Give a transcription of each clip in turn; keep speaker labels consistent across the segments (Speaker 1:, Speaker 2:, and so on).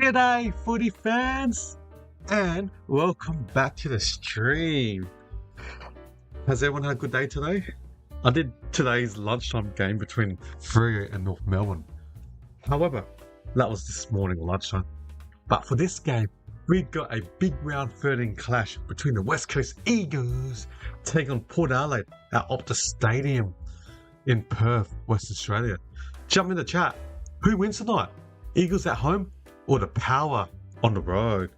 Speaker 1: G'day, footy fans, and welcome back to the stream. Has everyone had a good day today? I did today's lunchtime game between Freo and North Melbourne. However, that was this morning lunchtime. But for this game, we've got a big round 13 clash between the West Coast Eagles taking on Port Adelaide at Optus Stadium in Perth, Western Australia. Jump in the chat. Who wins tonight? Eagles at home or the Power on the road?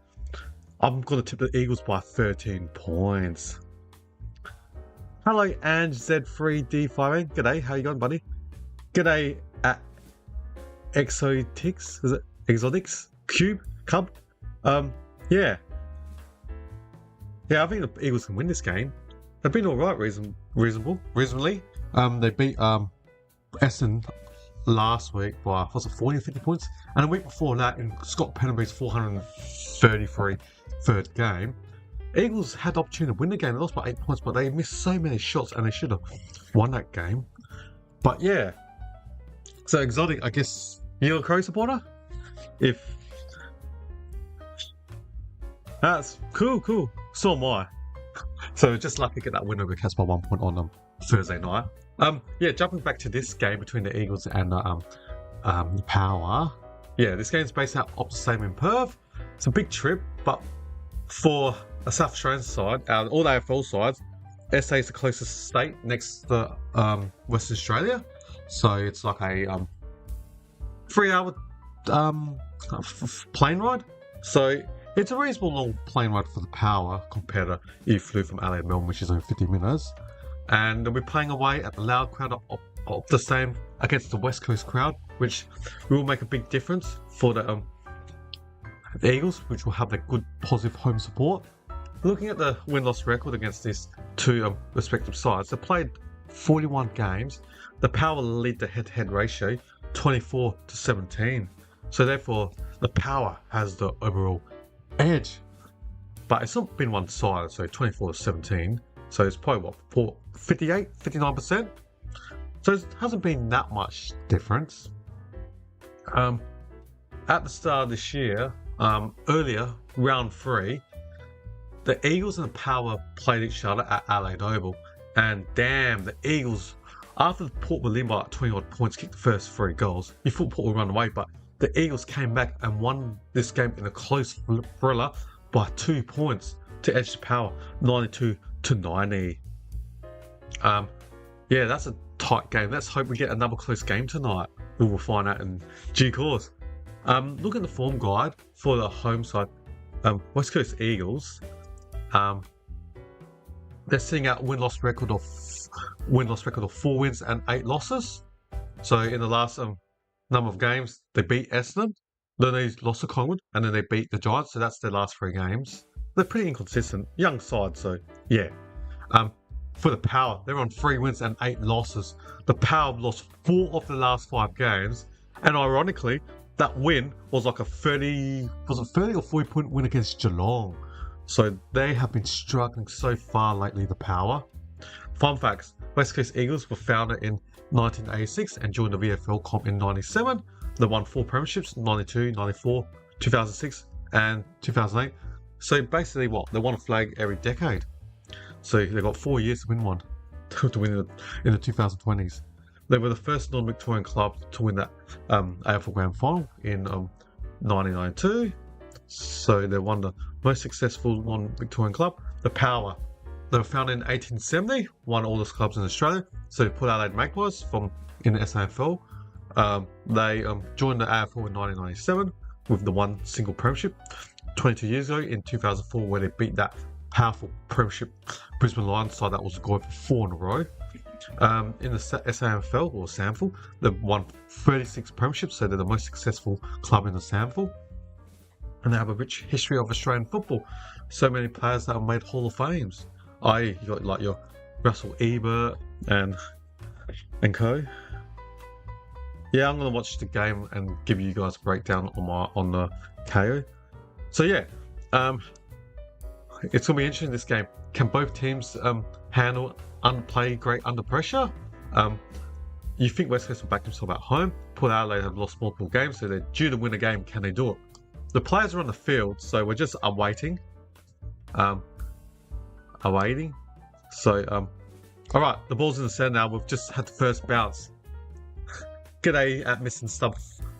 Speaker 1: I'm going to tip the Eagles by 13 points. Hello, Ange Z3D5N. G'day, how you going, buddy? G'day at Exotics. Is it Exotics? Cube? Cub? Yeah, I think the Eagles can win this game. They've been alright, reasonably. They beat Essendon last week by, was it 40 or 50 points? And a week before that in Scott Pennerby's 433 third game. Eagles had the opportunity to win the game. They lost by 8 points, but they missed so many shots and they should have won that game. But yeah, so Exotic, I guess you're a Crow supporter? That's cool. So am I. So just lucky to get that win over Cats by 1 point on Thursday night. Yeah, jumping back to this game between the Eagles and the Power. Yeah, this game's based out Optus Stadium in Perth. It's a big trip, but for a South Australian side, all the AFL sides, SA is the closest state next to Western Australia. So it's like a 3-hour plane ride. So it's a reasonable long plane ride for the Power compared to if you flew from LA to Melbourne, which is only 50 minutes. And we're playing away at the loud crowd of the same against the West Coast crowd, which will make a big difference for the Eagles, which will have that good positive home support. Looking at the win-loss record against these two respective sides, they played 41 games. The Power lead the head-to-head ratio 24-17. So therefore, the Power has the overall edge. But it's not been one-sided, so 24-17. So it's probably what, 59%? So it hasn't been that much difference. At the start of this year, earlier, round 3, the Eagles and the Power played each other at Adelaide Oval. And damn, the Eagles, after Port were leading by 20 odd points, kicked the first 3 goals. You thought Port would run away, but the Eagles came back and won this game in a close thriller by 2 points to edge the Power, 92-90. Yeah, that's a tight game. Let's hope we get another close game tonight. We will find out in due course. Look at the form guide for the home side. West Coast Eagles. They're sitting at win-loss record of 4 wins and 8 losses. So in the last number of games, they beat Essendon, then they lost to Collingwood, and then they beat the Giants. So that's their last 3 games. They're pretty inconsistent, young side. So yeah. For the Power, they're on 3 wins and 8 losses. The Power lost 4 of the last 5 games, and ironically, that win was like a 30 or 40 point win against Geelong. So they have been struggling so far lately, the Power. Fun facts, West Coast Eagles were founded in 1986 and joined the VFL comp in 97. They won 4 premierships, 92, 94, 2006 and 2008. So basically they won a flag every decade. So they got 4 years to win one, to win in the 2020s. They were the first non-Victorian club to win that AFL Grand Final in 1992. So they won the most successful non-Victorian club, the Power. They were founded in 1870, won all the clubs in Australia. So they Port Adelaide Magpies in the SAFL. They joined the AFL in 1997 with the one single premiership. 22 years ago in 2004, where they beat that powerful premiership Brisbane Lions side that was going for 4 in a row. In the SANFL or SANFL, they've won 36 premierships, so they're the most successful club in the SANFL. And they have a rich history of Australian football. So many players that have made Hall of Fames. You got like your Russell Ebert and co. Yeah, I'm gonna watch the game and give you guys a breakdown on the KO. So yeah, it's gonna be interesting this game. Can both teams handle play great under pressure? You think West Coast will back themselves at home. Port Adelaide have lost multiple games, so they're due to win a game. Can they do it? the players are on the field, so we're just awaiting. Awaiting. So, all right, the ball's in the centre now. We've just had the first bounce. G'day at Missing Stump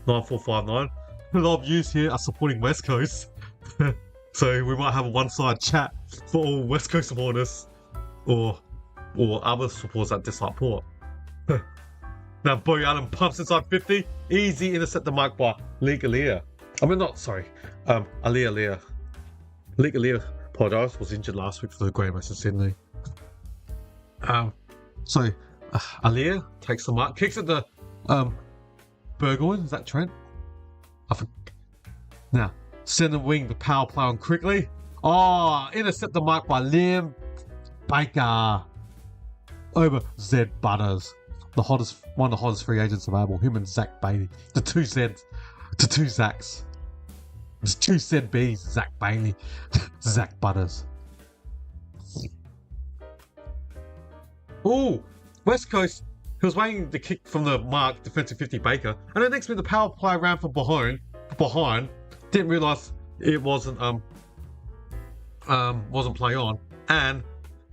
Speaker 1: 9459. A lot of yous here are supporting West Coast, so we might have a one-side chat for all West Coast supporters, or other supporters that dislike Port. Now, Boy Allen pumps inside 50. Easy intercept the mark by League. I mean, not sorry. League. Apologise, was injured last week for the Grey Western Sydney. So Alia takes the mark, kicks at the Burgoyne. Is that Trent? Now, centre wing, the power play on quickly. Oh, intercept the mark by Liam Baker over Zed Butters. One of the hottest free agents available. Him and Zach Bailey. The two Zeds. The two Zachs. There's two Zed Bs. Zach Bailey. Zach Butters. Oh, West Coast. He was waiting the kick from the mark, defensive 50 Baker. And then next minute the power play ran from behind. Didn't realise it wasn't play on. And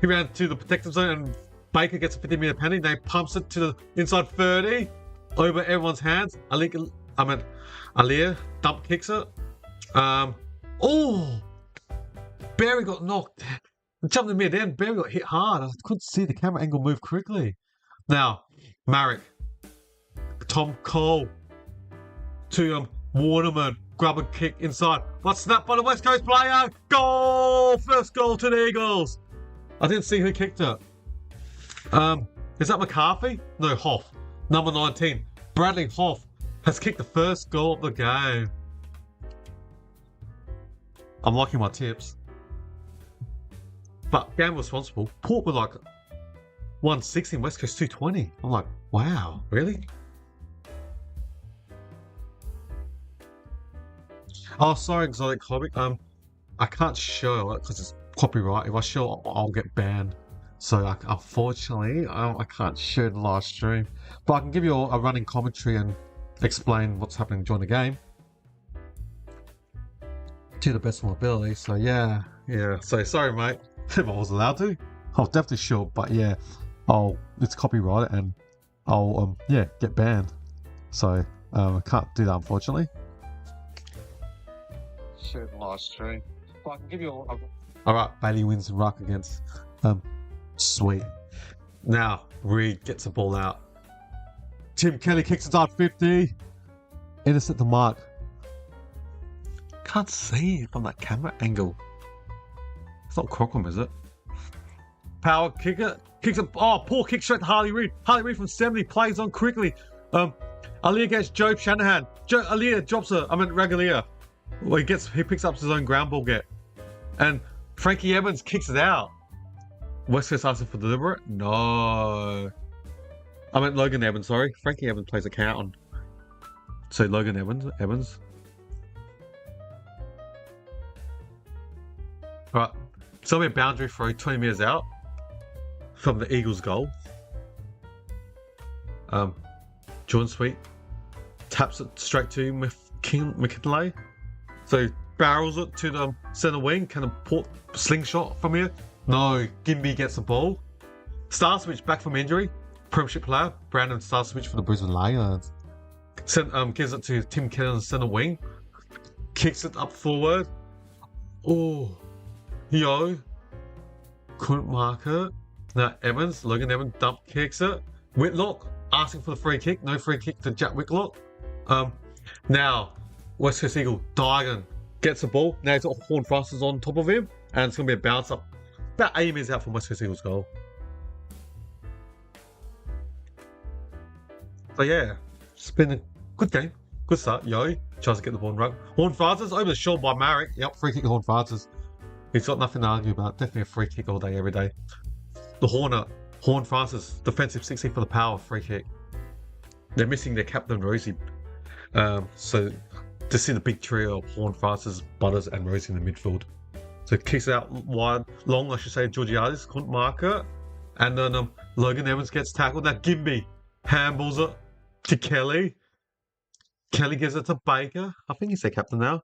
Speaker 1: he ran to the protective zone and Baker gets a 50-metre penalty. They pumps it to the inside 30 over everyone's hands. Alia dump kicks it. Barry got knocked. Jumped in mid end. Barry got hit hard. I couldn't see the camera angle move quickly. Now, Marek, Tom Cole to Waterman. Grab a kick inside. What's snap by the West Coast player? Goal! First goal to the Eagles. I didn't see who kicked it. Is that McCarthy? No, Hoff. Number 19. Bradley Hoff has kicked the first goal of the game. I'm liking my tips. But game responsible. Port were like 160 and West Coast 220. I'm like, wow, really? Oh, sorry, Exotic Comic. I can't show it because it's copyright. If I show it, I'll get banned. So unfortunately, I can't show the live stream. But I can give you a running commentary and explain what's happening during the game to the best of my ability. So yeah. So sorry, mate. If I was allowed to, I'll definitely show it. But yeah, it's copyrighted and I'll get banned. So I can't do that unfortunately. Show the live stream. But I can give you all right, Bailey wins the ruck against Sweet. Now, Reed gets the ball out. Tim Kelly kicks it out 50. Intercept the mark. Can't see from that camera angle. It's not Crockham, is it? Power kicker. Kicks it. Oh, poor kick straight to Harley Reid. Harley Reid from 70 plays on quickly. Alia gets Joe Shanahan. Alia drops Ragalia. Well, he picks up his own ground ball get. And Frankie Evans kicks it out. West Coast asking for deliberate? No. I meant Logan Evans, sorry. Frankie Evans plays a count. So Logan Evans. Alright. So it'll be a boundary throw 20 metres out from the Eagles' goal. Jordan Sweet taps it straight to McKinley. So barrels it to the centre wing. Can a Port slingshot from here? No, Gimby gets the ball. Starswitch back from injury. Premiership player, Brandon Starswitch for the Brisbane Lions. Gives it to Tim Kelly on the centre wing. Kicks it up forward. Oh, couldn't mark it. Now Logan Evans dump kicks it. Whitlock asking for the free kick. No free kick to Jack Whitlock. Now West Coast Eagle Diagon gets the ball. Now he's got Horn Frosters on top of him, and it's going to be a bounce up. About 80 metres out from West Coast Eagles' goal. So yeah, it's been a good game. Good start. Tries to get the ball and run. Horn Frosters over the shoulder by Marek. Yep, free kick to Horn Frosters. He's got nothing to argue about. Definitely a free kick all day, every day. The Horn Frosters, defensive 60 for the Power, free kick. They're missing their captain, Rosie. So to see the big trio of Horn Frosters, Butters, and Rosie in the midfield. So kicks it out wide, long, I should say, Georgiades, couldn't mark it. And then Logan Evans gets tackled. Now Gimby handballs it to Kelly. Kelly gives it to Baker. I think he's their captain now.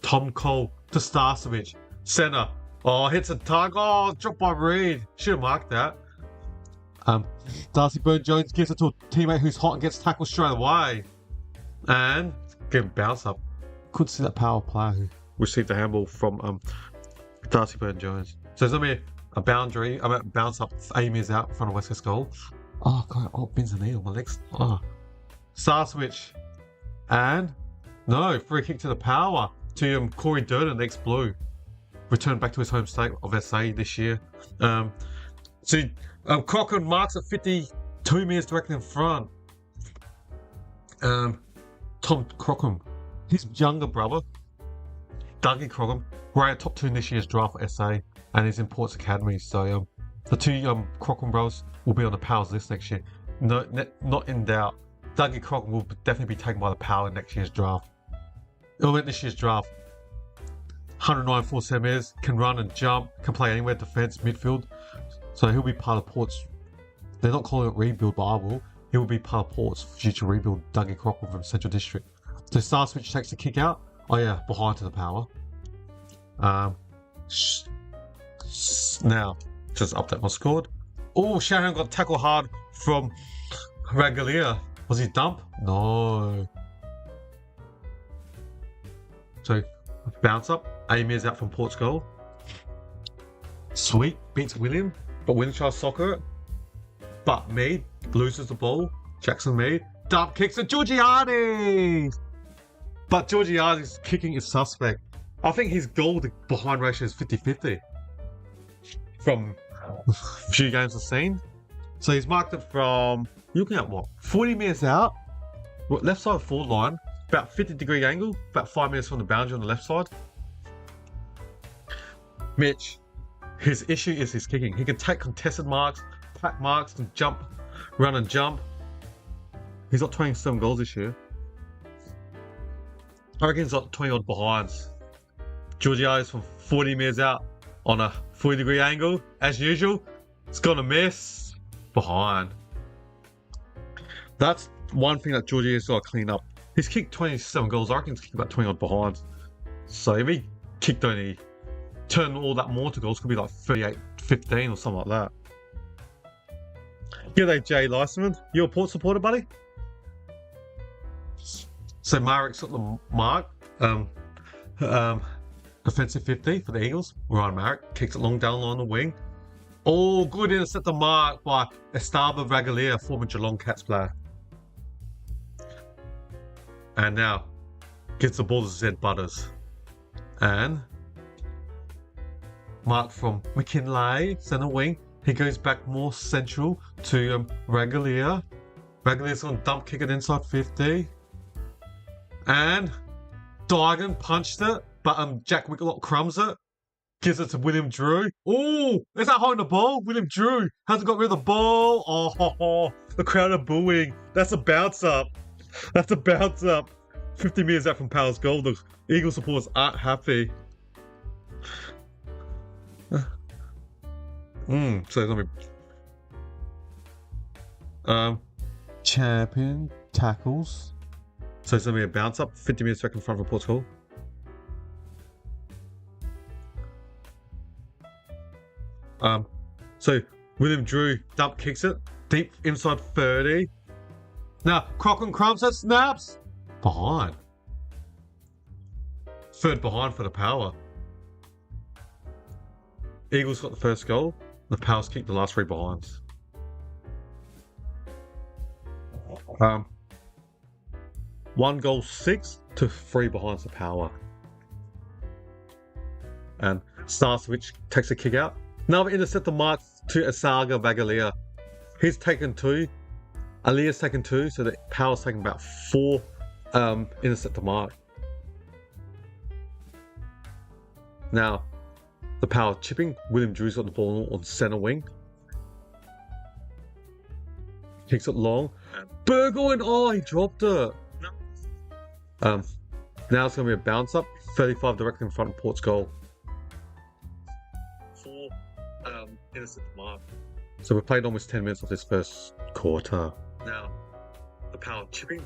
Speaker 1: Tom Cole to Starcevic. Center. Oh, hits a target. Oh, dropped by Reed. Should have marked that. Darcy Byrne-Jones gives it to a teammate who's hot and gets tackled straight away. And get a bounce up. Couldn't see that power player who received the handball from Darcy Byrne-Jones. So there's going to be a boundary, bounce up. Amy is out in front of West Coast goal. Oh, God. Oh, pins and needle. My legs. Oh. Starcevic. And no, free kick to the power to Corey Durden, the ex-Blue. Returned back to his home state of SA this year. Cochrane marks at 52 metres directly in front. Tom Cochrane, his younger brother, Dougie Cochrane, ranked top 2 in this year's draft for SA, and he's in Port's Academy. So the two Cochrane brothers will be on the Powers list next year. No, not in doubt. Dougie Cochrane will definitely be taken by the Power in next year's draft. This year's draft. 109 4 centimeters, can run and jump, can play anywhere, defense, midfield. So he'll be part of Port's. They're not calling it rebuild, but I will. He will be part of Port's future rebuild. Dougie Cochrane from Central District. So Starcevic takes the kick out. Oh yeah, behind to the power. Now, just update my score. Oh, Shanahan got tackled hard from Ragalia. Was he dump? No. So bounce up. Amy is out from Port's goal. Sweet beats William, but William tries to soccer it. But Mead loses the ball. Jackson Mead dump kicks to Georgiades. But Georgiades' kicking is suspect. I think his goal to behind ratio is 50-50 from a few games I've seen. So he's marked it from, you're looking at what, 40 metres out, left side forward line, about 50-degree angle, about 5 metres from the boundary on the left side. Mitch, his issue is his kicking. He can take contested marks, pack marks, and jump, run and jump. He's got 27 goals this year. I reckon he's got 20 odd behinds. Georgiades from 40 metres out on a 40-degree angle, as usual. It's gonna miss behind. That's one thing that Georgiades got to clean up. He's kicked 27 goals. I reckon he's kicked about 20 odd behinds. So if he kicked only, turn all that more to goals, could be like 38-15 or something like that. G'day, Jay Lyseman. You a Port supporter, buddy? So Marek's got the mark. Offensive 50 for the Eagles. Ryan Marek kicks it long down the line the wing. Oh, good intercept the mark by Estaba Ragalia, former Geelong Cats player. And now gets the ball to Zed Butters. And mark from McKinlay, centre wing. He goes back more central to Ragalia. Ragalia's going to dump kick it inside 50. And Digan punched it, but Jack Wickelot crumbs it. Gives it to William Drew. Oh, is that holding the ball? William Drew hasn't got rid of the ball. Oh, the crowd are booing. That's a bounce up. That's a bounce up. 50 metres out from Power's goal. The Eagle supporters aren't happy. So it's gonna be champion tackles. So it's gonna be a bounce up. 50 metres back in front of Port's goal. So William Drew dump kicks it deep inside 30. Now Cochrane crumbs it, snaps behind. Third behind for the Power. Eagles got the first goal. The Powers kicked the last 3 behinds. 1 goal 6 to 3 behinds the Power. And Starcevic takes a kick out. Another intercept the mark to Asaga Vagalia. He's taken 2. Alia's taken 2, so the Power's taken about 4 intercept the mark. Now, the Power chipping. William Drew's got the ball on centre wing. Kicks it long. Burgoyne, oh, he dropped it. Now it's going to be a bounce up. 35 directly in front of Port's goal. 4 intercept the mark. So we played almost 10 minutes of this first quarter. Now, The Power chipping.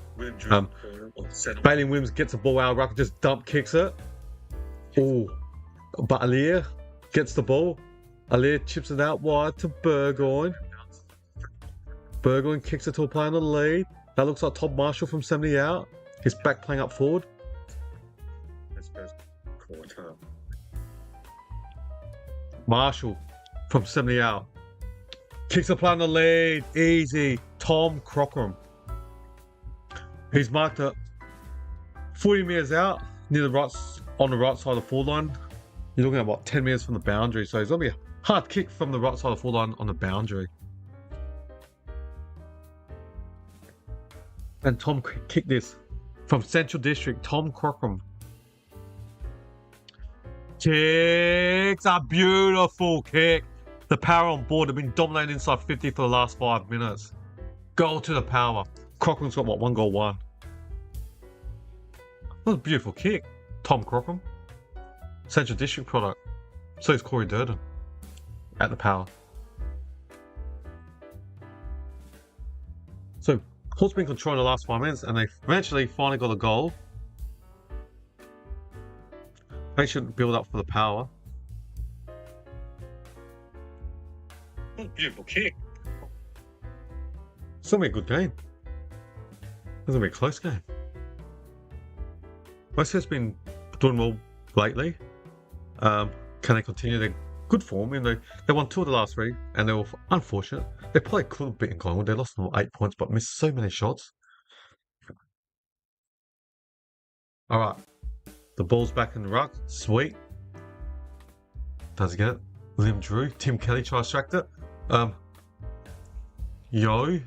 Speaker 1: Bailey Williams gets the ball out of ruck, just dump kicks it. Oh, but Alir gets the ball. Alir chips it out wide to Burgoyne. Burgoyne kicks it to a player in the lead. That looks like Todd Marshall from 70 out. He's back playing up forward. Marshall from 70 out. Kicks the player in the lead. Easy. Tom Crockram. He's marked at 40 metres out, near the right, on the right side of the forward line. You're looking at about 10 metres from the boundary, so it's going to be a hard kick from the right side of the forward line on the boundary. And Tom kicked this from Central District. Tom Crockram kicks a beautiful kick. The Power on board have been dominating inside 50 for the last 5 minutes. Goal to the Power. Crockram's got what, 1 goal, 1. That was a beautiful kick. Tom Crockram. Central District product. So is Corey Durden at the Power. So Port's been controlling the last 5 minutes and they eventually finally got a goal. They should build up for the Power. Beautiful kick. It's going to be a good game. It's going to be a close game. West has been doing well lately. Can they continue their good form? I mean, they won 2 of the last 3 and they were unfortunate. They probably could have beaten Collingwood. They lost them 8 points but missed so many shots. Alright. The ball's back in the ruck. Sweet. Does he get it? Liam Drew. Tim Kelly tries to distract it. Yo.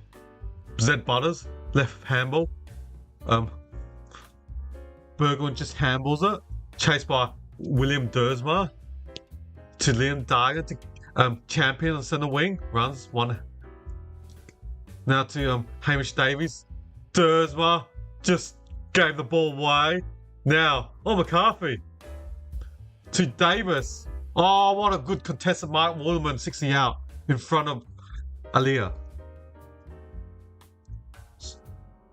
Speaker 1: Zed Butters. Left handball. Burgoyne just handballs it. Chased by William Dersma. To Liam Dargan. To Champion on centre wing. Runs one. Now to Hamish Davies. Dersma just gave the ball away. Now, McCarthy to Davis. Oh, what a good contested Mark Waterman, 60 out in front of Alia.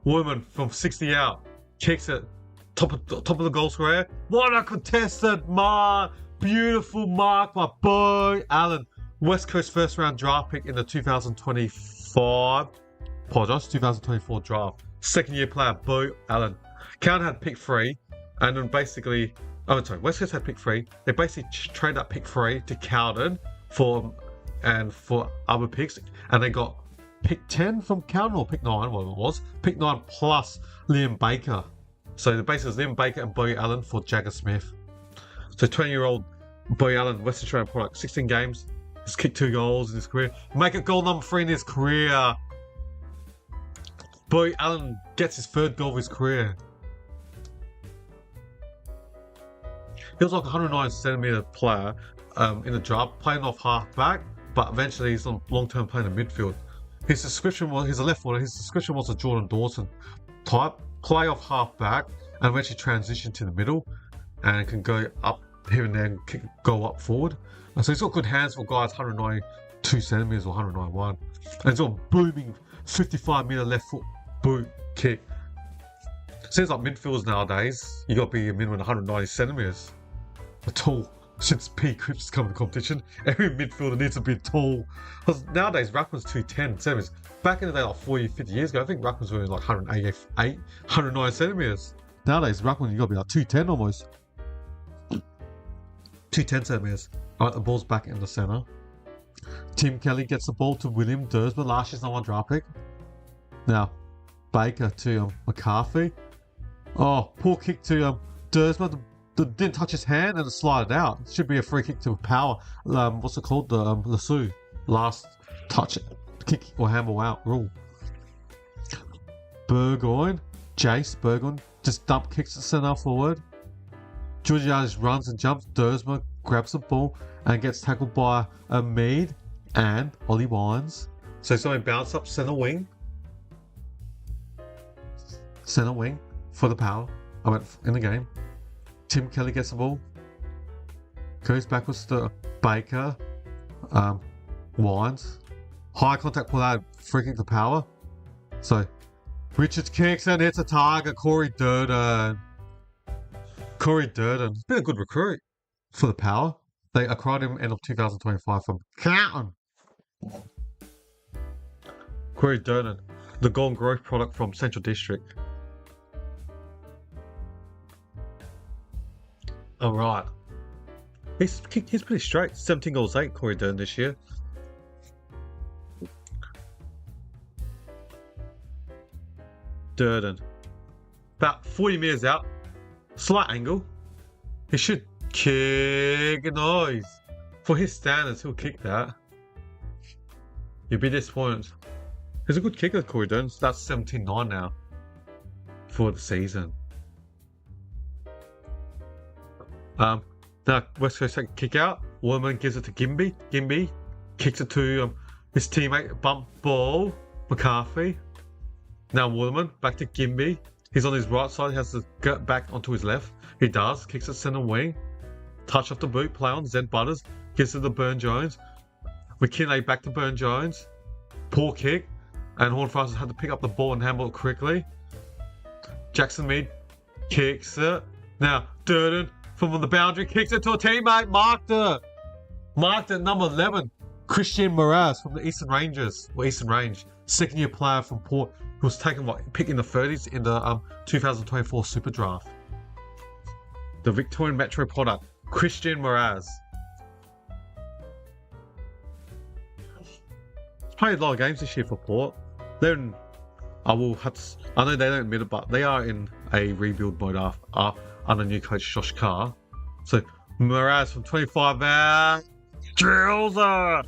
Speaker 1: Waterman from 60 out kicks it top of the goal square. What a contested mark! Beautiful mark by Bo Allen, West Coast first round draft pick in the 2024 draft. Second year player Bo Allen. Count had pick 3. And then basically, West Coast had pick 3. They basically traded that pick 3 to Cowden for other picks, and they got pick 10 from Cowden or pick 9, whatever it was. Pick 9 plus Liam Baker. So the base was Liam Baker and Bowie Allen for Jagger Smith. So 20-year-old Bowie Allen, West Australian product, 16 games. He's kicked 2 goals in his career. Make it goal number 3 in his career. Bowie Allen gets his 3rd goal of his career. He was like a 109cm player in the draft, playing off half back, but eventually he's on long-term playing in midfield. His description was, he's a left footer, his description was a Jordan Dawson type, play off half back, and eventually transition to the middle, and can go up here and there and go up forward. And so he's got good hands for guys 192cm or 191. And he's got a booming 55-meter left foot boot kick. Seems like midfielders nowadays, you got to be a minimum 190cm. Tall since P. Cripps come to competition. Every midfielder needs to be tall. Because nowadays, Ruckman's 210 centimeters. Back in the day, like 40, 50 years ago, I think Ruckman's were like 188, 109 centimeters. Nowadays, Ruckman, you got to be like 210 almost. 210 centimeters. Alright, the ball's back in the centre. Tim Kelly gets the ball to William Dersma, last year's #1 draft pick. Now, Baker to McCarthy. Oh, poor kick to Dersma. Didn't touch his hand and it slided out. It should be a free kick to Power. What's it called? The Lasso. Last touch, kick or handball out rule. Burgoyne. Burgoyne just dump kicks the centre forward. Georgiades runs and jumps. Dersma grabs the ball and gets tackled by Mead and Ollie Wines. So something bounce up centre wing. Centre wing for the Power. I went in the game. Tim Kelly gets the ball. Goes backwards to Baker. Wines. High contact pull out. Free kick to Power. So Richards kicks and hits a target. Corey Durden. He's been a good recruit for the Power. They acquired him end of 2025 from Carlton. Corey Durden, the Golden Growth product from Central District. Alright. He's pretty straight. 17 goals 8, Corey Durden this year. Durden. About 40 metres out. Slight angle. He should kick a noise. For his standards, he'll kick that. You'll be disappointed. He's a good kicker, Corey Durden. That's 17-9 now. For the season. Now, West Coast take a kick out. Woodman gives it to Gimby. Gimby kicks it to his teammate, bump ball, McCarthy. Now Woodman, back to Gimby. He's on his right side, he has to get back onto his left. He does, kicks it centre wing. Touch off the boot, play on, Zed Butters. Gives it to Burn Jones. McKinley back to Burn Jones. Poor kick. And Horn Francis had to pick up the ball and handle it quickly. Jackson Mead kicks it. Now, Durden from the boundary kicks it to a teammate. Marked it, number 11. Christian Moraz from the Eastern Rangers, or Eastern Range. Second-year player from Port, who was taken pick in the 30s in the 2024 Super Draft. The Victorian Metro product, Christian Moraz. He's played a lot of games this year for Port. They're in, I know they don't admit it, but they are in a rebuild mode under new coach Josh Carr. So Moraz from 25 out, drills her.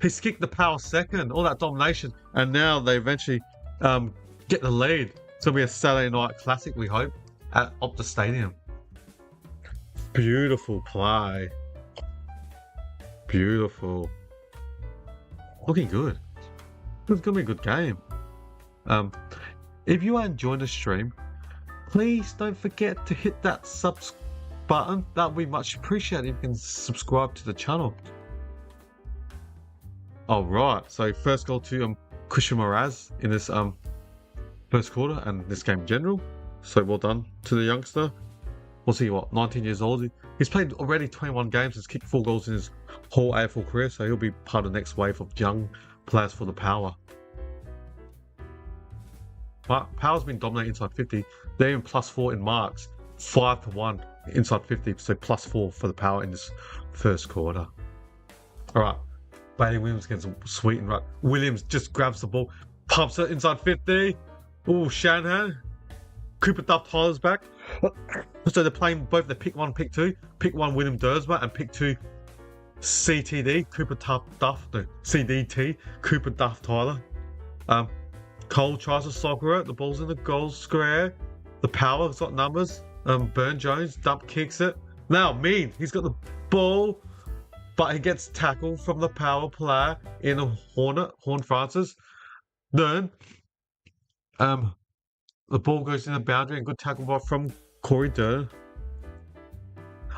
Speaker 1: He's kicked the Power second, all that domination, and now they eventually get the lead. It's gonna be a Saturday night classic, we hope, at Optus Stadium. Beautiful play. Beautiful. Looking good. It's gonna be a good game. If you are enjoying the stream, please don't forget to hit that subs button. That would be much appreciated if you can subscribe to the channel. Alright, so first goal to Christian Moraz in this first quarter and this game in general. So well done to the youngster. Was he 19 years old? He's played already 21 games, he's kicked 4 goals in his whole AFL career, so he'll be part of the next wave of young players for the Power. But Power's been dominating inside 50. They're in +4 in marks, 5-1 inside 50, so +4 for the Power in this first quarter. Alright, Bailey Williams gets sweetened, right? Williams just grabs the ball, pumps it inside 50. Ooh, Shanahan. Cooper Duff Tyler's back. So they're playing both the pick 1, pick 2. Pick 1 William Dersma and pick 2 CTD, Cooper CDT, Cooper Duff Tyler. Cole tries to soccer it. The ball's in the goal square. The Power's got numbers. Burn Jones dump kicks it. Now Mead, he's got the ball, but he gets tackled from the Power player in a Horn Francis. Then the ball goes in the boundary and good tackle from Corey Durden.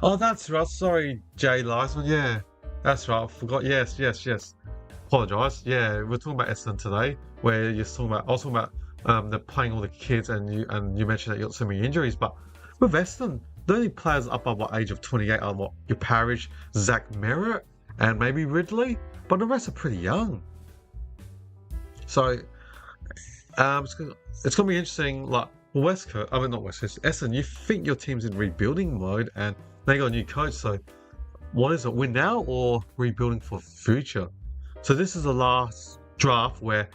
Speaker 1: Oh, that's right. Sorry, Jay Leisman. Yeah, that's right. I forgot. Yes. Apologise. Yeah, we're talking about Essendon today, where I was talking about they're playing all the kids, and you mentioned that you got so many injuries. But with Essendon, the only players up above the age of 28 are your Parrish, Zach Merritt, and maybe Ridley, but the rest are pretty young. So it's gonna be interesting. Like West Coast, not West Coast, Essendon. You think your team's in rebuilding mode, and they got a new coach. So what is it? Win now or rebuilding for future? So this is the last draft where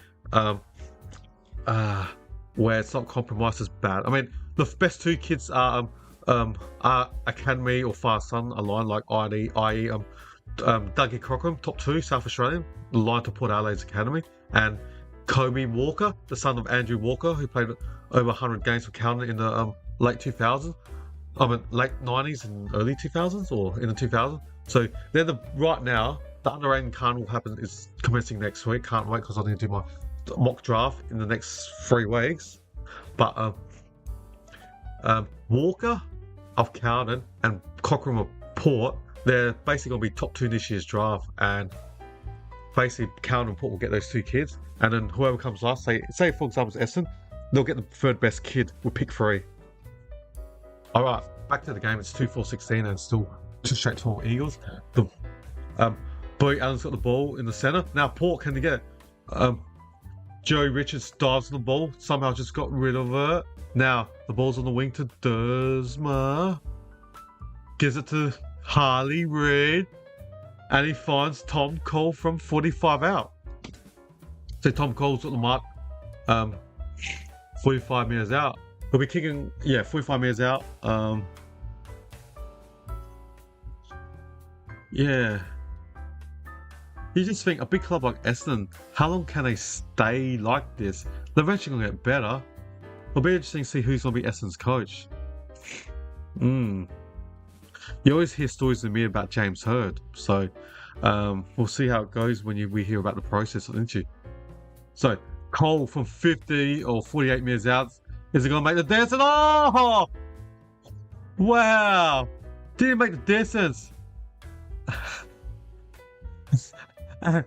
Speaker 1: it's not compromised as bad. I mean, the best 2 kids are Academy or Far Sun aligned, like i.e. Dougie Cochran, top 2 South Australian, aligned to Port Adelaide's Academy, and Kobe Walker, the son of Andrew Walker, who played over 100 games for Carlton in the late 2000s. Late 90s and early 2000s, or in the 2000s. So they're right now. The under 18 carnival is commencing next week. Can't wait because I need to do my mock draft in the next 3 weeks. But Walker of Carlton and Cochrane of Port, they're basically going to be top 2 this year's draft. And basically Cowan and Port will get those 2 kids, and then whoever comes last, say for example it's Essendon, they'll get the third best kid with pick 3. All right, back to the game. It's 2-4-16 and still just straight to Eagles. The Boy Allen's got the ball in the centre. Now Port can get it. Joey Richards dives on the ball. Somehow just got rid of it. Now the ball's on the wing to Dersma. Gives it to Harley Reid. And he finds Tom Cole from 45 out. So Tom Cole's got the mark 45 metres out. He'll be kicking, 45 metres out. Yeah. You just think a big club like Essendon, how long can they stay like this? They're eventually going to get better. It'll be interesting to see who's going to be Essendon's coach. You always hear stories in me about James Hird, so we'll see how it goes when we hear about the process, don't you? So Cole from 50 or 48 metres out, is he going to make the distance? Oh! Wow! Didn't make the distance. And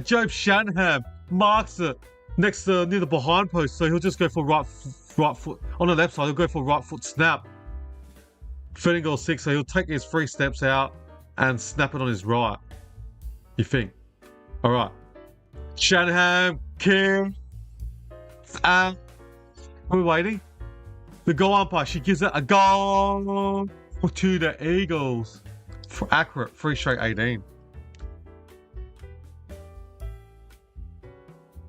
Speaker 1: Job Shanahan marks it near the behind post, so he'll just go for right foot on the left side. He'll go for right foot snap. 30 goal 6, so he'll take his 3 steps out and snap it on his right. You think? All right, Shanahan, King, and we're waiting. The goal umpire, she gives it a goal to the Eagles. For accurate, 3 straight 18.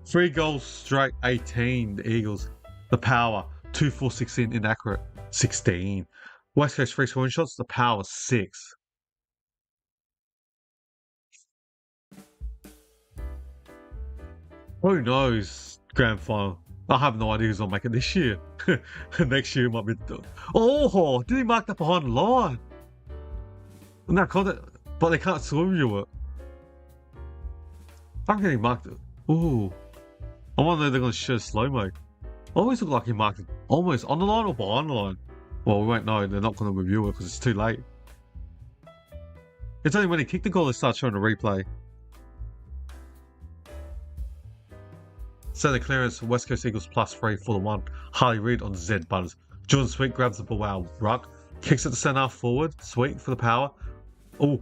Speaker 1: 3 goals straight 18, the Eagles. The Power, 2-4-16, inaccurate, 16. West Coast 3 scoring shots, the Power 6. Who knows, grand final? I have no idea who's going to make it this year. Next year might be... Oh, did he mark that behind the line? No, but they can't swim you it. I reckon he marked it. Ooh. I wonder if they're going to show slow-mo. Always look like he marked it almost on the line or behind the line. Well, we won't know. They're not going to review it because it's too late. It's only when he kicked the goal they start showing the replay. Centre clearance, West Coast Eagles +3 for the 1. Harley Reid on Z Butters. Jordan Sweet grabs the ball out ruck. Kicks it to centre forward. Sweet for the Power. Oh.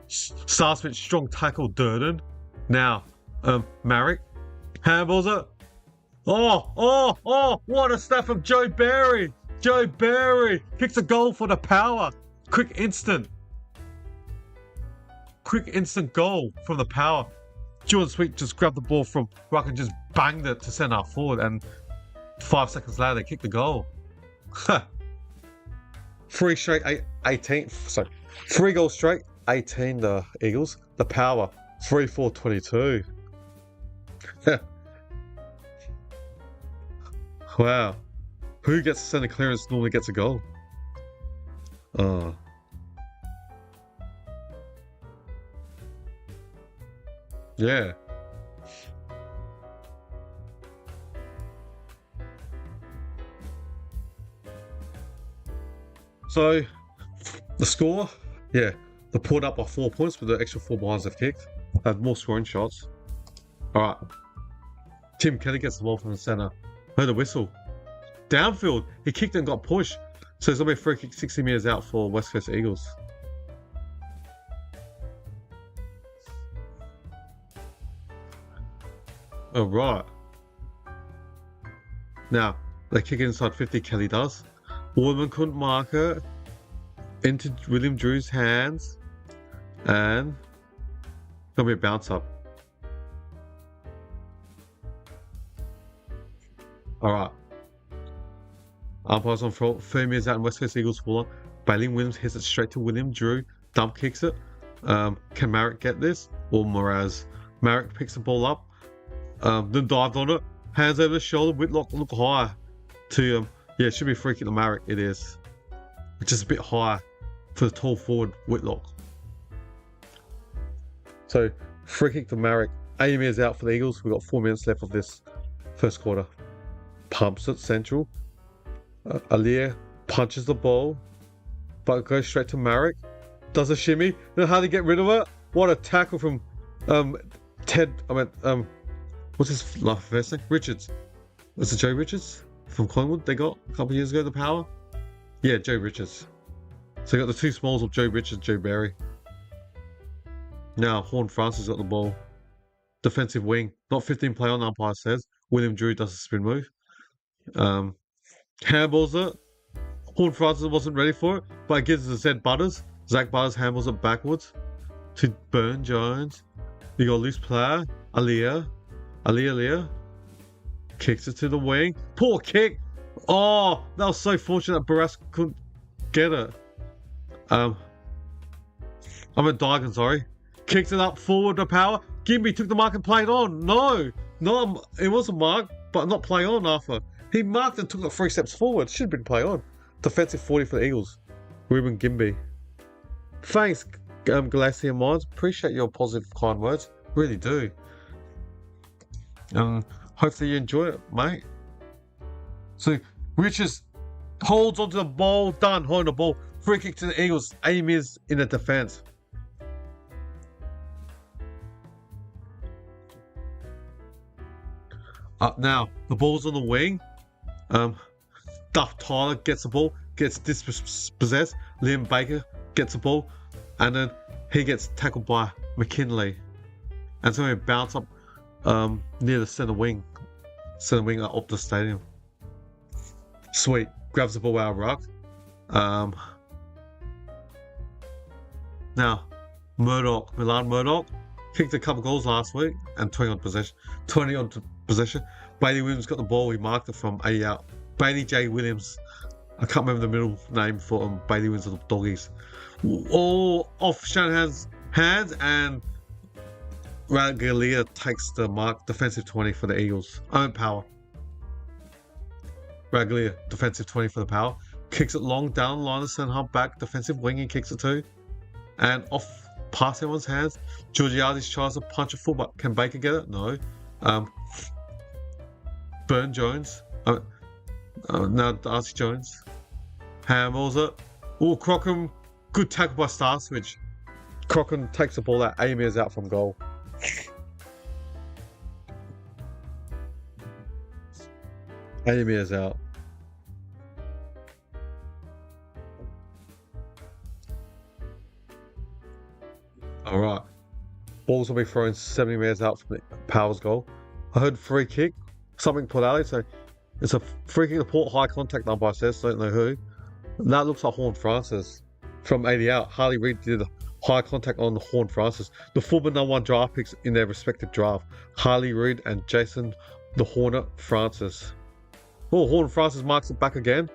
Speaker 1: Starsmith strong tackle Durden. Now, Marek. Handballs it. Oh, what a stuff from Joe Barry. Joe Barry kicks a goal for the Power. Quick instant goal from the Power. Jordan Sweet just grabbed the ball from ruck and just banged it to centre forward, and 5 seconds later they kicked the goal. 3 straight 18. So 3 goals straight 18. The Eagles. The Power 3-4-22. Wow. Who gets the centre clearance normally gets a goal. Yeah. So, the score, they pulled up by 4 points with the extra 4 behinds they've kicked. Had more scoring shots. Alright. Tim Kelly gets the ball from the centre. Heard a whistle. Downfield. He kicked and got pushed. So there's going to be a free kick 60 metres out for West Coast Eagles. Alright. Now, they kick inside 50, Kelly does. Woodman couldn't mark it. Into William Drew's hands. And going to be a bounce up. Alright. Umpires on 3 metres out in West Coast Eagles fuller. Bailey Williams hits it straight to William Drew. Dump kicks it. Can Marek get this? Or Moraz? Marek picks the ball up. Then dived on it. Hands over the shoulder. Whitlock look high to it should be free kick to Marek. It is. It's just a bit high for the tall forward Whitlock. So free kick to Marek. 80 metres out for the Eagles. We've got 4 minutes left of this first quarter. Pumps it central. Alir punches the ball, but it goes straight to Marek. Does a shimmy. Then how to get rid of it? What a tackle from what's his last first name? Richards. Was it Joe Richards from Collingwood they got a couple of years ago, the Power? Yeah, Joe Richards. So you got the two smalls of Joe Richards, Joe Barry. Now, Horn Francis got the ball. Defensive wing. Not 15 play on, umpire says. William Drew does a spin move. Handballs it. Horn Francis wasn't ready for it, but it gives it to Zed Butters. Zach Butters handballs it backwards to Burn Jones. You got a loose player. Aaliyah. Kicks it to the wing. Poor kick. Oh, that was so fortunate that Barras couldn't get it. I'm a Diagon, sorry. Kicks it up forward to Power. Gimby took the mark and played on. No, it was a mark, but not play on after. He marked and took it 3 steps forward. Should have been play on. Defensive 40 for the Eagles. Ruben Gimby. Thanks, Glacier Mods. Appreciate your positive, kind words. Really do. Hopefully you enjoy it, mate. So, Richards holds onto the ball. Done, holding the ball. Free kick to the Eagles. Aim is in the defense. Up now, the ball's on the wing. Duff Tyler gets the ball, gets dispossessed. Liam Baker gets the ball, and then he gets tackled by McKinley. And so he bounce up near the center wing up the stadium. Sweet, grabs the ball out of ruck. Now, Milan Murdoch kicked a couple goals last week and 20 on possession. Bailey Williams got the ball. He marked it from 80 out. Bailey J. Williams. I can't remember the middle name for Bailey Williams of the Doggies. All off Shanahan's hands, and Ragalia takes the mark. Defensive 20 for the Eagles. Power. Ragalia, defensive 20 for the Power. Kicks it long down the line of centre half back. Defensive wing, he kicks it too. And off past everyone's hands. Georgiades tries to punch a full, but can Baker get it? No. Burn Jones. Now Darcy Jones. Handballs it. Oh, Crockham. Good tackle by Starswitch. Crockham takes the ball out. Amir's out from goal. Amir's out. Alright. Balls will be thrown 70 metres out from the Power's goal. I heard free kick. Something Port Adelaide, so it's a free kick to Port, high contact umpire says, don't know who. And that looks like Horn Francis. From 80 out, Harley Reid did high contact on Horn Francis. The former #1 draft picks in their respective draft. Harley Reid and Jason the Hornet Francis. Oh, Horn Francis marks it back again.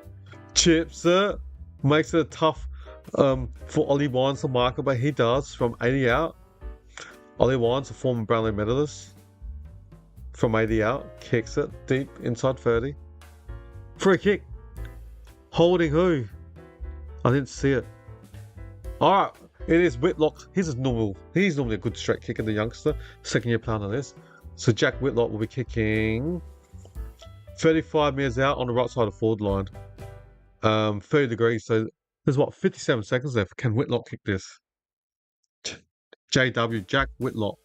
Speaker 1: Chips it. Makes it tough for Ollie Wines to mark it, but he does from 80 out. Ollie Wines, a former Brownlow medalist. From 80 out, kicks it deep inside 30. Free kick. Holding who? I didn't see it. Alright, it is Whitlock. He's normally a good straight kicker, the youngster. Second year player on this. So Jack Whitlock will be kicking 35 metres out on the right side of the forward line. 30 degrees, so there's 57 seconds left. Can Whitlock kick this? JW, Jack Whitlock.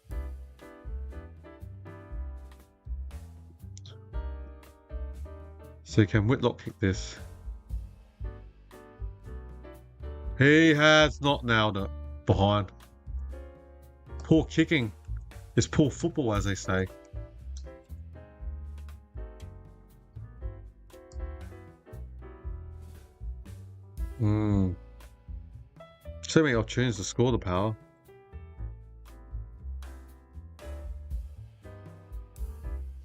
Speaker 1: So can Whitlock kick this? He has not nailed it. Behind. Poor kicking is poor football, as they say. So many opportunities to score the Power.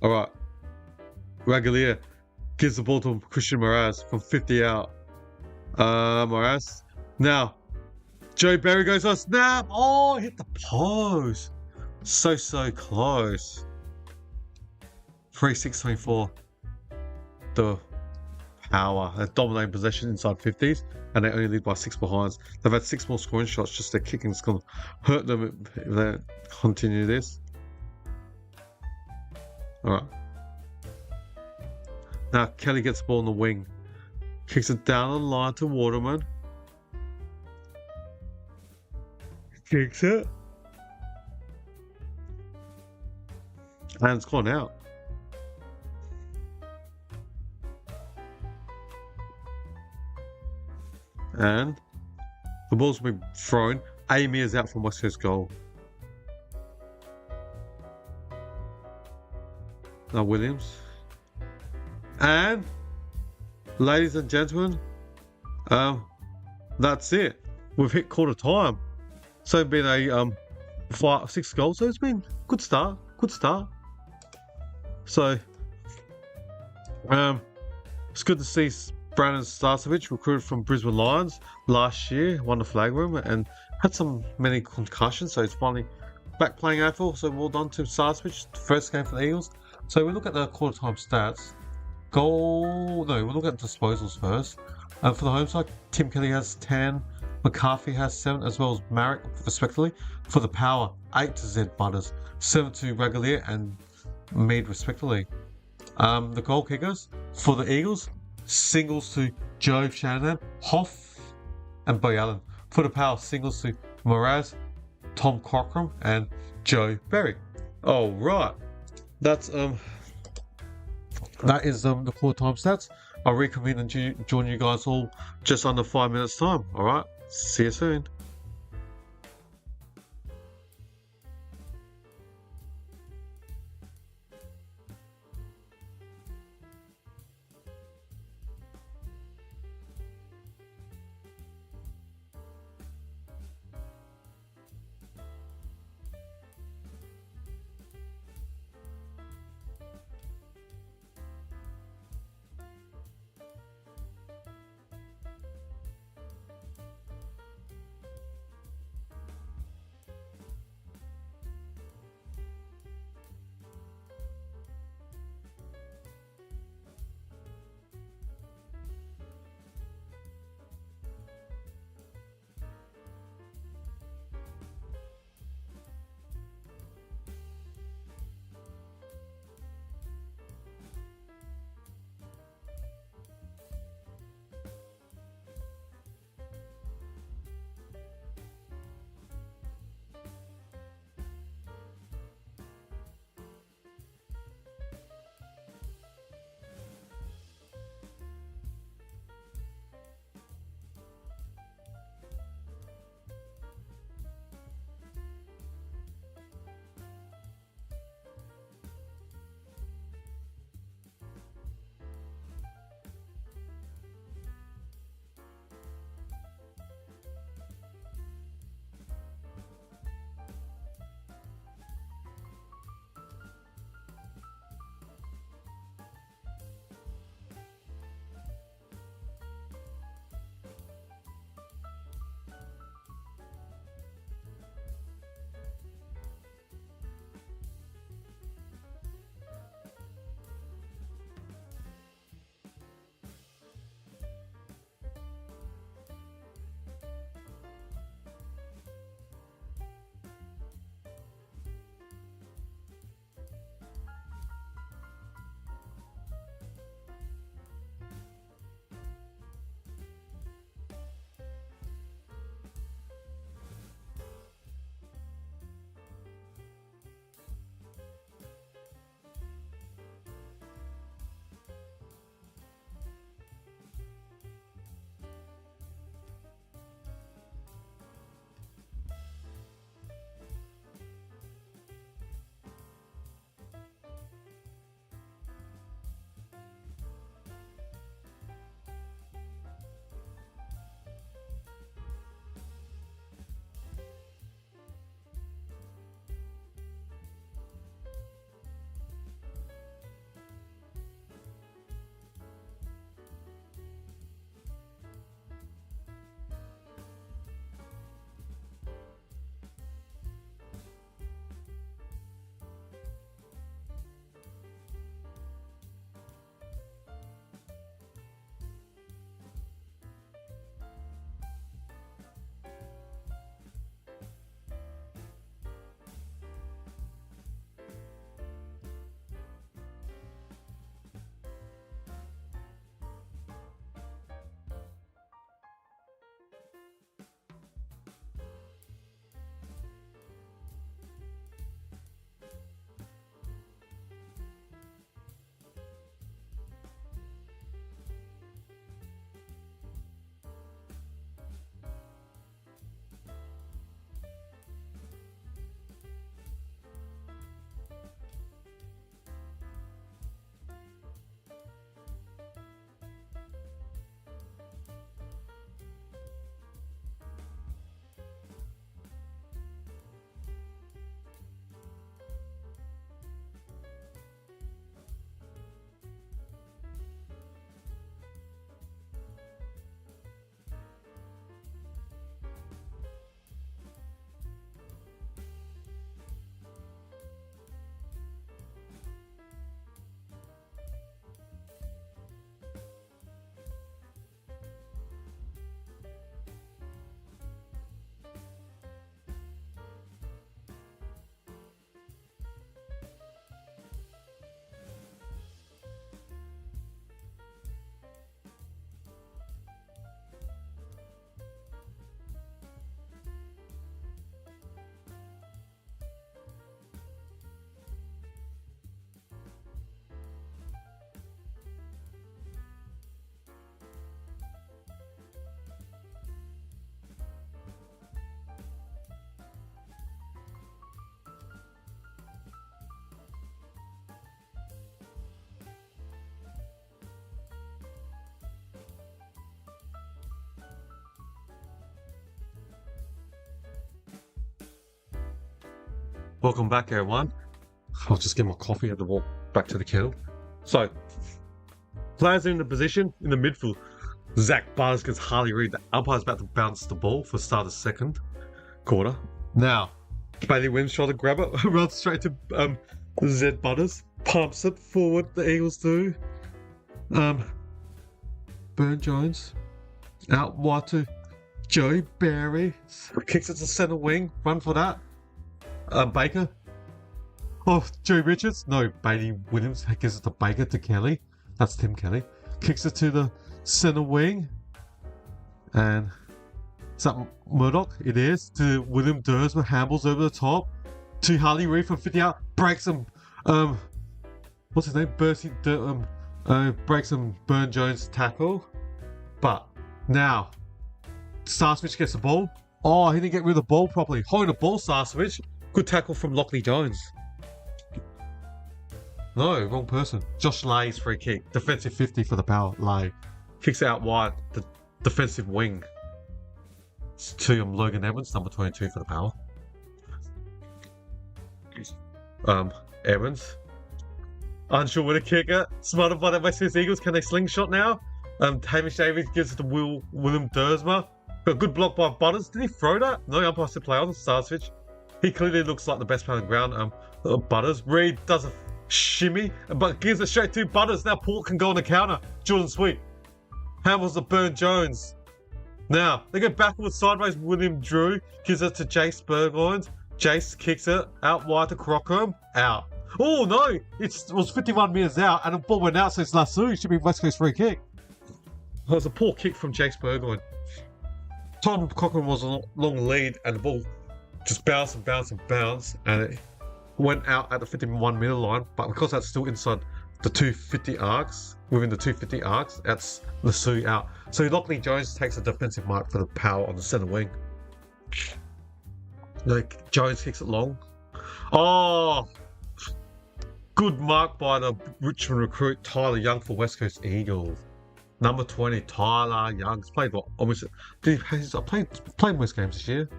Speaker 1: Alright. Ragalia gives the ball to Christian Moraz from 50 out. Moraz. Now, Joe Barry goes on a snap. Oh, hit the post. So close. 3-6-24. The Power. They're dominating possession inside 50s, and they only lead by 6 behinds. They've had 6 more scoring shots, just their kicking's going to hurt them if they continue this. Alright. Now Kelly gets the ball on the wing. Kicks it down the line to Waterman. Kicks it. And it's gone out. And the ball's been thrown. Amy is out from West Coast goal. Now Williams. And ladies and gentlemen, that's it. We've hit quarter time. So it's been a 6 goals. So it's been good start. Good start. So it's good to see Brandon Starcevich, recruited from Brisbane Lions last year, won the flag room and had many concussions. So he's finally back playing AFL. So well done to Starcevich. First game for the Eagles. So we look at the quarter time stats. We'll look at disposals first. For the home side, Tim Kelly has 10, McCarthy has 7, as well as Marek, respectively. For the Power, 8 to Zed Butters, 7 to Ragalier and Mead, respectively. The goal kickers for the Eagles, singles to Joe Shanahan, Hoff, and Bo Allen. For the Power, singles to Moraz, Tom Cockram, and Joe Berry. All right, that is the quarter time stats. I'll reconvene and join you guys all just under 5 minutes time. All right, see you soon. Welcome back, everyone. I'll just get my coffee and walk back to the kettle. So, players in the position in the midfield. Zach Butters against Harley Reid. The umpire's about to bounce the ball for the start of the second quarter. Now, Bailey Williams trying to grab it, runs straight to Zed Butters, pumps it forward. The Eagles do. Burn Jones out wide to Joey Barry, kicks it to centre wing. Run for that. Baker. Oh, Joey Richards. No, Bailey Williams gives it to Baker to Kelly. That's Tim Kelly. Kicks it to the centre wing. And is that Murdoch? It is. To William Dersma. Handballs over the top. To Harley Reid from 50 out. Breaks him. What's his name? Breaks him. Burn Jones tackle. But now, Starswitch gets the ball. Oh, he didn't get rid of the ball properly. Holding the ball, Starswitch. Good tackle from Lockley Jones. No, wrong person. Josh Lay's free kick. Defensive 50 for the Power. Lay. Kicks out wide. The defensive wing. It's to Logan Evans, number 22 for the Power. Evans. Unsure where to kick it. Smarted by the West Coast Eagles. Can they slingshot now? Hamish Davies gives it to William Dersma. Got a good block by Butters. Did he throw that? No, umpire to play on the Starswitch. He clearly looks like the best player on the ground. Butters. Reid does a shimmy, but gives it straight to Butters. Now Port can go on the counter. Jordan Sweet. Handles the Burn Jones. Now, they go backwards, sideways. William Drew gives it to Jace Burgoyne. Jace kicks it out wide to Crockham. Out. Oh, no. It was 51 metres out, and the ball went out, so it's Lasso. It should be West Coast free kick. It was a poor kick from Jace Burgoyne. Tom Cochrane was a long lead, and the ball just bounced and bounced and bounced, and it went out at the 51 metre line. But because that's still inside the 250 arcs, within the 250 arcs, that's Lasso out. So Lockley Jones takes a defensive mark for the Power on the centre wing. Like Jones kicks it long. Oh, good mark by the Richmond recruit Tyler Young for West Coast Eagles. Number 20, Tyler Young's played what? Almost. I played West games this year.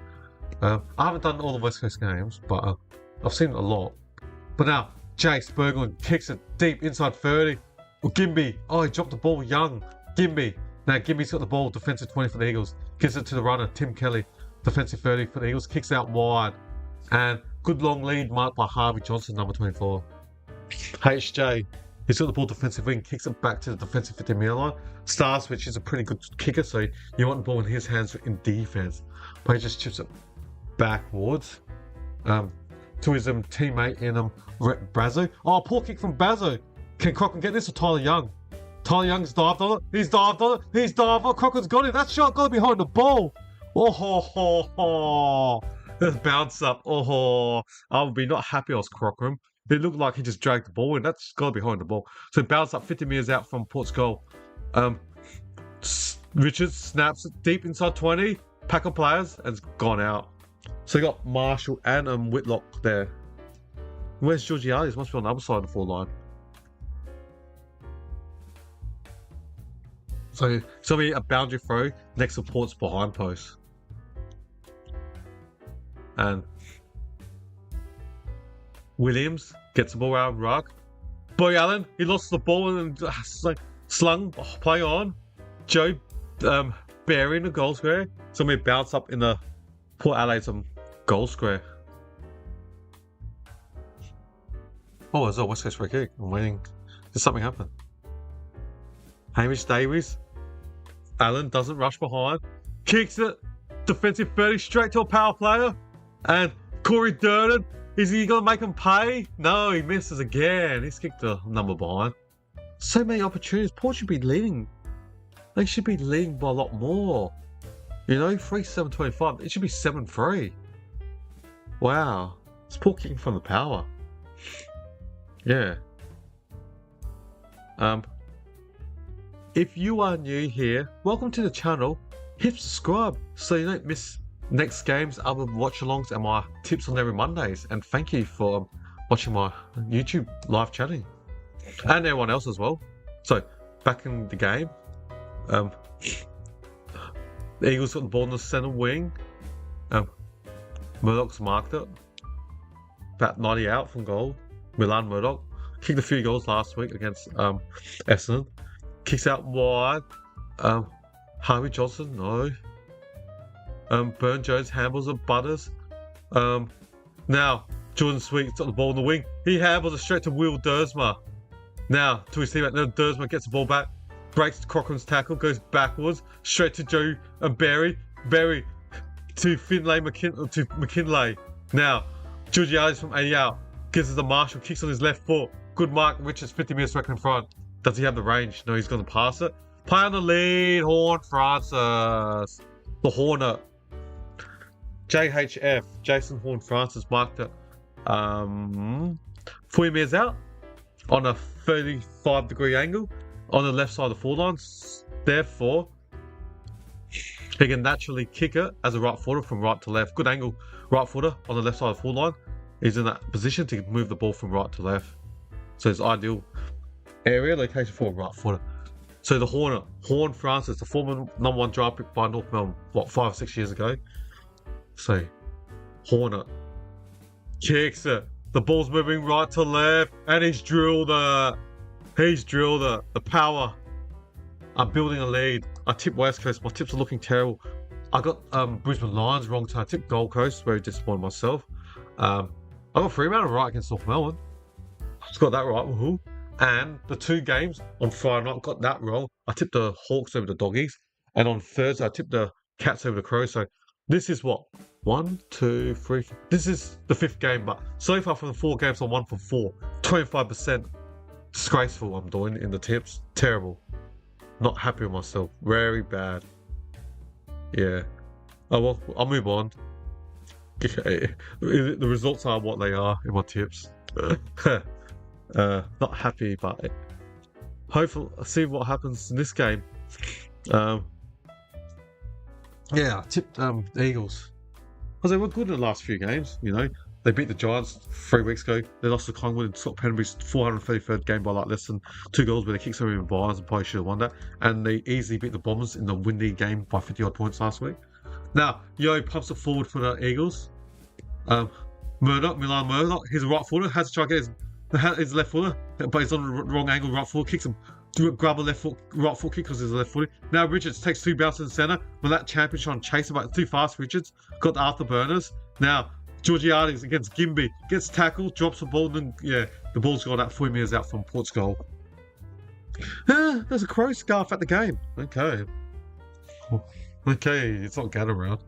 Speaker 1: I haven't done all the West Coast games, but I've seen it a lot. But now, Jace Burgoyne kicks it deep inside 30. Well, Gimby. Oh, he dropped the ball. Young. Gimby. Now, Gimby's got the ball. Defensive 20 for the Eagles. Gives it to the runner, Tim Kelly. Defensive 30 for the Eagles. Kicks out wide. And good long lead marked by Harvey Johnson, number 24. HJ. He's got the ball defensive wing, kicks it back to the defensive 50 metre line. Starswitch is a pretty good kicker, so you want the ball in his hands in defence. But he just chips it backwards to his teammate in Brazo. Oh, poor kick from Brazo. Can Cochran get this or Tyler Young? Tyler Young's dived on it. He's dived on it. He's dived on it. Cochran's got it. That shot got to be behind the ball. Oh, ho, ho, ho. Let's bounce up. Oh, ho. I would be not happy I was Cochran. It looked like he just dragged the ball in. That's got to be behind the ball. So it bounced up 50 metres out from Port's goal. Richards snaps it deep inside 20. Pack of players and it's gone out. So you got Marshall and Whitlock there. Where's Georgiades? Must be on the other side of the forward line. So it's going to be a boundary throw next to Port's behind post. And Williams gets the ball out of ruck. Boy Allen, he lost the ball and slung play on. Joe Barry in the goal square. So we bounce up in the Port Adelaide goal square. Oh, there's a West Coast free kick. I'm waiting. Did something happen? Hamish Davies. Allen doesn't rush behind. Kicks it. Defensive 30 straight to a power player. And Corey Durden. Is he going to make him pay? No, he misses again. He's kicked the number behind. So many opportunities. Port should be leading. They should be leading by a lot more. You know, 3-7-25. It should be 7-3. Wow. It's Port kicking from the Power. Yeah. If you are new here, welcome to the channel. Hit subscribe so you don't miss next games, other watch-alongs, and my tips on every Mondays. And thank you for watching my YouTube live chatting. And everyone else as well. So, back in the game. The Eagles got the ball in the centre wing. Murdoch's marked it. about 90 out from goal. Milan Murdoch kicked a few goals last week against Essendon. Kicks out wide. Harvey Johnson, no. Burn Jones handles it, Butters. Now, Jordan Sweet's got the ball in the wing. He handles it straight to Will Dersma. Now, to his teammate, now Dersma gets the ball back, breaks Cochrane's tackle, goes backwards, straight to Joe and Berry. Berry to McKinlay. Now, Georgiades from 80 out, gives it to Marshall, kicks on his left foot. Good mark, Richards 50 metres back in front. Does he have the range? No, he's going to pass it. Play on the lead, Horn Francis. The Hornet. JHF, Jason Horn Francis marked it 40 metres out on a 35-degree angle on the left side of the forward line. Therefore, he can naturally kick it as a right footer from right to left. Good angle, right footer on the left side of the forward line. He's in that position to move the ball from right to left. So it's ideal area location for a right footer. So the Hornet, Horn Francis, the former #1 draft pick by North Melbourne, 5 or 6 years ago. So, Hornet kicks it. The ball's moving right to left, and he's drilled it. He's drilled it. The Power are building a lead. I tipped West Coast. My tips are looking terrible. I got Brisbane Lions wrong, so I tipped Gold Coast. Very disappointed myself. I got Fremantle right against North Melbourne. I just got that right. Woohoo! And the 2 games on Friday night, got that wrong. I tipped the Hawks over the Doggies, and on Thursday I tipped the Cats over the Crows. So this is what? 1, 2, 3, 4. This is the 5th game, but so far from the 4 games, I'm 1 for 4. 25%. Disgraceful I'm doing in the tips. Terrible. Not happy with myself. Very bad. Yeah. Oh well, I'll move on. Okay. The results are what they are in my tips. Not happy, but hopefully I'll see what happens in this game. Yeah, I tipped the Eagles. Because they were good in the last few games, you know. They beat the Giants 3 weeks ago. They lost to Collingwood in Scott Penbury's 433rd game by like less than 2 goals, where they kicked some in bars and probably should have won that. And they easily beat the Bombers in the windy game by 50-odd points last week. Now, Yo pumps it forward for the Eagles. Milan Murdoch, he's a right footer, has to try to get his left footer, but he's on the wrong angle, right footer, kicks him. Grab a right foot kick because he's a left footer. Now Richards takes 2 bounces in the centre. When that champion trying to chase him, but too fast, Richards got the afterburners. Now Georgiades against Gimby gets tackled, drops the ball, and then yeah, the ball's gone out 40 metres out from Port's goal. There's a crow scarf at the game. Okay, it's not going around.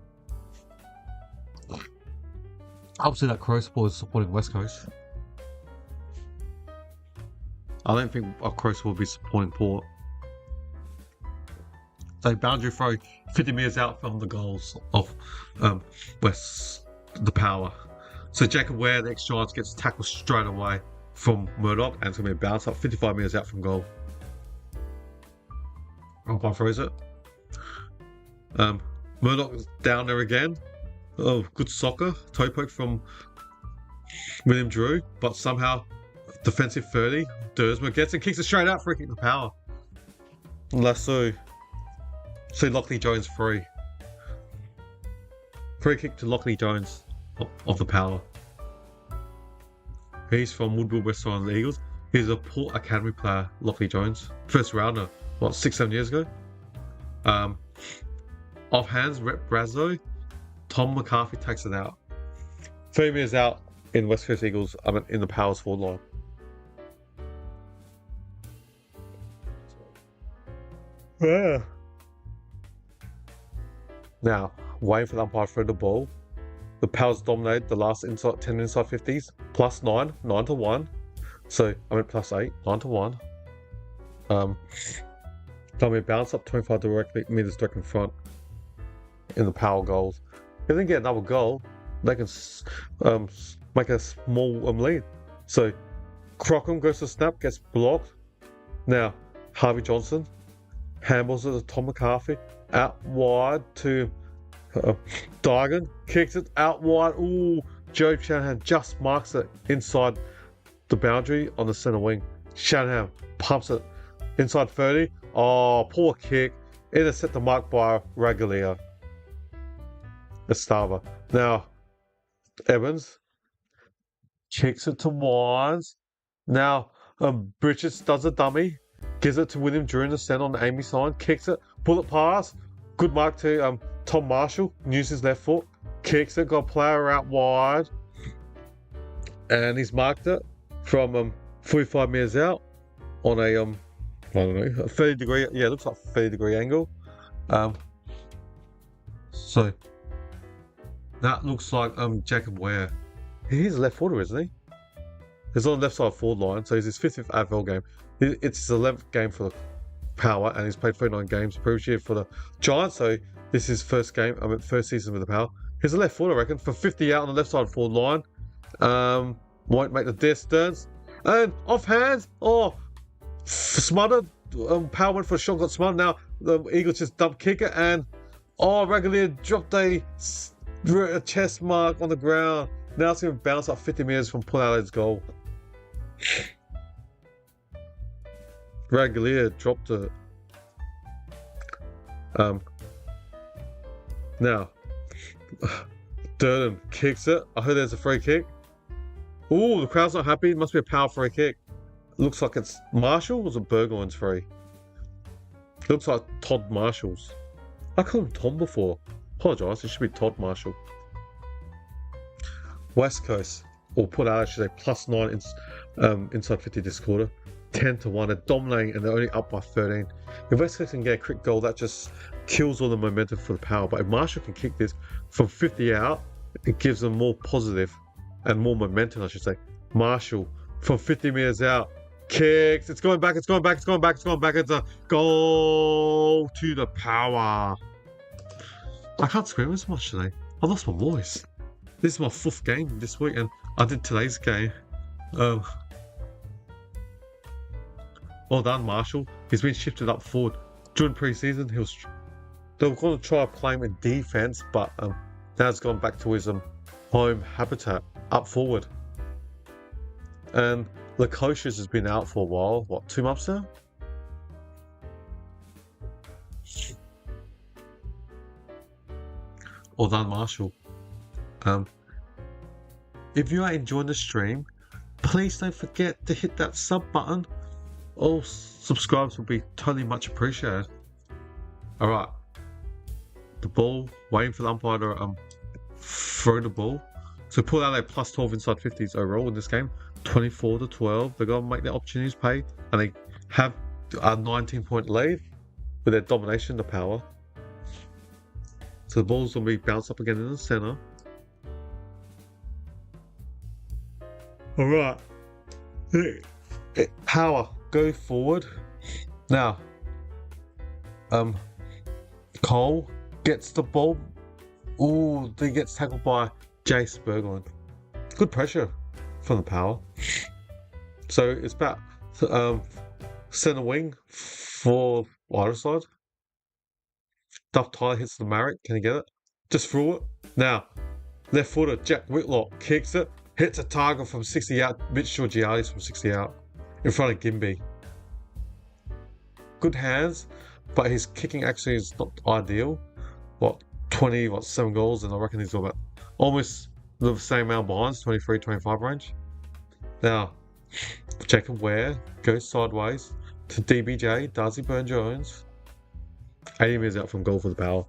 Speaker 1: Obviously, that crow support is supporting West Coast. I don't think our Crows will be supporting Port. So boundary throw 50 metres out from the goals of the Power. So Jacob Ware, the ex-Giants, gets tackled straight away from Murdoch, and it's going to be a bounce up 55 metres out from goal. Umpire throws it. Murdoch is down there again. Oh, good soccer. Toe poke from William Drew, but somehow defensive 30. Dersma gets it, kicks it straight out, free kick the Power. Lasso. So Lockley Jones free. Free kick to Lockley Jones of the Power. He's from Woodville, West Island Eagles. He's a Port Academy player, Lockley Jones. First rounder, 6-7 years ago. Off hands, Rep Brazzo. Tom McCarthy takes it out. 3 metres out in West Coast Eagles, in the Power's forward line. Yeah. Now, waiting for the umpire to throw the ball. The Powers dominated the last 10 inside 50s. Plus 9, 9 to 1. So, plus 8, 9 to 1. Tell me bounce up 25 metres direct in front in the Power goals. If they get another goal, they can make a small lead. So, Crockham goes to snap, gets blocked. Now, Harvey Johnson handballs it to Tom McCarthy, out wide to Digan, kicks it out wide. Ooh, Joe Shanahan just marks it inside the boundary on the centre wing. Shanahan pumps it inside 30. Oh, poor kick. Intercept the mark by Ragalia. Estava. Now, Evans kicks it to Wines. Now, Bridges does a dummy, gives it to William during the send on the Amy side, kicks it, bullet pass, good mark to Tom Marshall, uses his left foot, kicks it, got a player out wide, and he's marked it from 45 metres out on a I don't know, a 30 degree, yeah, it looks like a 30 degree angle. So that looks like Jacob Ware. He's a left footer, isn't he? He's on the left side forward line, so he's his 50th AFL game. It's his 11th game for the Power, and he's played 39 games previous year for the Giants, so this is his first game, first season with the Power. He's a left footer, I reckon, for 50 out on the left side forward line. Won't make the distance. And off hands, smothered. Power went for a shot, got smothered. Now the Eagles just dump kick it, and Regulier dropped a chest mark on the ground. Now it's going to bounce up 50 metres from Port Adelaide's goal. Regulier dropped it. Now, Durden kicks it. I heard there's a free kick. Ooh, the crowd's not happy. It must be a power free kick. Looks like it's Marshall or was it Burgoyne's free? Looks like Todd Marshall's. I called him Tom before. Apologise, it should be Todd Marshall. West Coast, or Port Adelaide, should say +9 inside 50 this quarter. 10-1. They're dominating and they're only up by 13. If West Coast can get a quick goal, that just kills all the momentum for the Power. But if Marshall can kick this from 50 out, it gives them more positive and more momentum, I should say. Marshall from 50 metres out. Kicks. It's going back. It's going back. It's going back. It's going back. It's a goal to the Power. I can't scream as much today. I lost my voice. This is my 4th game this week, and I did today's game. Well done, Marshall. He's been shifted up forward during pre-season. They were going to try to play him in defence, but now he's gone back to his home habitat up forward. And Lukosius has been out for a while. What, 2 months now? Well done, Marshall. If you are enjoying the stream, please don't forget to hit that sub button. All subscribers will be totally much appreciated. Alright. The ball, waiting for the umpire to throw the ball. So Port Adelaide +12 inside 50s overall in this game. 24-12. They're going to make their opportunities pay. And they have a 19-point lead with their domination, the Power. So the ball's going to be bounced up again in the centre. Alright. Power, go forward. Now, Cole gets the ball. Ooh, he gets tackled by Jace Burgoyne. Good pressure from the Power. So it's about centre wing for either side. Duff Tyler hits the Marek. Can he get it? Just threw it. Now, left footer, Jack Whitlock kicks it. Hits a target from 60 out. Mitch Georgiades from 60 out. In front of Gimby. Good hands, but his kicking actually is not ideal. 7 goals, and I reckon he's got about almost the same amount behind, 23-25 range. Now, Jacob Ware goes sideways to DBJ, Darcy Burn-Jones. 80 metres out from goal for the Power.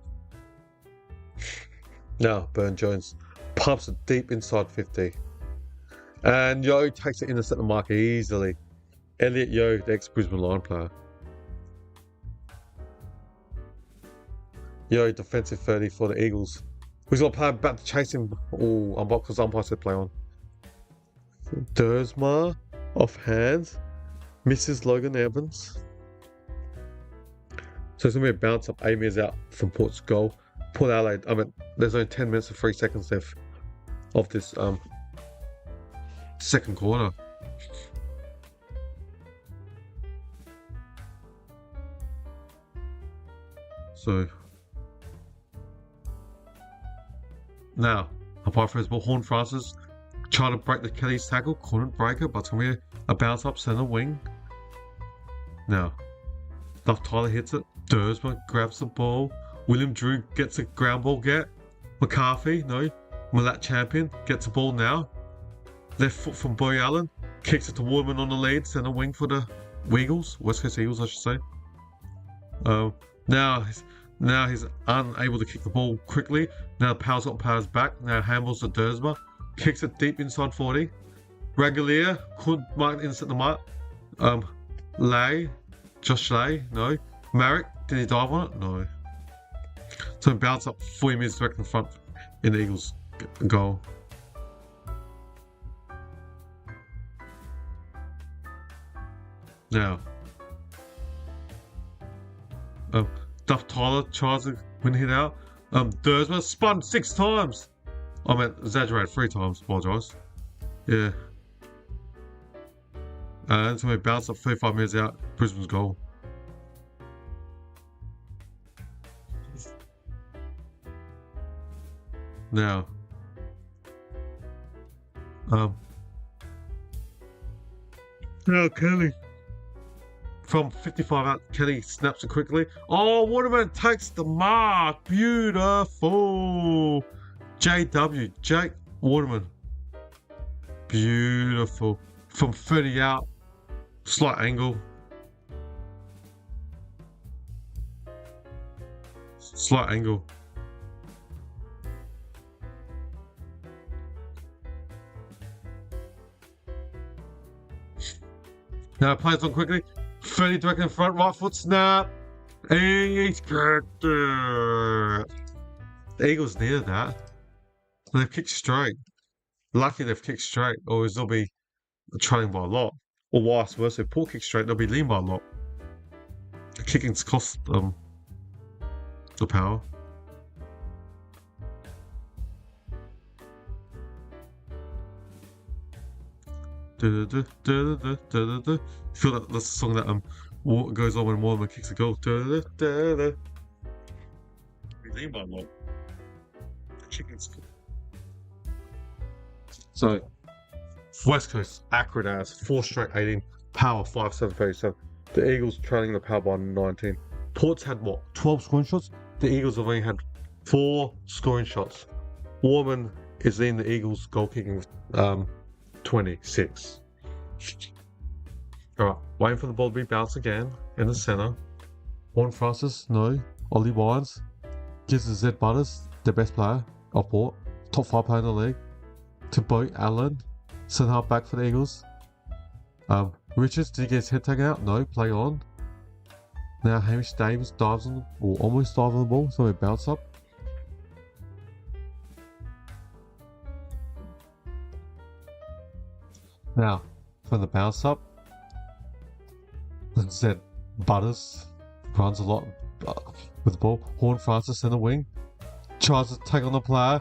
Speaker 1: Now, Burn-Jones pumps it deep inside 50. And Yo takes it in to set the mark easily. Elliot Yo, the ex-Brisbane Lion player. Yo, defensive 30 for the Eagles. He's got a player about to chase him. Oh, because umpire said play on. Dersma, off hands. Misses Logan Evans. So it's going to be a bounce up 8 metres out from Port's goal. Port Adelaide, there's only 10 minutes and 3 seconds left of this second quarter. So now, apart from his ball, Horn Francis trying to break the Kelly's tackle, couldn't break it, but it's going to be a bounce up centre wing. Now, Duff Tyler hits it. Dersma grabs the ball. William Drew gets a ground ball get. McCarthy, no. Malat Champion gets the ball now. Left foot from Boy Allen. Kicks it to Woodman on the lead. Centre wing for the Eagles. West Coast Eagles, I should say. Now he's unable to kick the ball quickly. Now Power's got Power's back. Now handballs to Dersma. Kicks it deep inside 40. Ragalier couldn't mark it inside the mark. Josh Lay, no. Marek, did he dive on it? No. So he bounced up 40 metres direct in front in the Eagles' goal. Now, Duff Tyler tries to win hit out. Dersma spun 6 times. I meant exaggerated 3 times. Apologise. Yeah. And so he bounced up 35 metres out. Brisbane's goal. Now, now Kelly. From 55 out, Kelly snaps it quickly. Oh, Waterman takes the mark. Beautiful. Jake Waterman. Beautiful. From 30 out, slight angle. Slight angle. Now plays on quickly. 30 direct in front, right foot snap. He's kicked it. The Eagles needed that. They've kicked straight. Lucky they've kicked straight, or they'll be trailing by a lot. Or vice versa. If Port kick straight, they'll be lean by a lot. The kicking's cost them the Power. Feel that that's the song that goes on when Waterman kicks a goal. Lean by a lot. The kicking's good. So West Coast, accurate as 4 straight 18, Power 5-7-37. The Eagles trailing the Power by 19. Port's had what? 12 scoring shots. The Eagles have only had 4 scoring shots. Waterman is in the Eagles goal kicking with 26. Alright, waiting for the ball to be bounced again in the centre. Warren Francis, no. Ollie Wines gives the Zed Butters, the best player of Port, top 5 player in the league, to Bo Allen, centre half back for the Eagles. Richards, did he get his head taken out? No, play on. Now Hamish Davis dives on, or almost dives on the ball, so he bounce up. Now, from the bounce up, Zed Butters runs a lot with the ball. Horn Francis in the wing, tries to take on the player,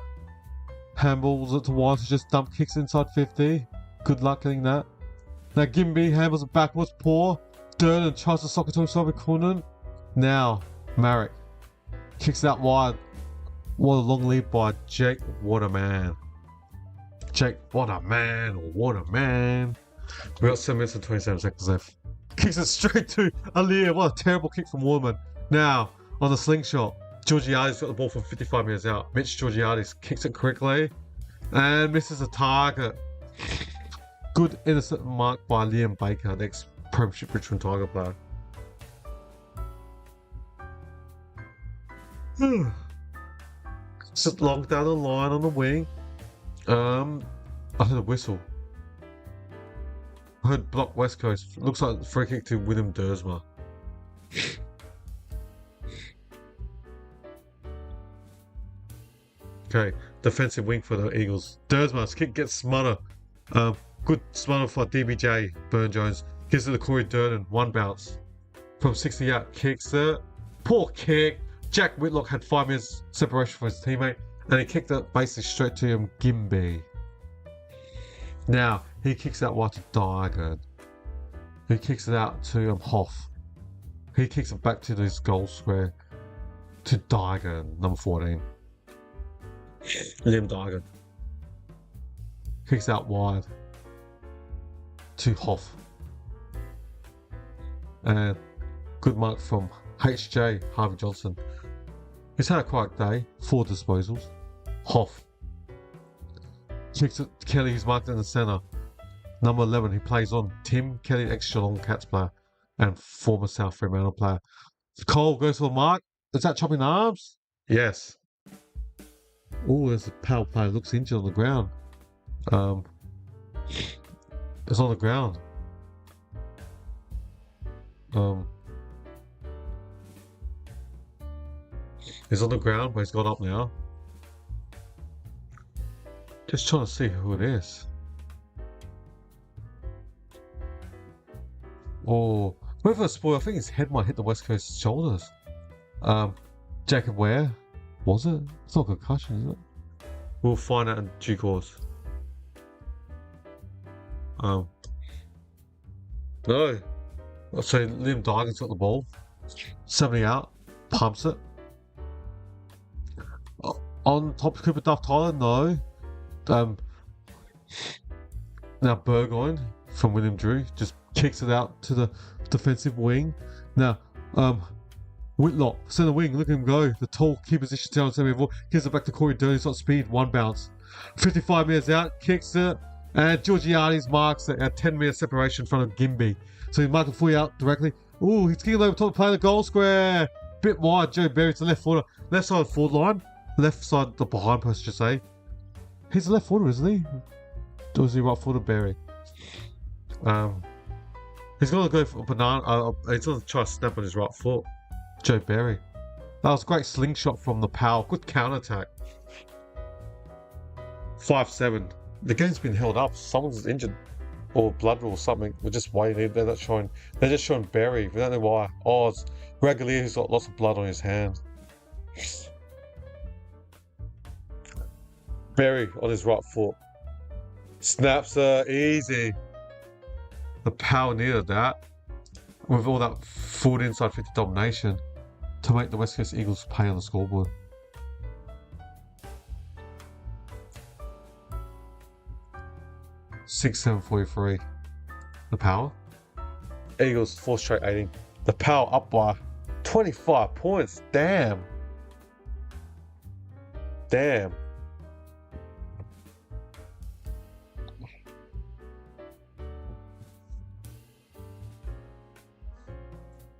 Speaker 1: handballs it to Wines, who just dump kicks inside 50. Good luck getting that. Now Gimby handles it backwards, poor. Durden tries to sock it to himself with Coonan. Now, Marek kicks it out wide. What a long lead by Jake. What a man. Jake, what a man. What a man. We got 7 minutes and 27 seconds left. Kicks it straight to Alir. What a terrible kick from Woodman. Now, on the slingshot, Georgiades got the ball from 55 metres out. Mitch Georgiades kicks it quickly and misses a target. Good innocent mark by Liam Baker, next Premiership Richmond Tiger player. Just long down the line on the wing. I heard a whistle. I heard block West Coast. Looks like free kick to William Dersma. Okay, defensive wing for the Eagles. Dersma's kick gets smothered. Good smother for DBJ. Burn Jones gives it to Corey Durden. 1 bounce from 60 out. Kicks it. Poor kick. Jack Whitlock had 5 minutes separation from his teammate, and he kicked it basically straight to him. Gimby. Now he kicks out wide to Diagon. He kicks it out to Hoff. He kicks it back to this goal square to Diagon, number 14. Liam Diagon kicks out wide to Hoff. And good mark from HJ Harvey Johnson. He's had a quiet day, 4 disposals. Hoff Kicks it. Kelly, who's marked in the centre. Number 11, he plays on. Tim Kelly, ex-Geelong Cats player and former South Fremantle player. Cole goes for the mark. Is that chopping arms? Yes. Oh, there's a power player. Looks injured on the ground. It's on the ground. He's on the ground, but he's got up now. Just trying to see who it is. Oh, whoever spoil, I think his head might hit the West Coast's shoulders. Jacob Ware, was it? It's not concussion, is it? We'll find out in due course. No. So Liam Dygan's got the ball. 70 out, pumps it. On top of Cooper Duff Tyler, no. Now Burgoyne from William Drew just kicks it out to the defensive wing. Now, Whitlock, centre wing, look at him go. The tall key position down 74, gives it back to Corey Dern, he's got speed, one bounce. 55 metres out, kicks it, and Georgiades marks it at 10 metre separation in front of Gimby. So he's marking fully out directly. Ooh, he's kicking over top, playing the goal square. Bit wide, Joe Berry to left footer. Left side of the forward line. Left side, the behind post, I should say. He's a left footer, isn't he? Or is he right footer, Berry? He's going to go for a banana. He's going to try to snap on his right foot. Joe Berry. That was a great slingshot from the Power. Good counter attack. 5-7. The game's been held up. Someone's injured or blood or something. We're just waiting. They're not showing. They're just showing Berry. We don't know why. Oh, it's Regulier who's got lots of blood on his hand. Berry on his right foot. Snaps her easy. The Power needed that. With all that forward inside 50 domination to make the West Coast Eagles pay on the scoreboard. $6-7-43. The Power. Eagles 4 straight 18. The Power up by 25 points. Damn. Damn.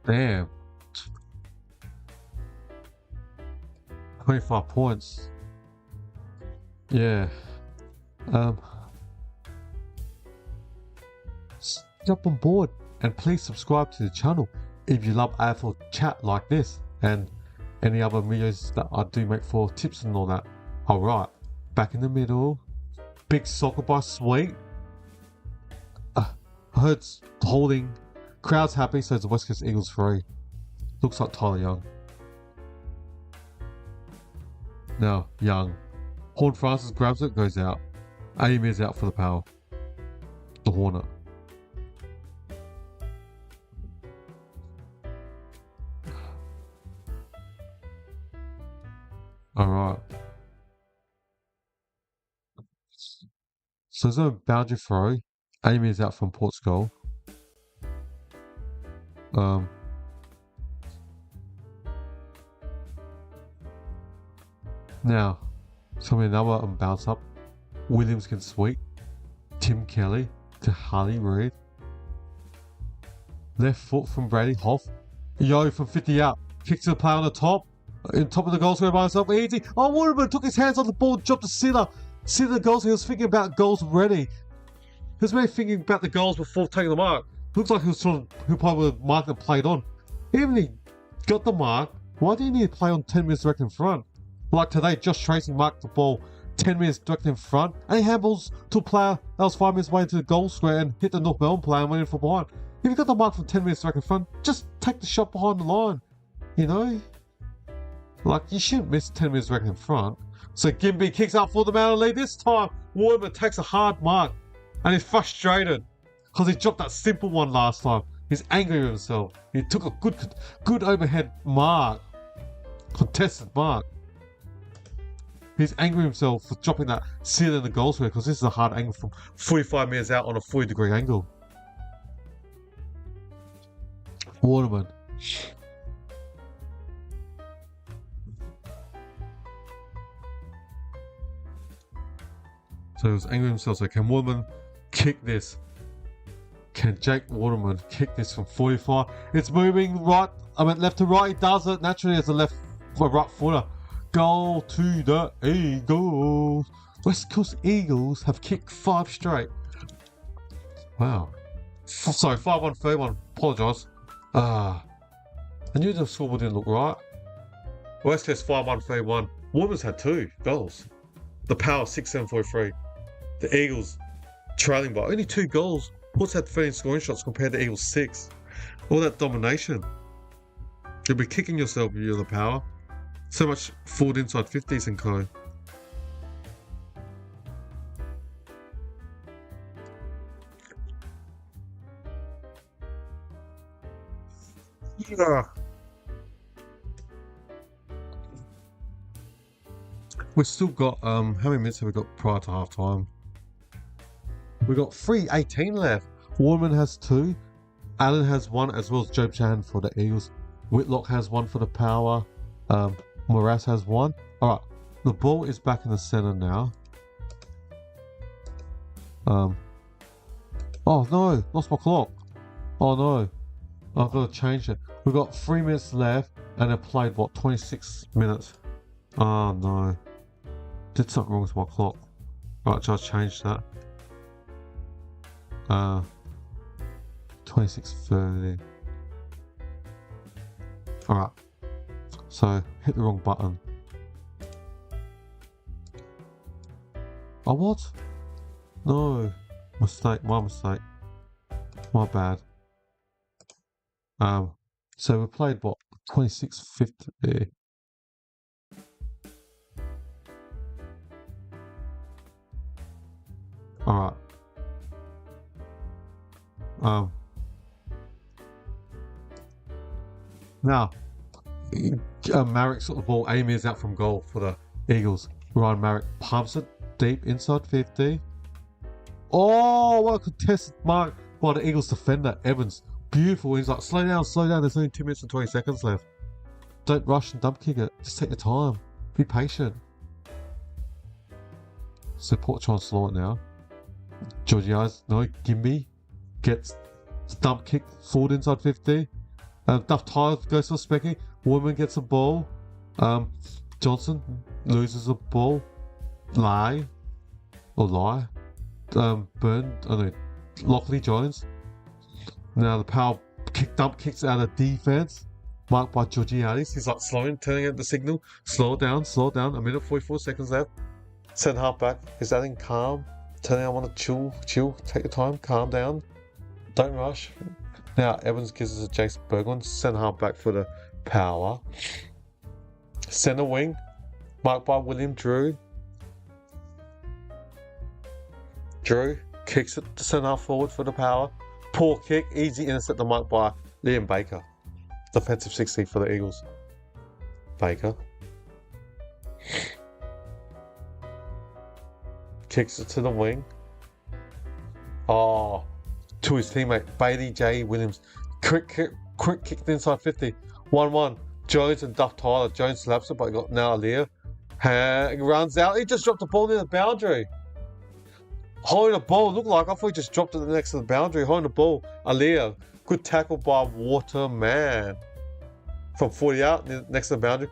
Speaker 1: Damn. 25 points. Yeah. Jump on board and please subscribe to the channel if you love AFL chat like this and any other videos that I do make for tips and all that. Alright, back in the middle. Big soccer by Sweet. Hurts holding. Crowd's happy, so it's the West Coast Eagles 3. Looks like Tyler Young. Now, Young. Horn Francis grabs it, goes out. Amy is out for the Power. The Hornet. Alright. So there's no boundary throw. Amy is out from Port's goal. Now, coming another bounce up. Williams can sweep. Tim Kelly to Harley Reid. Left foot from Brady Hoff. Yo from 50 out. Kicks to the play on the top. In top of the goal square by himself. Easy. Oh, Waterman took his hands on the ball, dropped the Sitter. Sitter the goals. He was thinking about goals already. He was maybe thinking about the goals before taking the mark. Looks like he probably marked and played on. Even if he got the mark, why do you need to play on 10 minutes direct in front? Like today, Josh Tracy marked the ball 10 minutes direct in front, and he handballs to a player that was 5 minutes away into the goal square and hit the North Melbourne player and went in from behind. If you got the mark from 10 minutes direct in front, just take the shot behind the line. You know? Like, you shouldn't miss 10 minutes direct in front. So Gimby kicks out for the Mountain lead. This time, Waterman takes a hard mark, and he's frustrated because he dropped that simple one last time. He's angry with himself. He took a good overhead mark. Contested mark. He's angry with himself for dropping that seal in the goal square because this is a hard angle from 45 metres out on a 40-degree angle. Waterman. So he was angry with himself. So can Waterman kick this? Can Jake Waterman kick this from 45? It's moving left to right. He does it naturally as a right footer. Goal to the Eagles. West Coast Eagles have kicked 5 straight. Wow. Sorry, 5-1, 3-1. Apologise. I knew the scoreboard didn't look right. West Coast 5-1, 3-1. Waterman's had 2 goals. The Power 6-7-4-3. The Eagles trailing by only 2 goals. Port's had 13 scoring shots compared to Eagles 6. All that domination. You'll be kicking yourself if you're the Power. So much forward inside 50s and co. Yeah. We've still got how many minutes have we got prior to half time? We've got 3:18 left. Waterman has 2. Allen has 1, as well as Joe Chan for the Eagles. Whitlock has 1 for the Power. Morass has 1. Alright, the ball is back in the center now. Oh no, lost my clock. Oh no, I've got to change it. We've got 3 minutes left and I've played 26 minutes. Oh no, did something wrong with my clock. Right, so I'll change that. 26:30. Alright, so hit the wrong button. Oh, what? No, mistake, my mistake. My bad. So we played 26:50. Alright. Now, Marrick's got the ball. Amy is out from goal for the Eagles. Ryan Marrick pumps it deep inside 50. Oh, what a contested mark by the Eagles defender, Evans. Beautiful. He's like, slow down, slow down. There's only 2 minutes and 20 seconds left. Don't rush and dump kick it. Just take your time. Be patient. So Port trying to slow it now. Georgiades, no, Gimby gets dump kick forward inside 50. Duff Tyler goes for Specky. Woodman gets a ball. Johnson loses a ball. Lie. Burn. Lockley joins. Now the Power dump kicks out of defense. Marked by Georgiades. He's like slowing, turning out the signal. Slow it down, slow it down. 1:44 seconds left. Centre half back. Is adding calm. Telling I want to chill, take your time, calm down. Don't rush. Now Evans gives us a Jace Berglund. Centre half back for the Power. Centre wing. Marked by William Drew. Drew kicks it to centre half forward for the Power. Poor kick, easy intercept the mark by Liam Baker. Defensive 60 for the Eagles. Baker. Kicks it to the wing. Oh, to his teammate, Bailey J. Williams. Quick kicked inside 50. 1-1. Jones and Duff Tyler. Jones slaps it, but he got now Aaliyah. Runs out. He just dropped the ball near the boundary. Holding the ball, looked like I thought he just dropped it next to the boundary. Holding the ball, Aaliyah. Good tackle by Waterman. From 40 out, next to the boundary.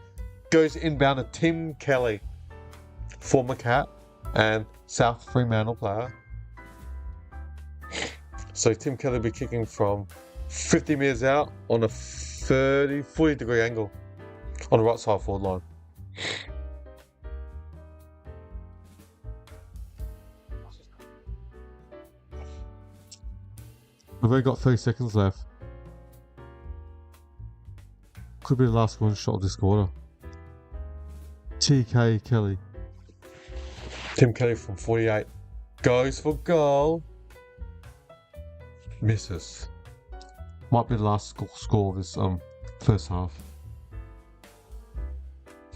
Speaker 1: Goes inbound to Tim Kelly. Former Cat and South Fremantle player. So Tim Kelly will be kicking from 50 metres out on a 40 degree angle on the right side forward line. We've only got 30 seconds left. Could be the last scoring shot of this quarter. TK Kelly. Tim Kelly from 48. Goes for goal. Misses. Might be the last score of this first half.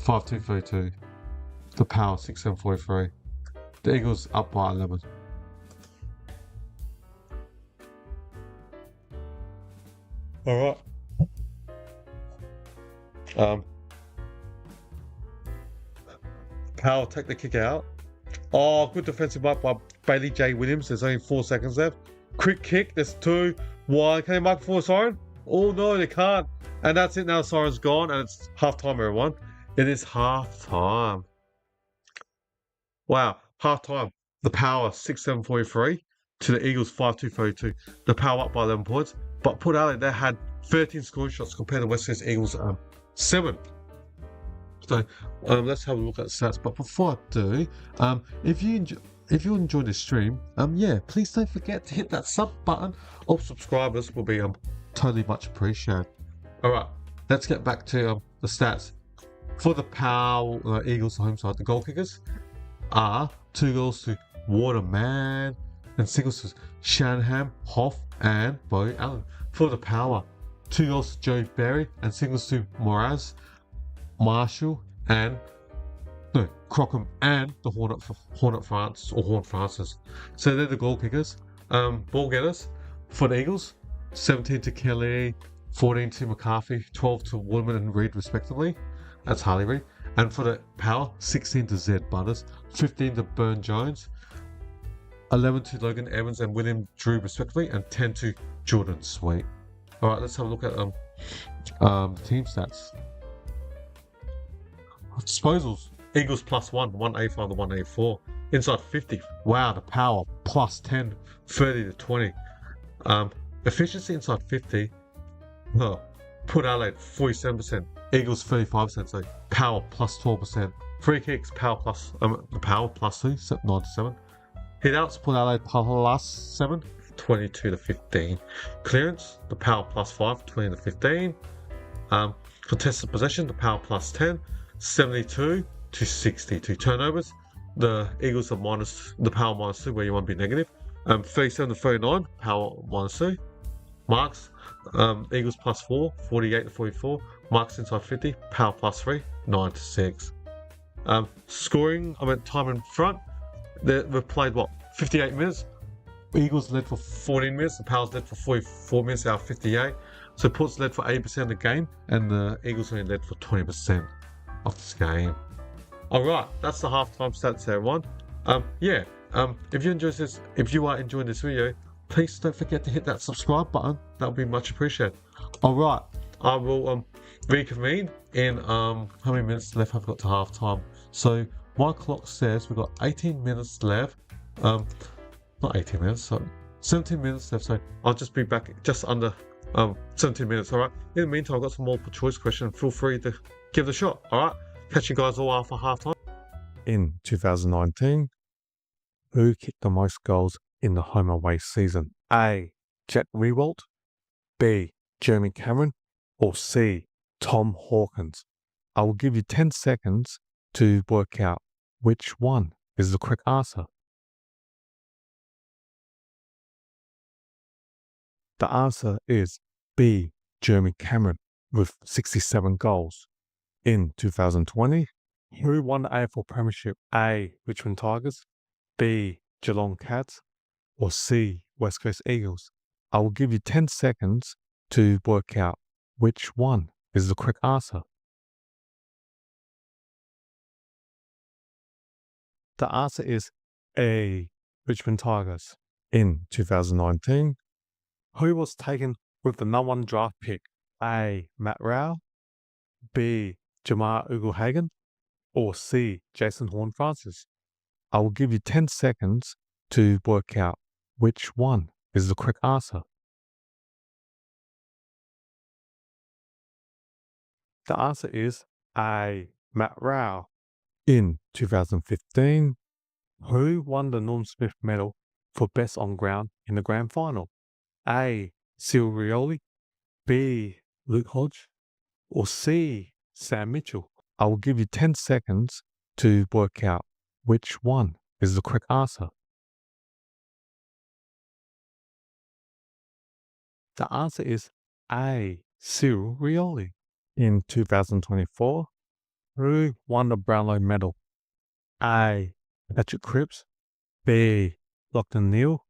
Speaker 1: 5-2-3-2. The Power 6-7-4-3. The Eagles up by 11. Alright. Power take the kick out. Oh, good defensive mark by Bailey J. Williams. There's only 4 seconds left. Quick kick. There's 2, 1. Can they mark before siren? Oh, no, they can't. And that's it now. The siren's gone, and it's half time, everyone. It is half time. Wow, half time. The Power 6-7-43 to the Eagles 5-2-32. The Power up by 11 points. But Port Adelaide, they had 13 scoring shots compared to West Coast Eagles 7. So let's have a look at the stats. But before I do, if you enjoy this stream, yeah, please don't forget to hit that sub button. All subscribers will be totally much appreciated. All right, let's get back to the stats. For the Power Eagles home side, the goal kickers are 2 goals to Waterman and singles to Shanahan, Hoff, and Bo Allen. For the Power, 2 goals to Joe Berry and singles to Moraz, Marshall, and Crockham and the Hornet Francis. So they're the goal kickers. Ball getters for the Eagles, 17 to Kelly, 14 to McCarthy, 12 to Woodman and Reed respectively. That's Harley Reid. And for the Power, 16 to Zed Butters, 15 to Burn Jones, 11 to Logan Evans and William Drew respectively, and 10 to Jordan Sweet. All right, let's have a look at the team stats. Disposals: Eagles +1, 185 to 184. Inside 50. Wow, the Power +10, 30 to 20. Efficiency inside 50. Well, Port Adelaide 47%. Eagles 35%, so Power +12%. Free kicks, Power the Power +2, 9 to 7. Hit outs, Port Adelaide +7, 22 to 15. Clearance, the Power +5, 20 to 15. Contested possession, the Power +10, 72 to 62. Turnovers, the Eagles are the Power -2, where you want to be negative. 37 to 39, Power -2. Marks, Eagles +4, 48 to 44. Marks inside 50, Power +3, 9 to 6. Scoring, time in front. We've played 58 minutes. Eagles led for 14 minutes. The Powers led for 44 minutes out of 58. So Port's led for 80% of the game, and the Eagles only led for 20% of this game. All right, that's the halftime stats, everyone. If you are enjoying this video, please don't forget to hit that subscribe button. That would be much appreciated. All right, I will reconvene in how many minutes left have we got to half time. So my clock says we've got 18 minutes left. Not 18 minutes, so 17 minutes left. So I'll just be back just under 17 minutes. All right, in the meantime, I've got some multiple choice questions. Feel free to give it a shot. All right, catch you guys all after half time. In 2019, who kicked the most goals in the home away season? A. Jack Riewoldt, B. Jeremy Cameron, or C. Tom Hawkins? I will give you 10 seconds to work out which one is the correct answer. The answer is B. Jeremy Cameron with 67 goals. In 2020, who won the AFL Premiership? A. Richmond Tigers, B. Geelong Cats, or C. West Coast Eagles? I will give you 10 seconds to work out which one is the correct answer. The answer is A. Richmond Tigers. In 2019, who was taken with the #1 draft pick? A. Matt Rowell, B. Jamar Ugle-Hagan, or C. Jason Horne-Francis? I will give you 10 seconds to work out which one is the correct answer. The answer is A. Matt Rowell. In 2015, who won the Norm Smith medal for best on ground in the grand final? A. Cyril Rioli, B. Luke Hodge, or C. Sam Mitchell? I will give you 10 seconds to work out which one is the correct answer. The answer is A. Cyril Rioli. In 2024, who won the Brownlow medal? A. Patrick Cripps, B. Lachlan Neale,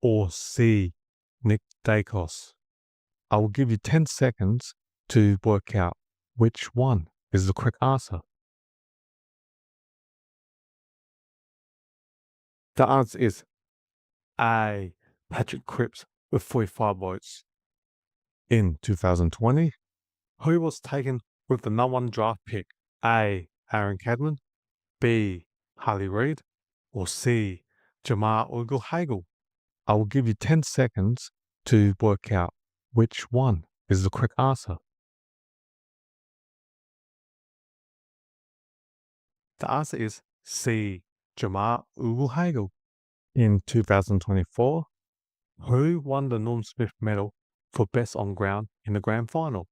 Speaker 1: or C. Nick Dacos? I will give you 10 seconds to work out which one is the correct answer. The answer is A. Patrick Cripps with 45 votes. In 2020, who was taken with the number 1 draft pick? A. Aaron Cadman, B. Harley Reid, or C. Jamar Ugle-Hagel? I will give you 10 seconds to work out which one is the correct answer. The answer is C. Jamar Ugle-Hagel. In 2024, who won the Norm Smith Medal for Best on Ground in the Grand Final?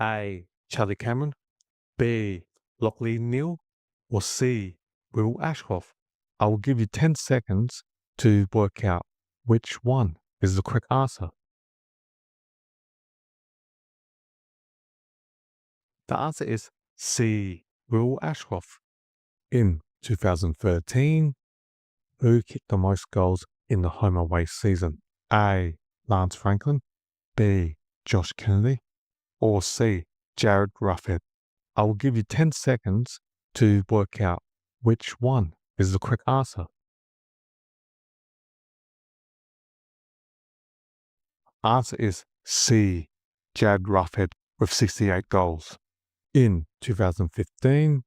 Speaker 1: A. Charlie Cameron, B. Lachlan Neal, or C. Will Ashcroft? I will give you 10 seconds to work out which one is the correct answer. The answer is C. Will Ashcroft. In 2013, who kicked the most goals in the home away season? A. Lance Franklin, B. Josh Kennedy, or C. Jared Ruffhead? I will give you 10 seconds to work out which one is the correct answer. Answer is C. Jared Ruffhead with 68 goals. In 2015,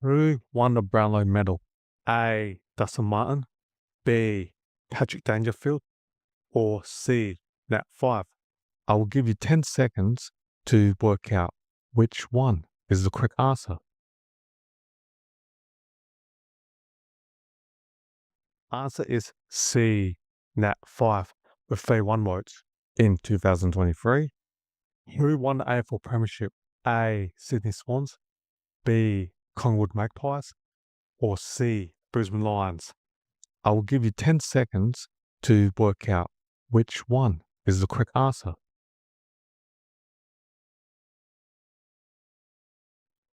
Speaker 1: who won the Brownlow medal? A. Dustin Martin, B. Patrick Dangerfield, or C. Nat Fyfe? I will give you 10 seconds to work out which one is the correct answer. Answer is C. Nat Fyfe with 31 votes. In 2023, who won the AFL Premiership? A. Sydney Swans, B. Collingwood Magpies, or C. Brisbane Lions? I will give you 10 seconds to work out which one is the correct answer.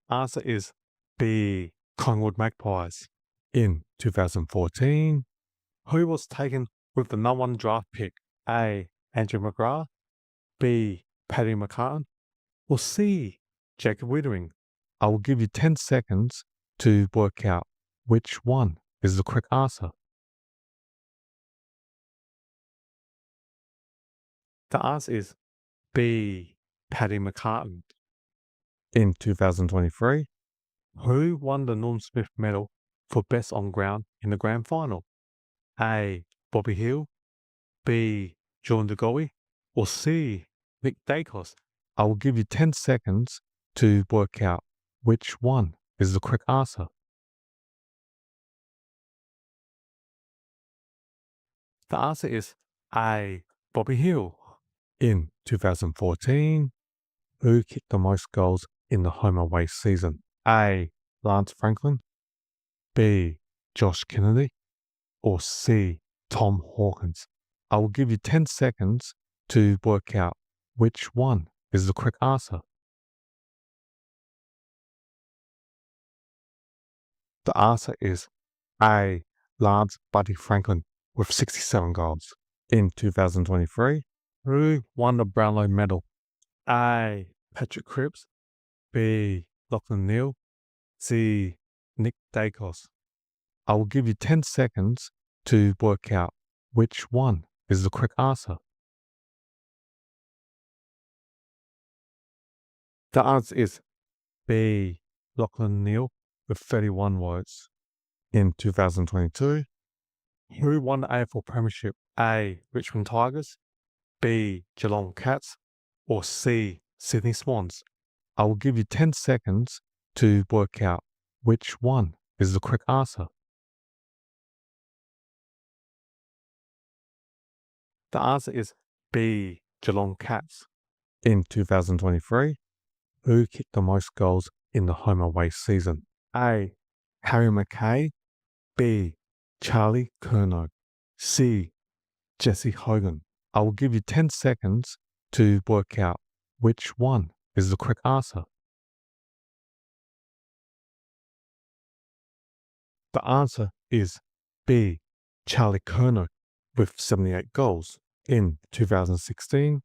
Speaker 1: Answer is B. Collingwood Magpies. In 2014, who was taken with the number 1 draft pick? A. Andrew McGrath, B. Paddy McCartan, or C. Jacob Wittering? I will give you 10 seconds to work out which one is the correct answer. The answer is B. Paddy McCartan. In 2023, who won the Norm Smith Medal for Best on Ground in the Grand Final? A. Bobby Hill, B. John DeGoey, or C. Nick Dacos? I will give you 10 seconds to work out which one is the correct answer. The answer is A. Bobby Hill. In 2014, who kicked the most goals in the home away season? A. Lance Franklin, B. Josh Kennedy, or C. Tom Hawkins? I will give you 10 seconds to work out which one is the correct answer. The answer is A. Lance Buddy Franklin with 67 goals. In 2023, who won the Brownlow medal? A. Patrick Cripps, B. Lachlan Neal, C. Nick Dacos? I will give you 10 seconds to work out which one is the correct answer. The answer is B. Lachlan Neal with 31 votes. In 2022, who won the AFL Premiership? A. Richmond Tigers, B. Geelong Cats, or C. Sydney Swans? I will give you 10 seconds to work out which one is the correct answer. The answer is B. Geelong Cats. In 2023, who kicked the most goals in the home away season? A. Harry McKay, B. Charlie Curnow, C. Jesse Hogan? I will give you 10 seconds to work out which one is the correct answer. The answer is B. Charlie Curnow with 78 goals. In 2016,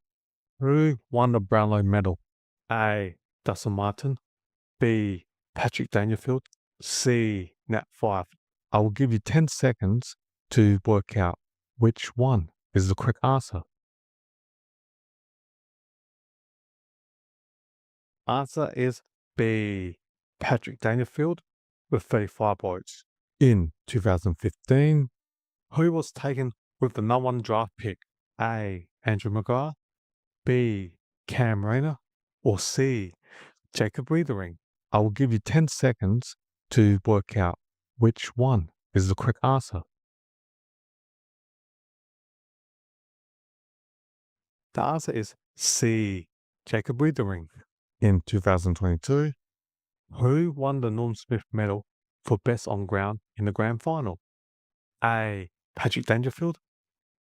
Speaker 1: who won the Brownlow medal? A. Dustin Martin, B. Patrick Dangerfield, C. Nat Fyfe? I will give you 10 seconds to work out which one is the correct answer. Answer is B. Patrick Dangerfield with 35 votes. In 2015, who was taken with the number 1 draft pick? A. Andrew McGrath, B. Cam Rayner, or C. Jacob Wiethering? I will give you 10 seconds to work out which one is the correct answer. The answer is C. Jacob Wiethering. In 2022, who won the Norm Smith Medal for Best on Ground in the Grand Final? A. Patrick Dangerfield,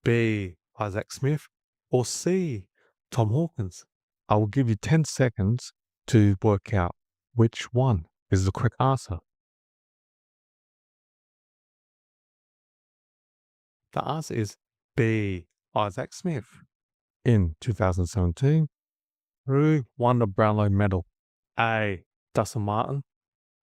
Speaker 1: B. Isaac Smith, or C. Tom Hawkins? I will give you 10 seconds to work out which one is the correct answer. The answer is B. Isaac Smith. In 2017, who won the Brownlow Medal? A. Dustin Martin,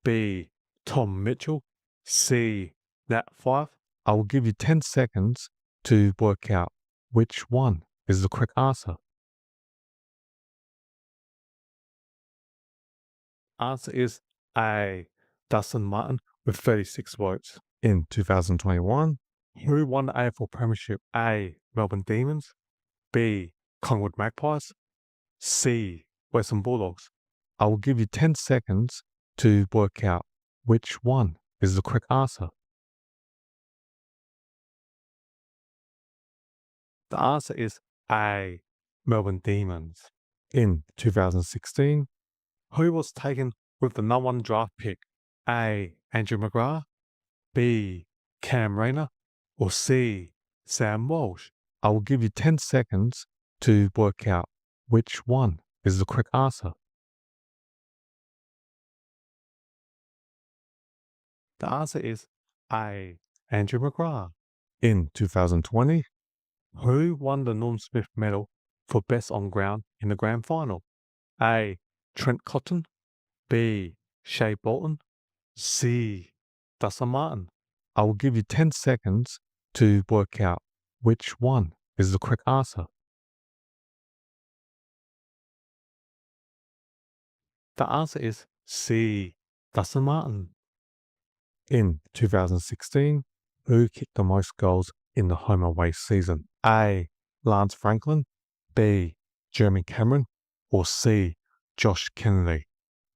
Speaker 1: B. Tom Mitchell, C. Nat Fyfe? I will give you 10 seconds to work out which one is the correct answer. Answer is A. Dustin Martin with 36 votes. In 2021, who won the AFL Premiership? A. Melbourne Demons, B. Collingwood Magpies, C. Western Bulldogs? I will give you 10 seconds to work out which one is the correct answer. The answer is A. Melbourne Demons. In 2016, who was taken with the number 1 draft pick? A. Andrew McGrath, B. Cam Rayner, or C. Sam Walsh? I will give you 10 seconds to work out which one is the correct answer. The answer is A. Andrew McGrath. In 2020, who won the Norm Smith Medal for Best on Ground in the Grand Final? A. Trent Cotton, B. Shea Bolton, C. Dustin Martin? I will give you 10 seconds to work out which one is the correct answer. The answer is C. Dustin Martin. In 2016, who kicked the most goals in the home away season? A. Lance Franklin, B. Jeremy Cameron, or C. Josh Kennedy?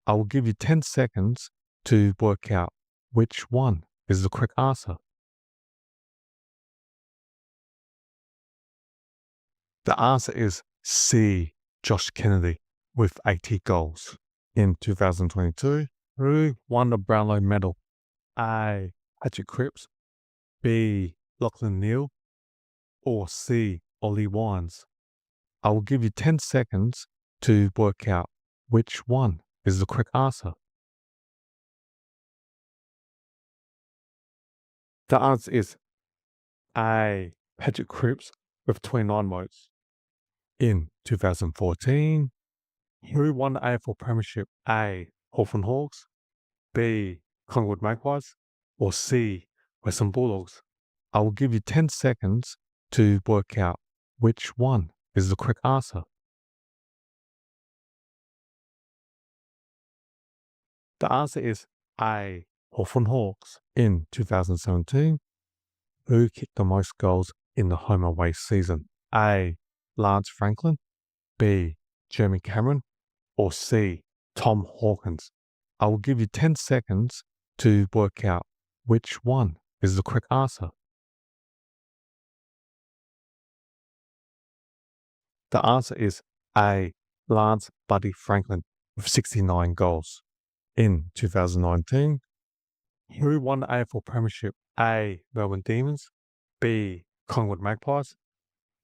Speaker 1: I will give you 10 seconds to work out which one is the correct answer. The answer is C. Josh Kennedy with 80 goals. In 2022, who won the Brownlow Medal? A. Patrick Cripps, B. Lachlan Neale, or C. Ollie Wines? I will give you 10 seconds to work out which one is the correct answer. The answer is A. Patrick Cripps with 29 votes. In 2014, who won the AFL Premiership? A. Hawthorn Hawks, B. Collingwood Magpies, or C. Western Bulldogs? I will give you 10 seconds to work out which one is the correct answer. The answer is A. Hawthorn Hawks. In 2017, who kicked the most goals in the home away season? A. Lance Franklin, B. Jeremy Cameron, or C. Tom Hawkins? I will give you 10 seconds to work out which one is the correct answer. The answer is A. Lance Buddy Franklin with 69 goals. In 2019, who won the AFL Premiership? A. Melbourne Demons, B. Collingwood Magpies,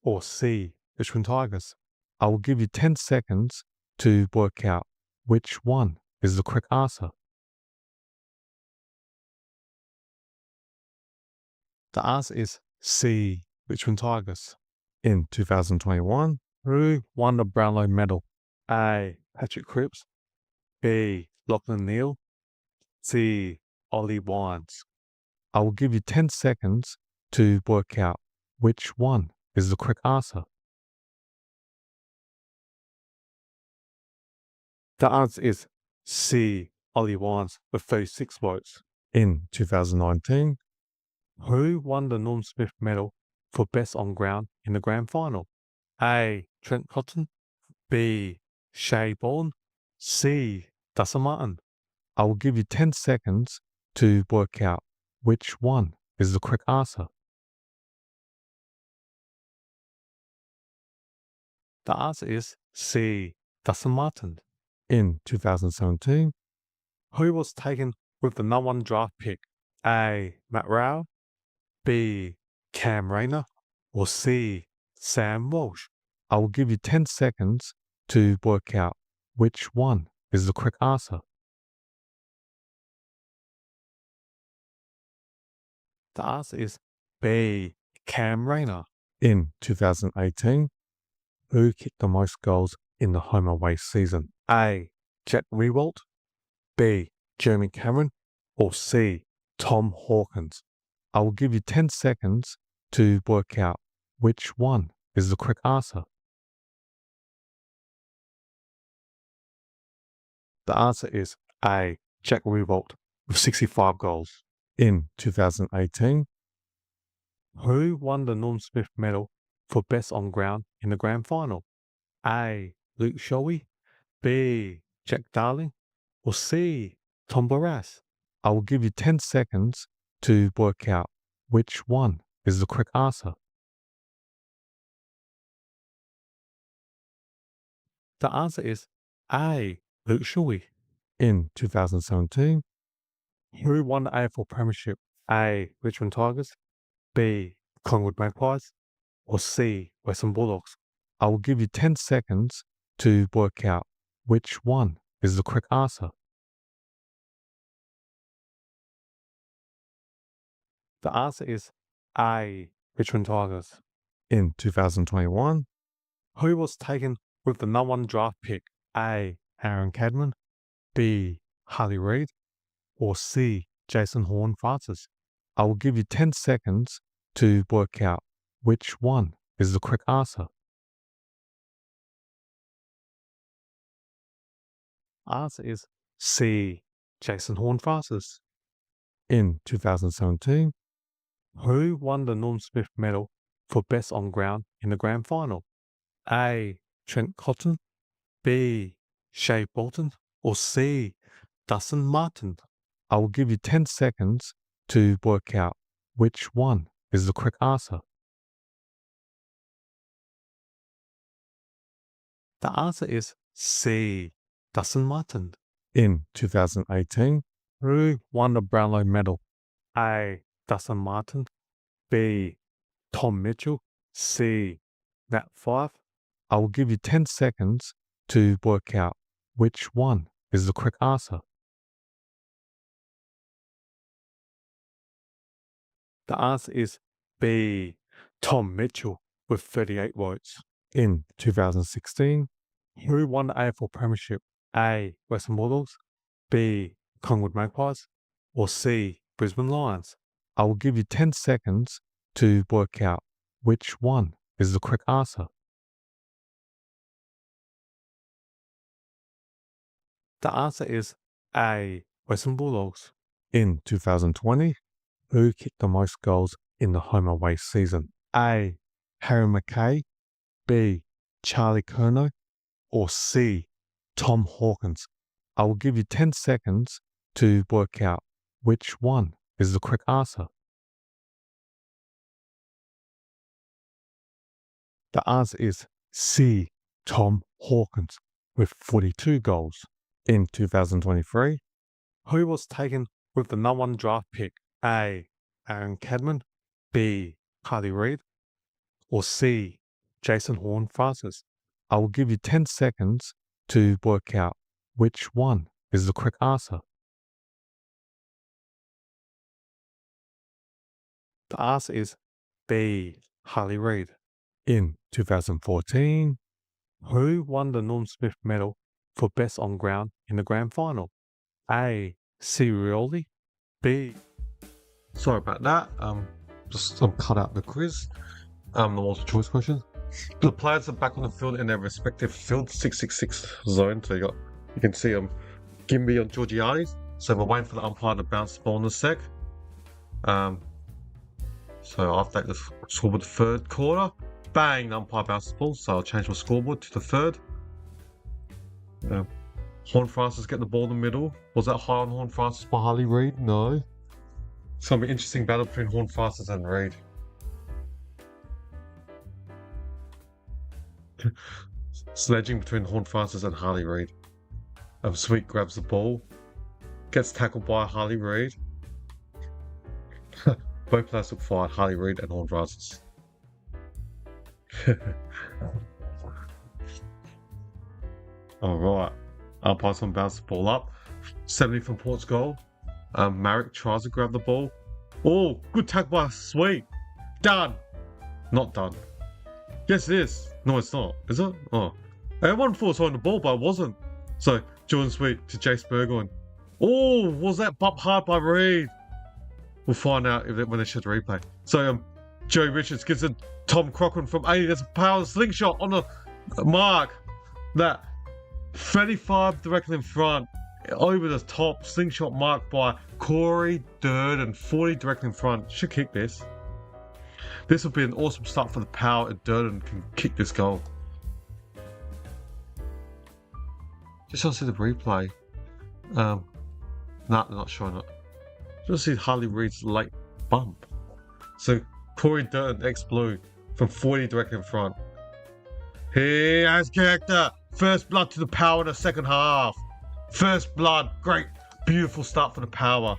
Speaker 1: or C. Richmond Tigers? I will give you 10 seconds to work out which one is the correct answer. The answer is C. Richmond Tigers. In 2021, who won the Brownlow Medal? A. Patrick Cripps, B. Lachlan Neale, C. Ollie Wines? I will give you 10 seconds
Speaker 2: to work out which one is the correct answer. The answer is C. Ollie Wines with 36 votes. In 2019, who won the Norm Smith medal for best on ground in the grand final? A. Trent Cotton, B. Shea Bourne, C. Dustin Martin. I will give you 10 seconds to work out which one is the correct answer. The answer is C. Dustin Martin. In 2017, who was taken with the number 1 draft pick? A. Matt Rowell, B. Cam Rayner, or C. Sam Walsh? I will give you 10 seconds to work out which one is the correct answer. The answer is B. Cam Rayner. In 2018, who kicked the most goals in the home away season? A. Jack Riewoldt, B. Jeremy Cameron, or C. Tom Hawkins? I will give you 10 seconds to work out which one is the correct answer. The answer is A. Jack Riewoldt with 65 goals. In 2018, who won the Norm Smith medal for best on ground in the grand final? A. Luke Shoei, B. Jack Darling, or C. Tom Barras? I will give you 10 seconds to work out which one is the correct answer. The answer is A. Luke Shoei. In 2017, who won the AFL Premiership? A. Richmond Tigers, B. Collingwood Magpies, or C. Western Bulldogs? I will give you 10 seconds to work out which one is the correct answer. The answer is A. Richmond Tigers. In 2021, who was taken with the number 1 draft pick? A. Aaron Cadman, B. Harley Reid, or C. Jason Horne-Francis? I will give you 10 seconds to work out which one is the correct answer. Answer is C. Jason Horne-Francis. In 2017, who won the Norm Smith medal for best on ground in the grand final? A. Trent Cotton, B. Shea Bolton, or C. Dustin Martin? I will give you 10 seconds to work out which one is the correct answer. The answer is C. Dustin Martin. In 2018, who won the Brownlow medal? A. Dustin Martin, B. Tom Mitchell, C. Nat Fyfe? I will give you 10 seconds to work out which one is the correct answer. The answer is B. Tom Mitchell with 38 votes. In 2016, who won the AFL Premiership? A. Western Bulldogs, B. Collingwood Magpies, or C. Brisbane Lions? I will give you 10 seconds to work out which one is the correct answer. The answer is A. Western Bulldogs. In 2020, who kicked the most goals in the home away season? A. Harry McKay, B. Charlie Curnow, or C. Tom Hawkins? I will give you 10 seconds to work out which one is the correct answer. The answer is C. Tom Hawkins with 42 goals. In 2023, who was taken with the number 1 draft pick? A. Aaron Cadman, B. Harley Reid, or C. Jason Horne-Francis? I will give you 10 seconds to work out which one is the correct answer. The answer is B. Harley Reid. In 2014, who won the Norm Smith medal for best on ground in the grand final? A. Sirioli, B.
Speaker 1: Sorry about that. just cut out the quiz. The multiple choice questions. The players are back on the field in their respective field 666 zone. So you can see Gimby on Georgiades. So we're waiting for the umpire to bounce the ball in a sec. So I'll update the scoreboard the third quarter. Bang, the umpire bounced the ball. So I'll change my scoreboard to the third. Horn Francis getting the ball in the middle. Was that high on Horn Francis by Harley Reid? No. It's going to be an interesting battle between Horn Francis and Reid. Sledging between Horn Francis and Harley Reid. Sweet grabs the ball. Gets tackled by Harley Reid. Both players look fired, Harley Reid and Horn Francis. Alright. Umpire's on bounce the ball up. 70 from Port's goal. Marek tries to grab the ball. Oh, good tackle by Sweet. Done. Not done. Yes, it is. No, it's not. Is it? Oh. Everyone thought it was on the ball, but it wasn't. So, Jordan Sweet to Jace Burgoyne. Oh, was that bump hard by Reid? We'll find out when they show the replay. So, Joey Richards gives it Tom Cochran from 80. There's a power slingshot on the mark. That 35 directly in front. Over the top. Slingshot mark by Corey Durden. 40 directly in front. Should kick this. This will be an awesome start for the Power if Durden can kick this goal. Just want to see the replay. Nah, they're not showing it. Just see Harley Reid's late bump. So Corey Durden, ex-Blue, from 40 directly in front. He has character. First blood to the Power in the second half. First blood. Great, beautiful start for the Power.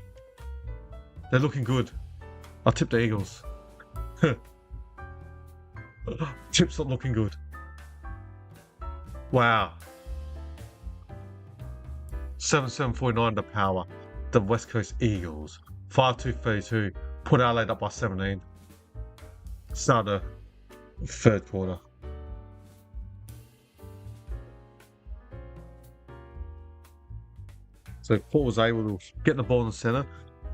Speaker 1: They're looking good. I'll tip the Eagles. Tip's not looking good. Wow. 7-7-49 the Power. The West Coast Eagles. 5-2-32. Port Adelaide up by 17. Start the third quarter. So Port was able to get the ball in the centre.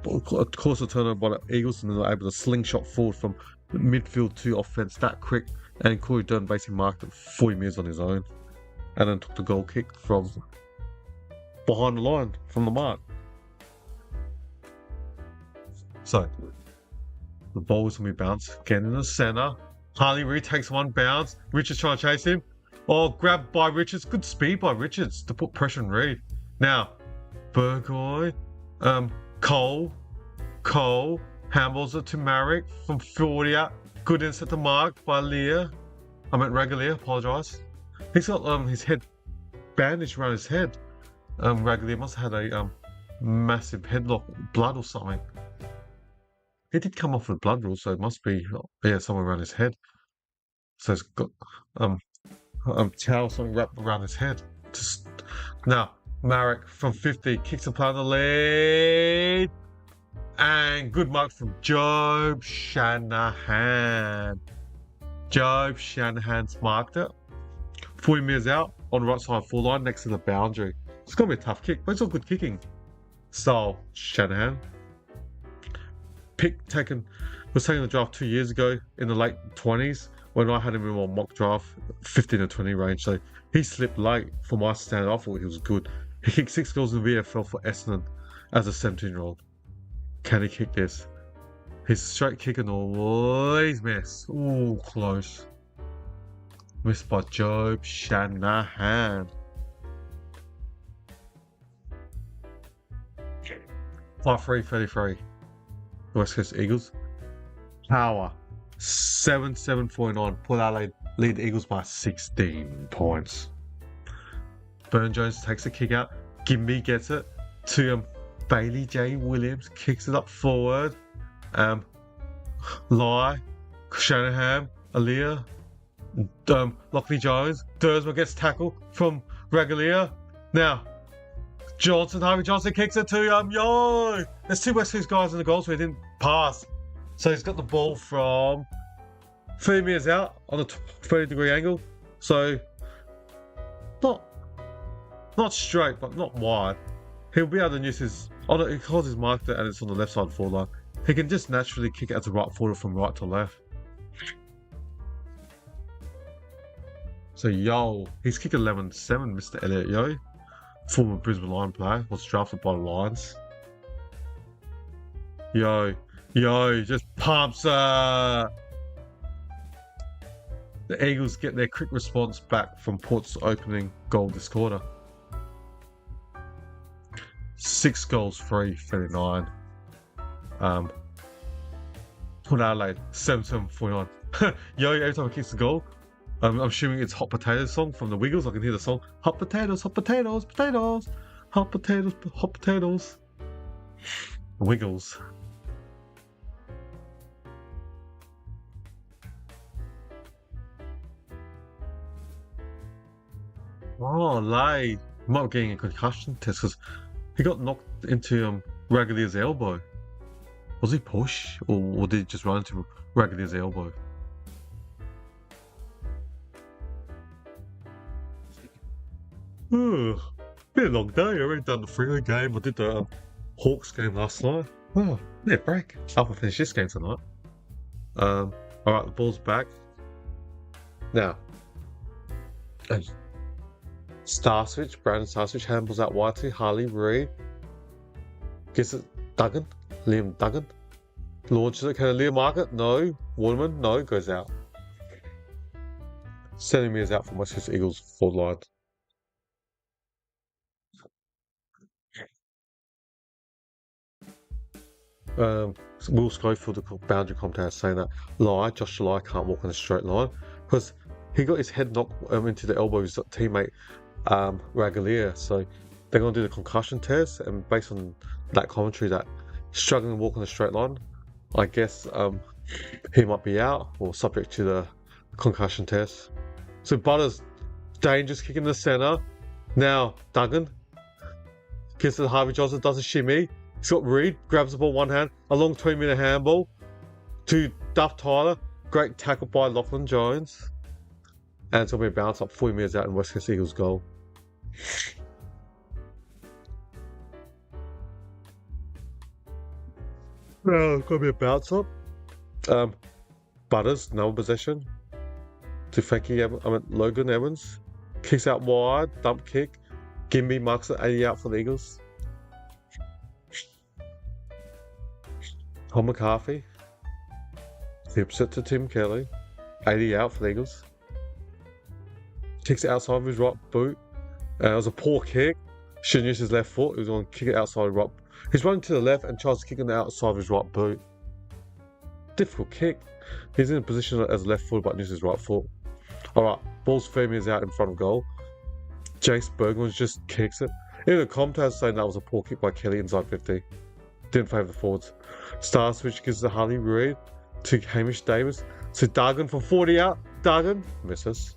Speaker 1: Of course, the turnover by the Eagles, and they were able to slingshot forward from midfield to offense that quick. And Corey Durden basically marked it 40 metres on his own. And then took the goal kick from behind the line, from the mark. So, the ball was going to be bounced again in the centre. Harley Reid takes one bounce. Richards trying to chase him. Oh, grabbed by Richards. Good speed by Richards to put pressure on Reid. Now, Burgoyne, Cole, handballs it to Marek from 40 out. Good insert to mark by Lear. I meant Ragalier, apologise. He's got his head bandaged around his head. Ragalier must have had a massive headlock, blood or something. He did come off with blood rule, so it must be somewhere around his head. So it's got towel something wrapped around his head. Now Marek from 50 kicks a player on the lead. And good mark from Job Shanahan. Job Shanahan's marked it. 40 metres out on the right side full line next to the boundary. It's going to be a tough kick, but it's all good kicking. So, Shanahan. Was taken the draft 2 years ago in the late 20s when I had him in my mock draft, 15 to 20 range. So he slipped late for my standard. I thought he was good. He kicked 6 goals in the VFL for Essendon as a 17-year-old. Can he kick this? His straight kick and always miss. Ooh, close. Missed by Job Shanahan. 5-3-33. The West Coast Eagles. Power. 7-7-49. Port Adelaide lead the Eagles by 16 points. Burne-Jones takes a kick out. Gimby gets it to Bailey J. Williams. Kicks it up forward. Lai. Shanahan. Aaliyah. Lockley Jones. Dersma gets tackled from Ragalier. Now, Harvey Johnson kicks it to Yo! There's 2 West Coast guys in the goal, so he didn't pass. So he's got the ball from 3 metres out on a 30-degree angle. So, not straight, but not wide. He'll be able to use his... because he's marked it and it's on the left side forward line, He can just naturally kick it as a right footer from right to left. So he's kick 11-7, Mr. Elliot Yo. Former Brisbane Lion player, was drafted by the Lions. Yo, just pumps The Eagles get their quick response back from Port's opening goal this quarter. 6 goals, 3-39. Port Adelaide, 7-7-49. Yo, every time he kicks the goal, I'm assuming it's Hot Potatoes song from the Wiggles. I can hear the song. Hot potatoes, potatoes. Hot potatoes. Wiggles. Oh, Lay might be getting a concussion test because he got knocked into Ragged's elbow. Was he push or did he just run into Ragged's elbow? Been a long day. I already done the Freo game. I did the Hawks game last night. Oh, yeah, break. I'll finish this game tonight. Alright, the ball's back. Now, Brandon Starswitch handballs out wide to Harley Reid. Gets it, Liam Duggan. Launches it, can Liam mark it? No. Waterman, no, goes out. 70 metres out from West Coast Eagles forward line. Will Schofield, the boundary commentator, saying that Josh July can't walk in a straight line because he got his head knocked into the elbow of his teammate Ragalier. So they're going to do the concussion test, and based on that commentary, that struggling to walk in a straight line, I guess he might be out or subject to the concussion test. So Butters, dangerous kick in the centre. Now Duggan gets it to Harvey Johnson, does a shimmy. He's got Reid, grabs the ball one hand, a long 20-metre handball to Duff Tyler. Great tackle by Lachlan Jones. And it's going to be a bounce up 40 metres out in West Coast Eagles goal. It's going to be a bounce up. Butters, no possession. To Logan Evans. Kicks out wide, dump kick. Gimby marks it 80 out for the Eagles. Tom McCarthy tips it to Tim Kelly, 80 out for the Eagles. Kicks it outside of his right boot. It was a poor kick. Shouldn't use his left foot. He was going to kick it outside of right. He's running to the left and tries to kick it outside of his right boot. Difficult kick. He's in a position as left foot but uses his right foot. Alright, ball's 3 metres out in front of goal. Jace Bergman just kicks it. Even the commentators saying that was a poor kick by Kelly inside 50. Didn't favour the forwards. Starswitch gives the Harley Reid to Hamish Davis. So Duggan from 40 out. Duggan misses.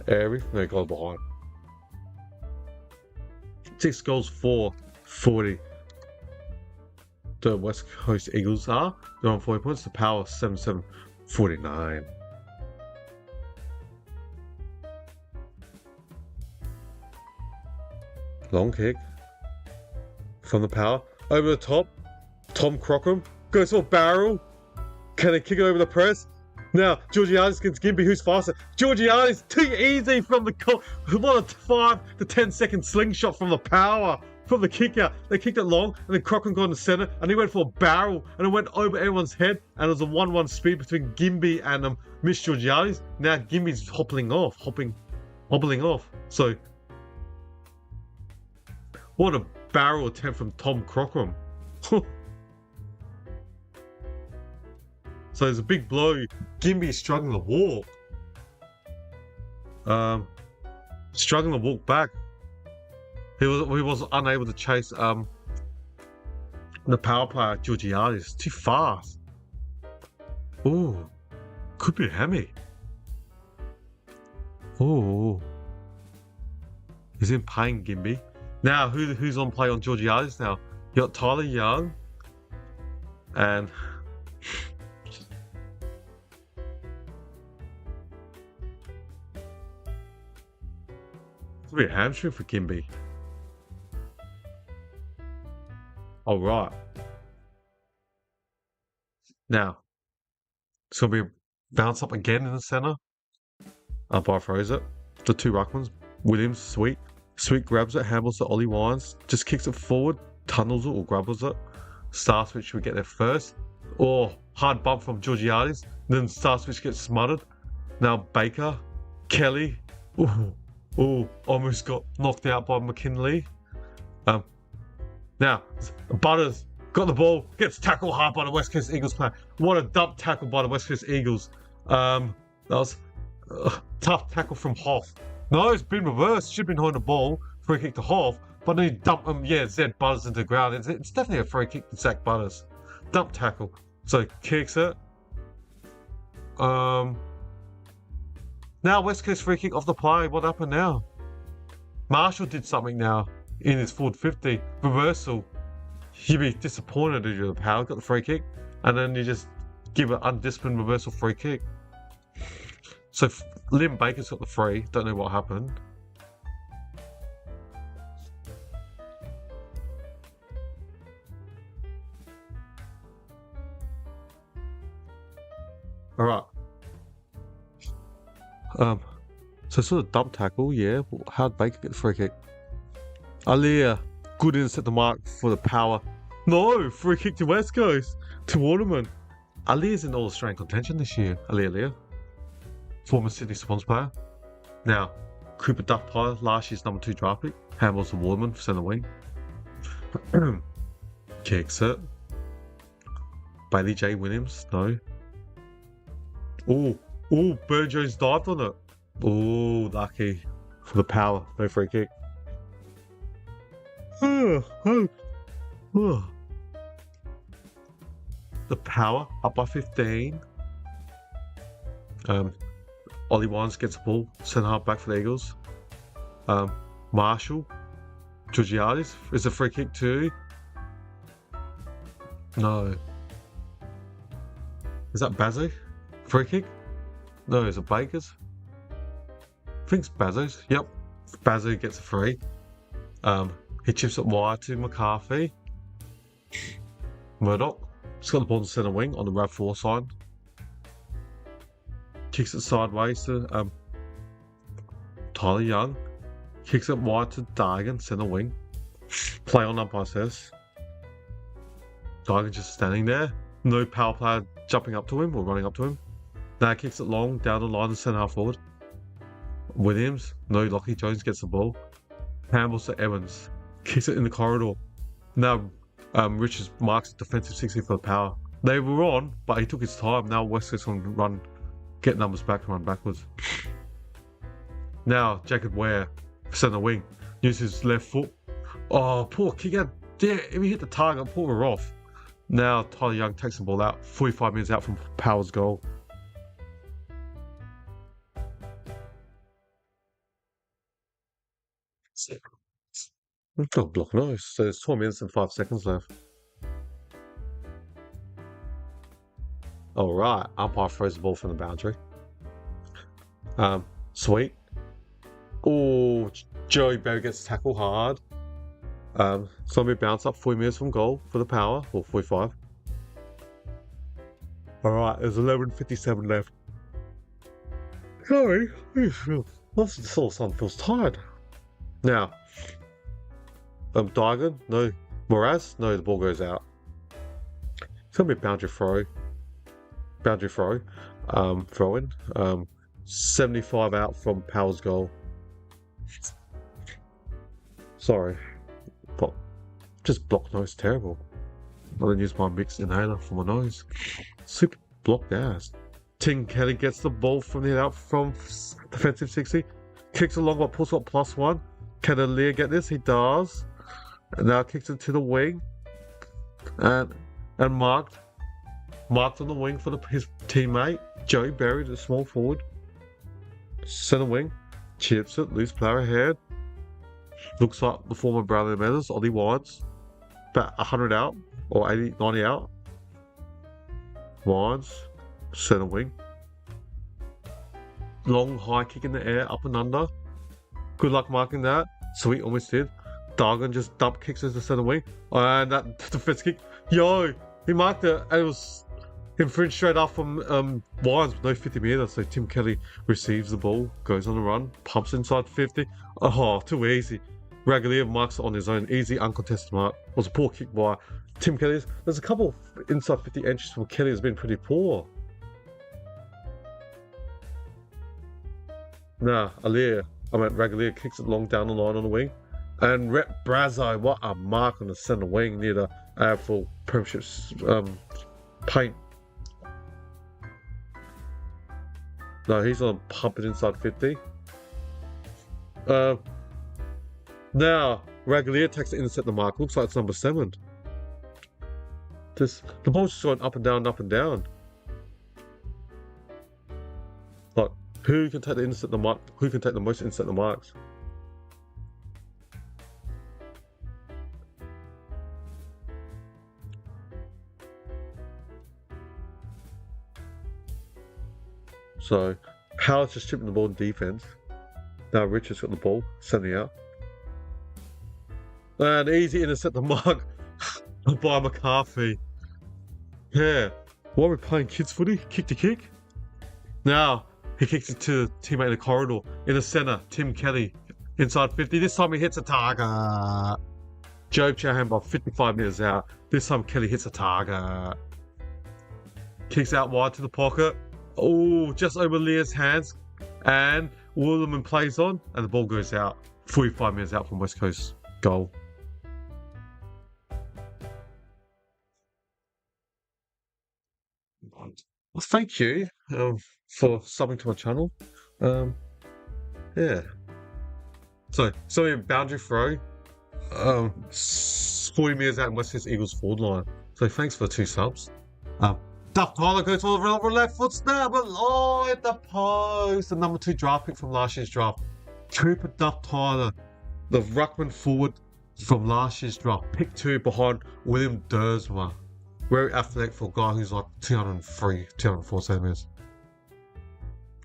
Speaker 1: Airy, no goal behind. 6 goals for 40. The West Coast Eagles are. They're on 40 points. The Power 7-7-49. Long kick from the Power. Over the top. Tom Crocker goes for a barrel. Can they kick it over the press? Now, Georgiades against Gimby, who's faster? Georgiades, too easy from the what a 5 to 10 second slingshot from the Power. From the kick out. They kicked it long, and then Crocker got in the centre, and he went for a barrel, and it went over everyone's head, and it was a 1-1 speed between Gimby and Miss Georgiades. Now Gimby's hobbling off. So, what a barrel attempt from Tom Crocker. So there's a big blow. Gimby is struggling to walk. Struggling to walk back. He was unable to chase the Power player Georgiades. Too fast. Ooh. Could be a hammy. Ooh. He's in pain, Gimby. Now who's on play on Georgiades now? You got Tyler Young and it's a bit hamstring for Gimby. All right. Now, it's going to be a bounce up again in the centre. Umpire throws it. The two ruckmans, Williams, Sweet. Sweet grabs it, handles it, Ollie Wines, just kicks it forward, tunnels it or grubbles it. Star Switch would get there first. Or hard bump from Georgiades. Then Star Switch gets smothered. Now Baker, Kelly. Almost got knocked out by McKinley. Now, Butters got the ball, gets tackled hard by the West Coast Eagles player. What a dump tackle by the West Coast Eagles. That was a tough tackle from Hoff. No, it's been reversed. Should have been holding the ball. Free kick to Hoff. But then he dumped him. Yeah, Zed Butters into the ground. It's definitely a free kick to Zach Butters. Dump tackle. So kicks it. Now West Coast free kick off the play. What happened now? Marshall did something now in his forward 50. Reversal. You'd be disappointed if you're the Power. Got the free kick. And then you just give an undisciplined reversal free kick. So Liam Baker's got the free. Don't know what happened. All right. So sort of dump tackle, yeah. How'd Baker get the free kick? Alia, good in at the mark for the Power. No, free kick to West Coast, to Waterman. Alia's in All-Australian contention this year. Alia. Former Sydney Swans player. Now, Cooper Duckpire, last year's number 2 draft pick. Handles the Waterman for centre wing. Kicks it. Bailey J. Williams, no. Bird Jones dived on it. Lucky for the Power. No free kick. The Power up by 15. Ollie Wines gets the ball, centre half back for the Eagles. Marshall, Georgiades is a free kick too. No. Is that Bazzo? Free kick? No, is it Baker's? I think it's Bazzo's. Yep. Bazzo gets a free. He chips it wide to McCarthy. Murdoch. He's got the ball in the centre wing on the RAV4 side. Kicks it sideways to Tyler Young. Kicks it wide to Dargan, centre wing. Play on umpire says. Dargan just standing there. No Power player jumping up to him or running up to him. Now kicks it long down the line and centre half forward. Williams, no, Lockie Jones gets the ball. Handles to Evans. Kicks it in the corridor. Now Richards marks defensive 60 for the Power. They were on, but he took his time. Now West Coast can run, get numbers back and run backwards. Now Jacob Ware, centre wing, uses his left foot. Oh, poor kick out. Yeah, if he hit the target, pull her off. Now Tyler Young takes the ball out, 45 minutes out from Power's goal. Oh, block nose. So there's 12 minutes and 5 seconds left. Alright, umpire throws the ball from the boundary. Sweet. Oh, Joey Berry gets tackled hard. Zombie bounce up 40 minutes from goal for the Power, or 45. Alright, there's 11:57 left. Sorry, all of a sudden feels tired. Now, Dargan, no. Moraz, no, the ball goes out. It's gonna be a boundary throw. Throw in. 75 out from Power's goal. Sorry. But just block nose terrible. I then use my mixed inhaler for my nose. Super blocked ass. Tim Kelly gets the ball from the out from defensive 60. Kicks along but pulls up +1. Can Lear get this? He does. And now kicks it to the wing. And marked on the wing for his teammate. Joey Berry, the small forward. Centre wing. Chips it. Loose player ahead. Looks like the former Brownlee Meadows, Ollie Wines. About 100 out. Or 80, 90 out. Wines. Centre wing. Long high kick in the air. Up and under. Good luck marking that. Sweet, almost did. Dargan just dump kicks as the centre wing. And that defense kick. Yo! He marked it and it was Infringed straight off from Wines with no 50 metres. So Tim Kelly receives the ball, goes on a run, pumps inside 50. Oh, too easy. Ragalier marks it on his own. Easy, uncontested mark. It was a poor kick by Tim Kelly. There's a couple of inside 50 entries from Kelly has been pretty poor. Nah, Ragalier kicks it long down the line on the wing. And Rep Brazzo, what a mark on the centre wing near the AFL Premiership paint. No, he's on pump it inside 50. Now, Ragalier takes the intercept the mark. Looks like it's number 7. The ball's just going up and down, up and down. Like, who can take the intercept the mark? Who can take the most intercept the marks? So, Howard's just chipping the ball in defense. Now Richard's got the ball, sending out. And easy intercept the mark by McCarthy. Yeah. Why are we playing kids footy? Kick to kick? Now, he kicks it to teammate in the corridor. In the centre, Tim Kelly. Inside 50. This time he hits a target. Joe Chahan by 55 metres out. This time Kelly hits a target. Kicks out wide to the pocket. Oh, just over Lear's hands. And Williman plays on. And the ball goes out. 45 metres out from West Coast goal. Well, thank you for subbing to my channel. Yeah. So a boundary throw. 40 metres out in West Coast Eagles forward line. So thanks for the 2 subs. Duff Tyler goes for the left foot snap, but oh, at the post. The number 2 draft pick from last year's draft. Cooper Duff Tyler, the ruckman forward from last year's draft. Pick 2 behind William Dersma. Very athletic for a guy who's like 203, 204 centimeters.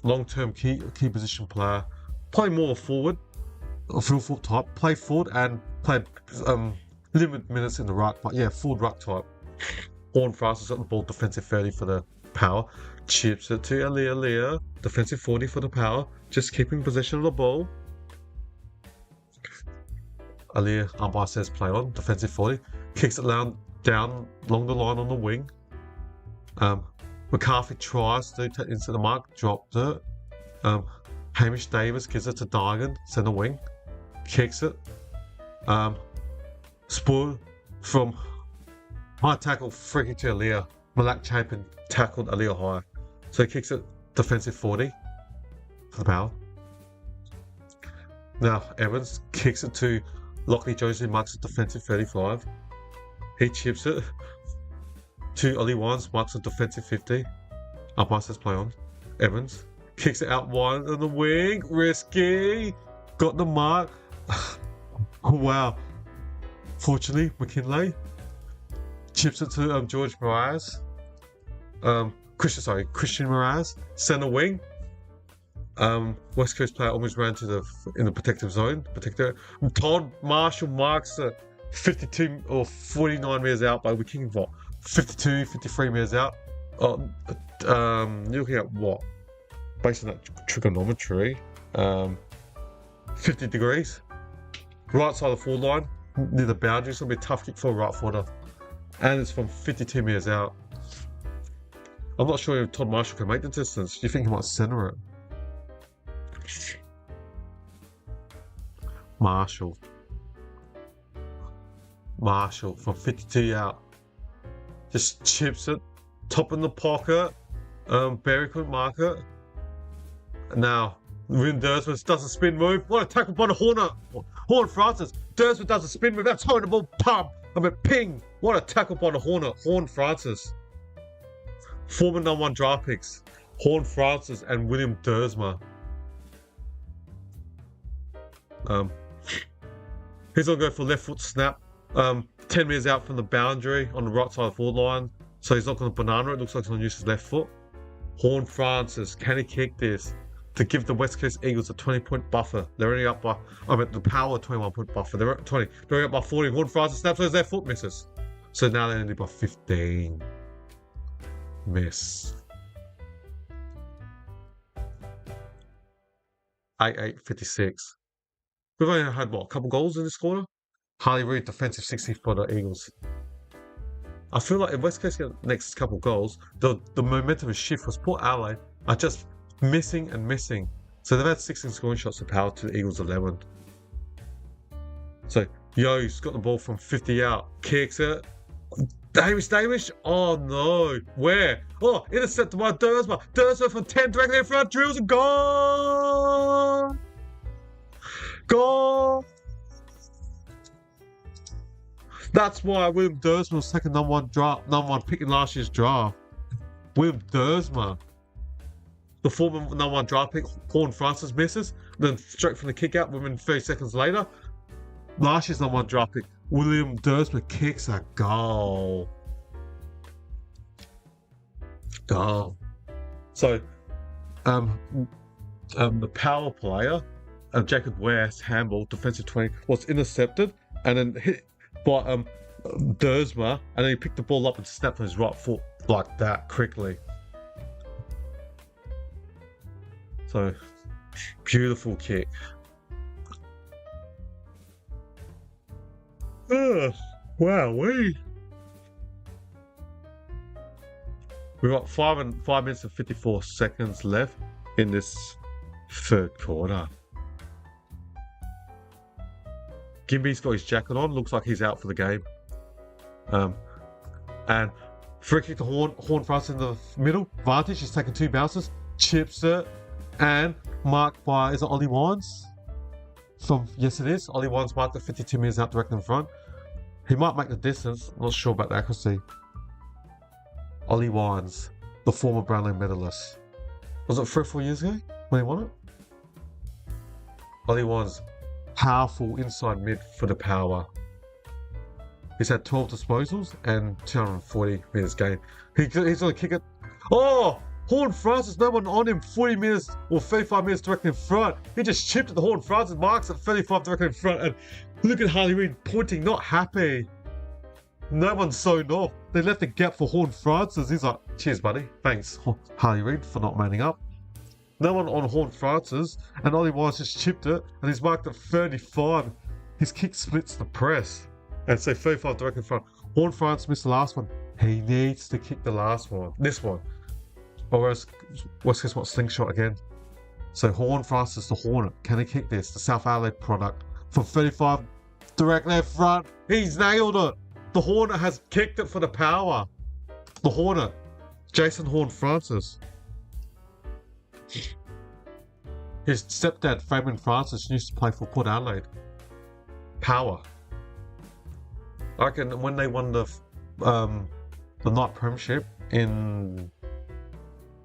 Speaker 1: Long-term key position player. Play more forward, a full type. Play forward and play limited minutes in the ruck, but yeah, forward ruck type. Horn Francis got the ball, defensive 30 for the Power. Chips it to Alia, defensive 40 for the Power. Just keeping possession of the ball. Alia, umpire says play on, defensive 40. Kicks it down along the line on the wing. McCarthy tries to take into the mark, dropped it. Hamish Davis gives it to Dargan, centre wing. Kicks it. Spool from high tackle, freaking to Alia. Malak Chapin tackled Alia high. So he kicks it defensive 40 for the Power. Now Evans kicks it to Lockley Josie, marks it defensive 35. He chips it to Ollie Wines, marks it defensive 50. Umpire says play on. Evans kicks it out wide on the wing. Risky. Got the mark. Oh, wow. Fortunately, McKinley chips it to George Moraes. Christian Moraes, centre wing. West Coast player almost ran to in the protective zone. Todd Marshall marks it 52 or 49 metres out by kicking what? 52, 53 metres out. You're looking at what? Based on that trigonometry, 50 degrees. Right side of the forward line, near the boundary. It's going to be a tough kick for a right footer. And it's from 52 metres out. I'm not sure if Todd Marshall can make the distance. Do you think he might centre it? Marshall from 52 out. Just chips it. Top in the pocket. Barry couldn't mark it. Now, Rin Dersman does a spin move. What a tackle by the Horn Francis. Dersman does a spin move. That's horrible. Pump. Ping. What a tackle by the Horn Francis. Former number 1 draft picks. Horn Francis and William Dersma. He's going to go for left foot snap. 10 metres out from the boundary on the right side of the forward line. So he's not going to banana it. Looks like he's going to use his left foot. Horn Francis, can he kick this to give the West Coast Eagles a 20-point buffer? They're only up by, the Power 21-point buffer. They're at 20. They're only up by 40. Horn Francis snaps, so his left foot misses. So now they're only by 15. miss. 8-8-56. We've only had, what, a couple goals in this quarter? Harley Reid, defensive 60 for the Eagles. I feel like if West Coast get the next couple goals, the momentum is shift because Port Adelaide are just missing and missing. So they've had 16 scoring shots to power to the Eagles 11. So Yo's got the ball from 50 out, kicks it. Davish, oh no, where? Oh, intercepted by Dersma. Dersma from 10 directly in front, drills a goal! Goal! That's why William Dersma was taken number one pick in last year's draft. William Dersma, the former number one draft pick, Horn Francis misses, then straight from the kick out within 30 seconds later. Last year's number one draft pick, William Dersma kicks a goal. So, the power player, Jacob Ware's handball, defensive 20, was intercepted and then hit by Dersma, and then he picked the ball up and snapped on his right foot like that quickly. So, beautiful kick. Wow, we've got 5 minutes and 54 seconds left in this third quarter. Gimby's got his jacket on, looks like he's out for the game. And free kick to Horn Francis in the middle. Vantage, he's taking 2 bounces, chips it, and marked by, is it Ollie Wines? Yes, it is. Ollie Wines marked at 52 metres out direct in front. He might make the distance, I'm not sure about the accuracy. Ollie Wines, the former Brownlow medalist. Was it 3 or 4 years ago when he won it? Ollie Wines, powerful inside mid for the Power. He's had 12 disposals and 240 metres gained. He's going to kick it. Oh! Horn Francis, no one on him, 40 minutes or 35 minutes direct in front. He just chipped at the Horn Francis, marks at 35 direct in front, and look at Harley Reid pointing, not happy. No one's sewn off. They left the gap for Horn Francis. He's like, cheers, buddy. Thanks, Harley Reid, for not manning up. No one on Horn Francis, and Ollie Wise just chipped it, and he's marked at 35. His kick splits the press, and so 35 direct in front. Horn Francis missed the last one. He needs to kick the last one. This one. Or else, West Coast wants slingshot again. So Horn Francis, the Hornet. Can he kick this? The South Adelaide product. From 35, direct left front. He's nailed it. The Hornet has kicked it for the Power. The Hornet. Jason Horn Francis. His stepdad, Fabian Francis, used to play for Port Adelaide Power. I reckon when they won the night premiership in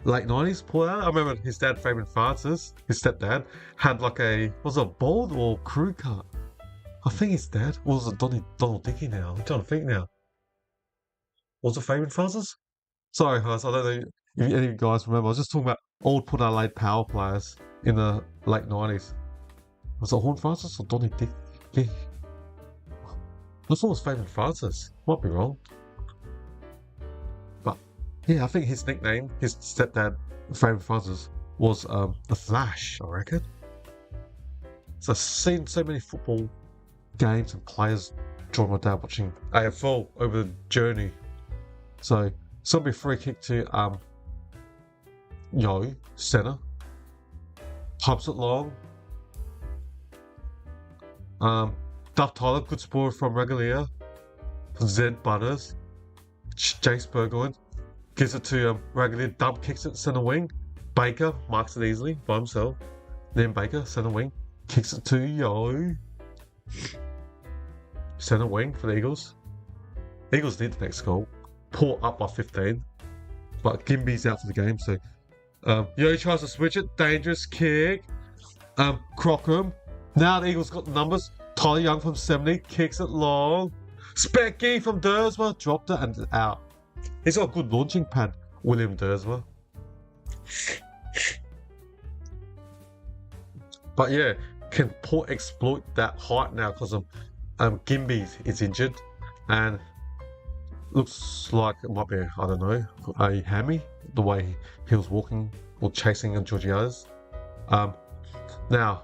Speaker 1: late 90s, Port Adelaide, I remember his dad, Fabian Francis, his stepdad, had like was it a bold or crew car? I think his dad, or was it Donald Dickey now? I'm trying to think now. Was it Fabian Francis? Sorry guys, I don't know if any of you guys remember. I was just talking about old Port Adelaide Power players in the late 90s. Was it Horn Francis or Donnie Dickey? I thought it was Fabian Francis. Might be wrong. But yeah, I think his nickname, his stepdad, Fabian Francis, was the Flash, I reckon. So I've seen so many football games and players join my dad watching AFL over the journey. So somebody free kick to Yo, centre. Pumps it long. Duff Tyler, good spoil from Regalia. Zed Butters. Jace Burgoyne gives it to Regalia. Dump kicks it centre wing. Baker marks it easily by himself. Then Baker, centre wing, kicks it to Yo. Centre wing for the Eagles. Eagles need the next goal. Port up by 15. But Gimby's out for the game, so Yo tries to switch it. Dangerous kick. Crockham. Now the Eagles got the numbers. Tyler Young from 70 kicks it long. Specky from Dersma dropped it and out. He's got a good launching pad, William Dersma. But yeah, can Port exploit that height now because Gimby is injured, and looks like it might be, I don't know, a hammy, the way he was walking or chasing Georgiades. Now,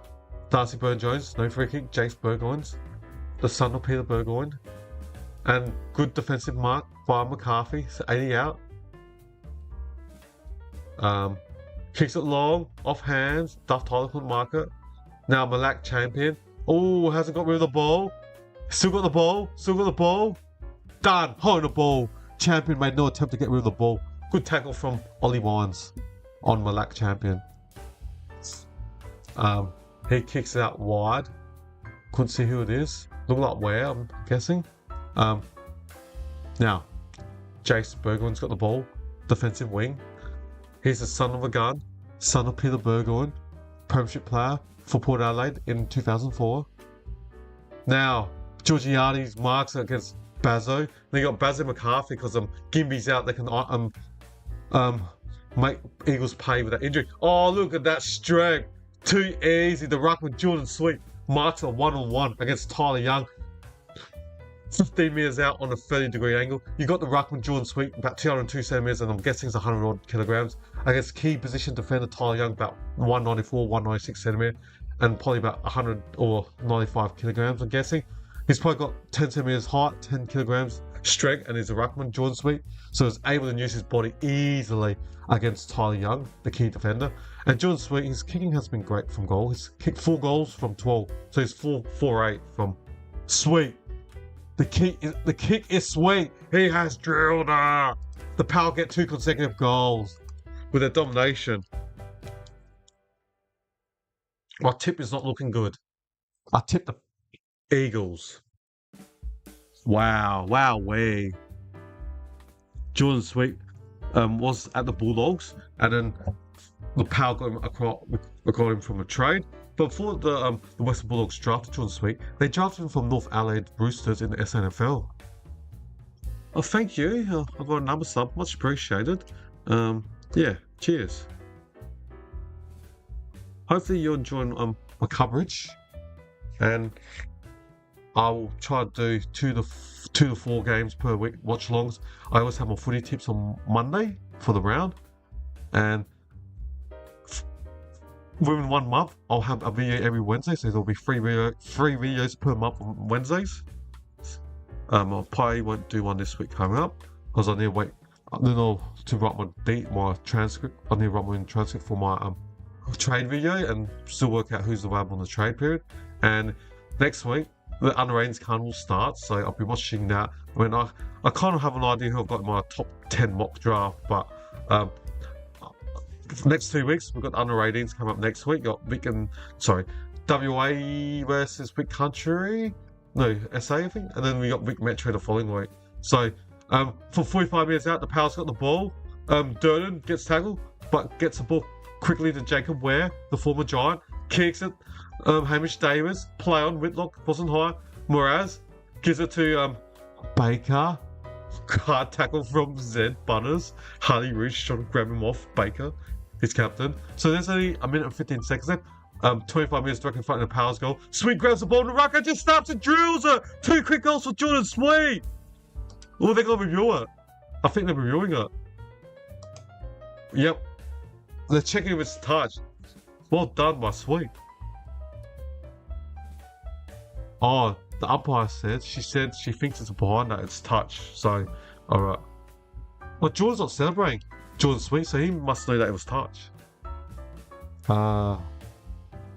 Speaker 1: Darcy Burne-Jones, no free kick, Jace Burgoyne, the son of Peter Burgoyne, and good defensive mark by McCarthy, so 80 out. Kicks it long, off hands, Duff Tyler couldn't mark it. Now Malak champion. Oh, hasn't got rid of the ball. Still got the ball. Done, holding the ball. Champion made no attempt to get rid of the ball. Good tackle from Ollie Wines on Malak champion. He kicks it out wide. Couldn't see who it is. Looked like Ware, I'm guessing. Now, Jace Burgoyne's got the ball. Defensive wing. He's the son of a gun. Son of Peter Burgoyne. Premiership player for Port Adelaide in 2004. Now, Georgiades marks against Bazzo. They got Bazzo McCarthy because Gimby's out. They can make Eagles pay with that injury. Oh, look at that strength. Too easy. The ruckman Jordan Sweet marks a one-on-one against Tyler Young. 15 metres out on a 30-degree angle. You got the ruckman Jordan Sweet about 202 centimetres, and I'm guessing it's 100 odd kilograms. Against key position defender Tyler Young about 194, 196 centimetres, and probably about 100 or 95 kilograms. I'm guessing he's probably got 10 centimetres height, 10 kilograms strength, and he's a ruckman Jordan Sweet, so he's able to use his body easily against Tyler Young, the key defender. And Jordan Sweet, his kicking has been great from goal. He's kicked 4 goals from 12, so he's 4-8 from Sweet. The kick is sweet. He has drilled her. The Power get 2 consecutive goals with their domination. My tip is not looking good. I tipped the Eagles. Wow, way. Jordan Sweet was at the Bulldogs, and then the Power got him from a trade. But before the Western Bulldogs drafted Jordan Sweet, they drafted him from North Adelaide Roosters in the SNFL. Oh, thank you. I got a number sub. Much appreciated. Yeah, cheers. Hopefully you're enjoying my coverage, and I'll try to do 2 to 4 games per week watch longs. I always have my footy tips on Monday for the round, and within 1 month, I'll have a video every Wednesday, so there'll be 3 videos per month on Wednesdays. I probably won't do one this week coming up because I need to wait. I don't know to write my transcript. I need to write my transcript for my trade video and still work out who's available in the trade period. And next week, the Under-18s Carnival starts, so I'll be watching that. I mean, I kind of have an idea who I've got in my top 10 mock draft, but for the next 2 weeks, we've got the Under-18s come up next week. Got WA versus Vic Country. No, SA, I think. And then we got Vic Metro the following week. So, for 45 minutes out, the Power's got the ball. Durden gets tackled, but gets the ball quickly to Jacob Ware, the former Giant. Kicks it. Hamish Davis, play on. Whitlock wasn't high. Moraz gives it to Baker. Hard tackle from Zed Bunners. Harley Roosh trying to grab him off. Baker, his captain. So there's only a minute and 15 seconds left. 25 minutes direct in front of the Power's goal. Sweet grabs the ball and the rucker just stops and drills it. 2 quick goals for Jordan Sweet. Oh, they're going to review it. I think they're reviewing it. Yep. They're checking if it's touched. Well done by Sweet. Oh, the umpire said she thinks it's behind that, it's touch. So, alright. Well, Jordan's not celebrating. Jordan's Sweet, so he must know that it was touch.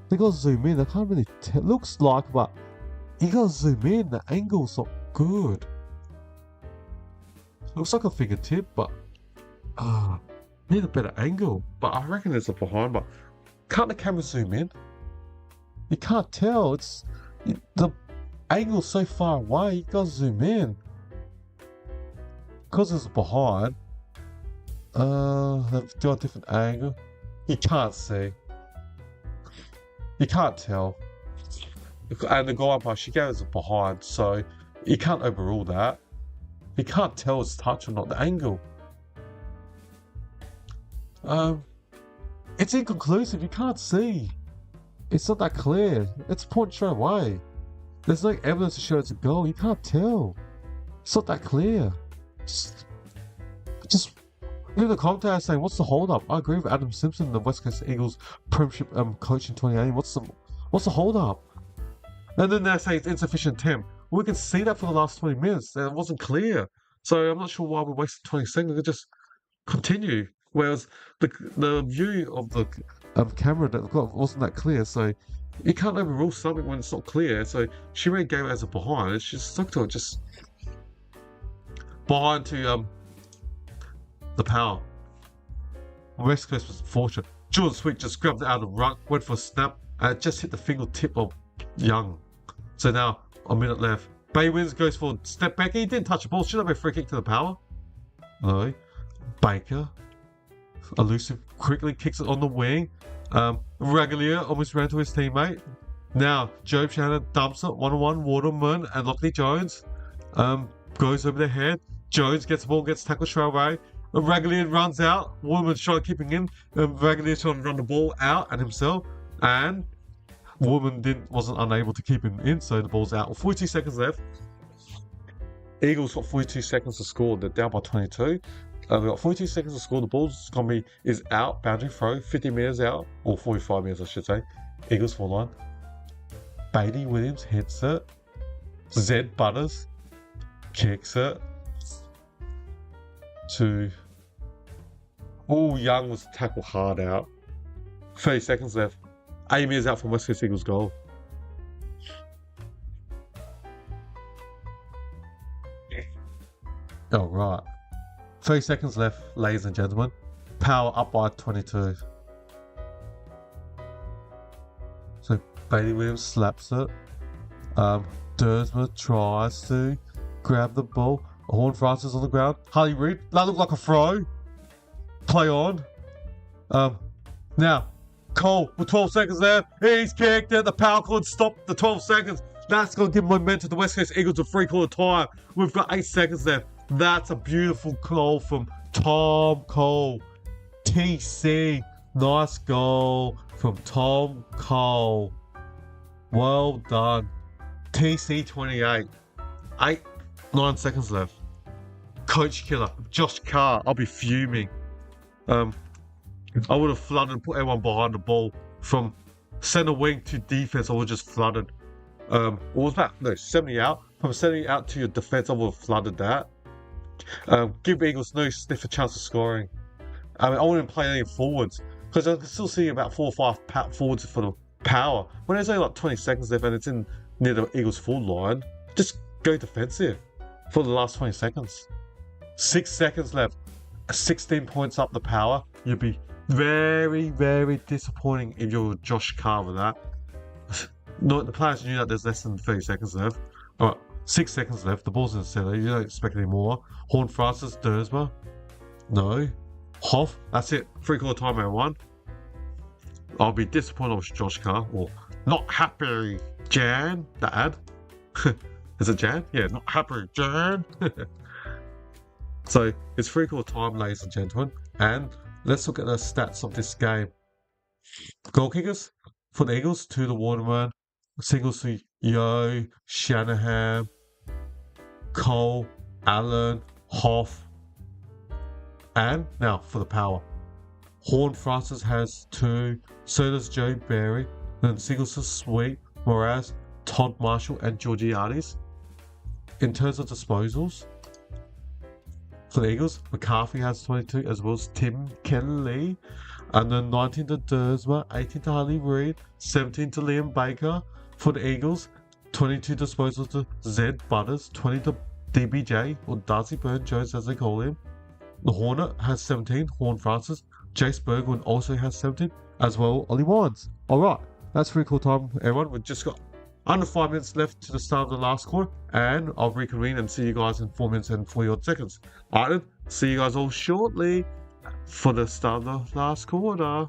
Speaker 1: They gotta zoom in. I can't really tell. Looks like, but you gotta zoom in. The angle's not good. Looks like a fingertip, but need a better angle. But I reckon it's a behind. But can't the camera zoom in? You can't tell. The angle's so far away. You gotta zoom in. Because it's behind. Let's do a different angle. You can't see. You can't tell. And the goal umpire, she gave us a behind, so you can't overrule that. You can't tell it's touch or not, the angle. It's inconclusive, you can't see. It's not that clear. It's a point straight away. There's no evidence to show it's a goal, you can't tell. It's not that clear. Just in the commentator saying, "What's the hold up?" I agree with Adam Simpson, the West Coast Eagles Premiership coach in 2018. What's the hold up? And then they're saying it's insufficient temp. We can see that for the last 20 minutes. It wasn't clear. So I'm not sure why we're wasting 20 seconds. We could just continue. Whereas the view of the camera that we've got wasn't that clear. So you can't overrule something when it's not clear. So she really gave it as a behind. She just stuck to it. Just behind to the Power. West Coast was fortunate. Jordan Sweet just grabbed it out of the ruck, went for a snap, and it just hit the fingertip of Young. So now, a minute left. Bay wins, goes for a step back. He didn't touch the ball. Should have been a free kick to the Power. No. Baker, elusive, quickly kicks it on the wing. Ragalier almost ran to his teammate. Now, Job Shannon dumps it, 1-on-1, Waterman and Lockley Jones. Goes over the head. Jones gets the ball, gets tackled straight away. Ragalier runs out. Waterman's trying to keep him in. Ragalier trying to run the ball out and himself. And Woman wasn't unable to keep him in, so the ball's out. 42 seconds left. Eagles got 42 seconds to score. They're down by 22. We've got 42 seconds to score. The ball's is out. Boundary throw, 50 metres out, or 45 metres, I should say. Eagles full line. Bailey Williams hits it. Zed Butters kicks it to. Oh, Young was tackled hard out. 30 seconds left. Amy is out from West Coast Eagles goal. All right. 30 seconds left, ladies and gentlemen. Power up by 22. So Bailey Williams slaps it. Dersma tries to grab the ball. Horn Francis on the ground. Harley Reid. That looked like a throw. Play on. Now. Cole with 12 seconds left. He's kicked it. The Power could stop the 12 seconds. That's going to give momentum to the West Coast Eagles with 3/4 time. We've got 8 seconds left. That's a beautiful goal from Tom Cole. TC. Nice goal from Tom Cole. Well done. TC 28. 9 seconds left. Coach killer. Josh Carr. I'll be fuming. I would have flooded and put everyone behind the ball from centre wing to defence. I would have just flooded. What was that? No, 70 out. From 70 out to your defence, I would have flooded that. Give Eagles no sniff a chance of scoring. I wouldn't play any forwards because I can still see about 4 or 5 forwards for the Power. When there's only like 20 seconds left and it's in near the Eagles full line, just go defensive for the last 20 seconds. 6 seconds left. 16 points up the Power. You'll be very, very disappointing if you're Josh Carr with that. No, the players knew that there's less than 30 seconds left. Alright, 6 seconds left. The ball's in the centre. You don't expect any more. Horn Francis, Dersma. No. Hoff. That's it. 3/4 time, everyone. I'll be disappointed with Josh Carr. Or not happy, Jan. That ad. Is it Jan? Yeah, not happy, Jan. So it's 3/4 time, ladies and gentlemen. And let's look at the stats of this game. Goal kickers for the Eagles, to the Waterman. Singles to Yo, Shanahan, Cole, Allen, Hoff. And now for the Power. Horn Francis has 2. So does Joe Barry. Then singles to Sweet, Moraz, Todd Marshall, and Georgiades. In terms of disposals, for the Eagles, McCarthy has 22, as well as Tim Kelly. And then 19 to Dersma, 18 to Harley Reid, 17 to Liam Baker. For the Eagles, 22 disposals to Zed Butters, 20 to DBJ, or Darcy Burn-Jones as they call him. The Hornet has 17, Horn Francis. Jace Bergwin also has 17, as well Ollie Wines. Alright, that's 3/4 time, everyone. We've just got under 5 minutes left to the start of the last quarter, and I'll reconvene and see you guys in 4 minutes and 40 odd seconds. Alright then, see you guys all shortly for the start of the last quarter.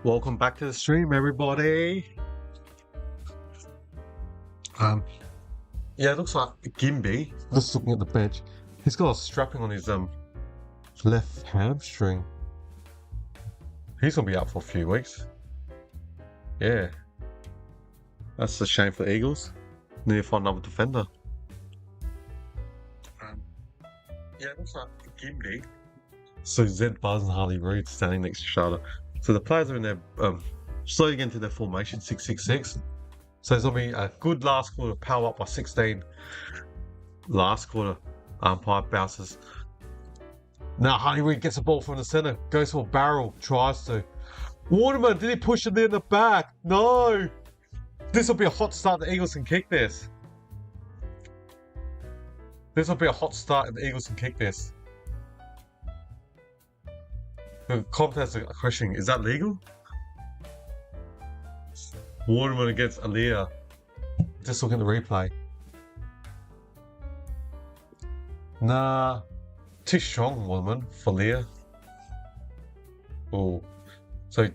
Speaker 1: Welcome back to the stream, everybody. Yeah, it looks like Gimby. Just looking at the bench, he's got a strapping on his left hamstring. He's gonna be out for a few weeks. Yeah, that's a shame for the Eagles. Need to find another defender. Yeah, it looks like Gimby. So Zed Buzz and Harley Reid standing next to each other. So the players are in their slowly getting into their formation 6-6-6. So there's gonna be a good last quarter, power up by 16. Last quarter, umpire bounces. Now Harley Reid gets the ball from the center, goes for a barrel, tries to. Waterman, did he push it in the back? No. This will be a hot start. The Eagles can kick this. This will be a hot start, and the Eagles can kick this. The contest is questioning, is that legal? Waterman against Aaliyah. Just look at the replay. Nah. Too strong, Waterman, for Leah. Oh. So,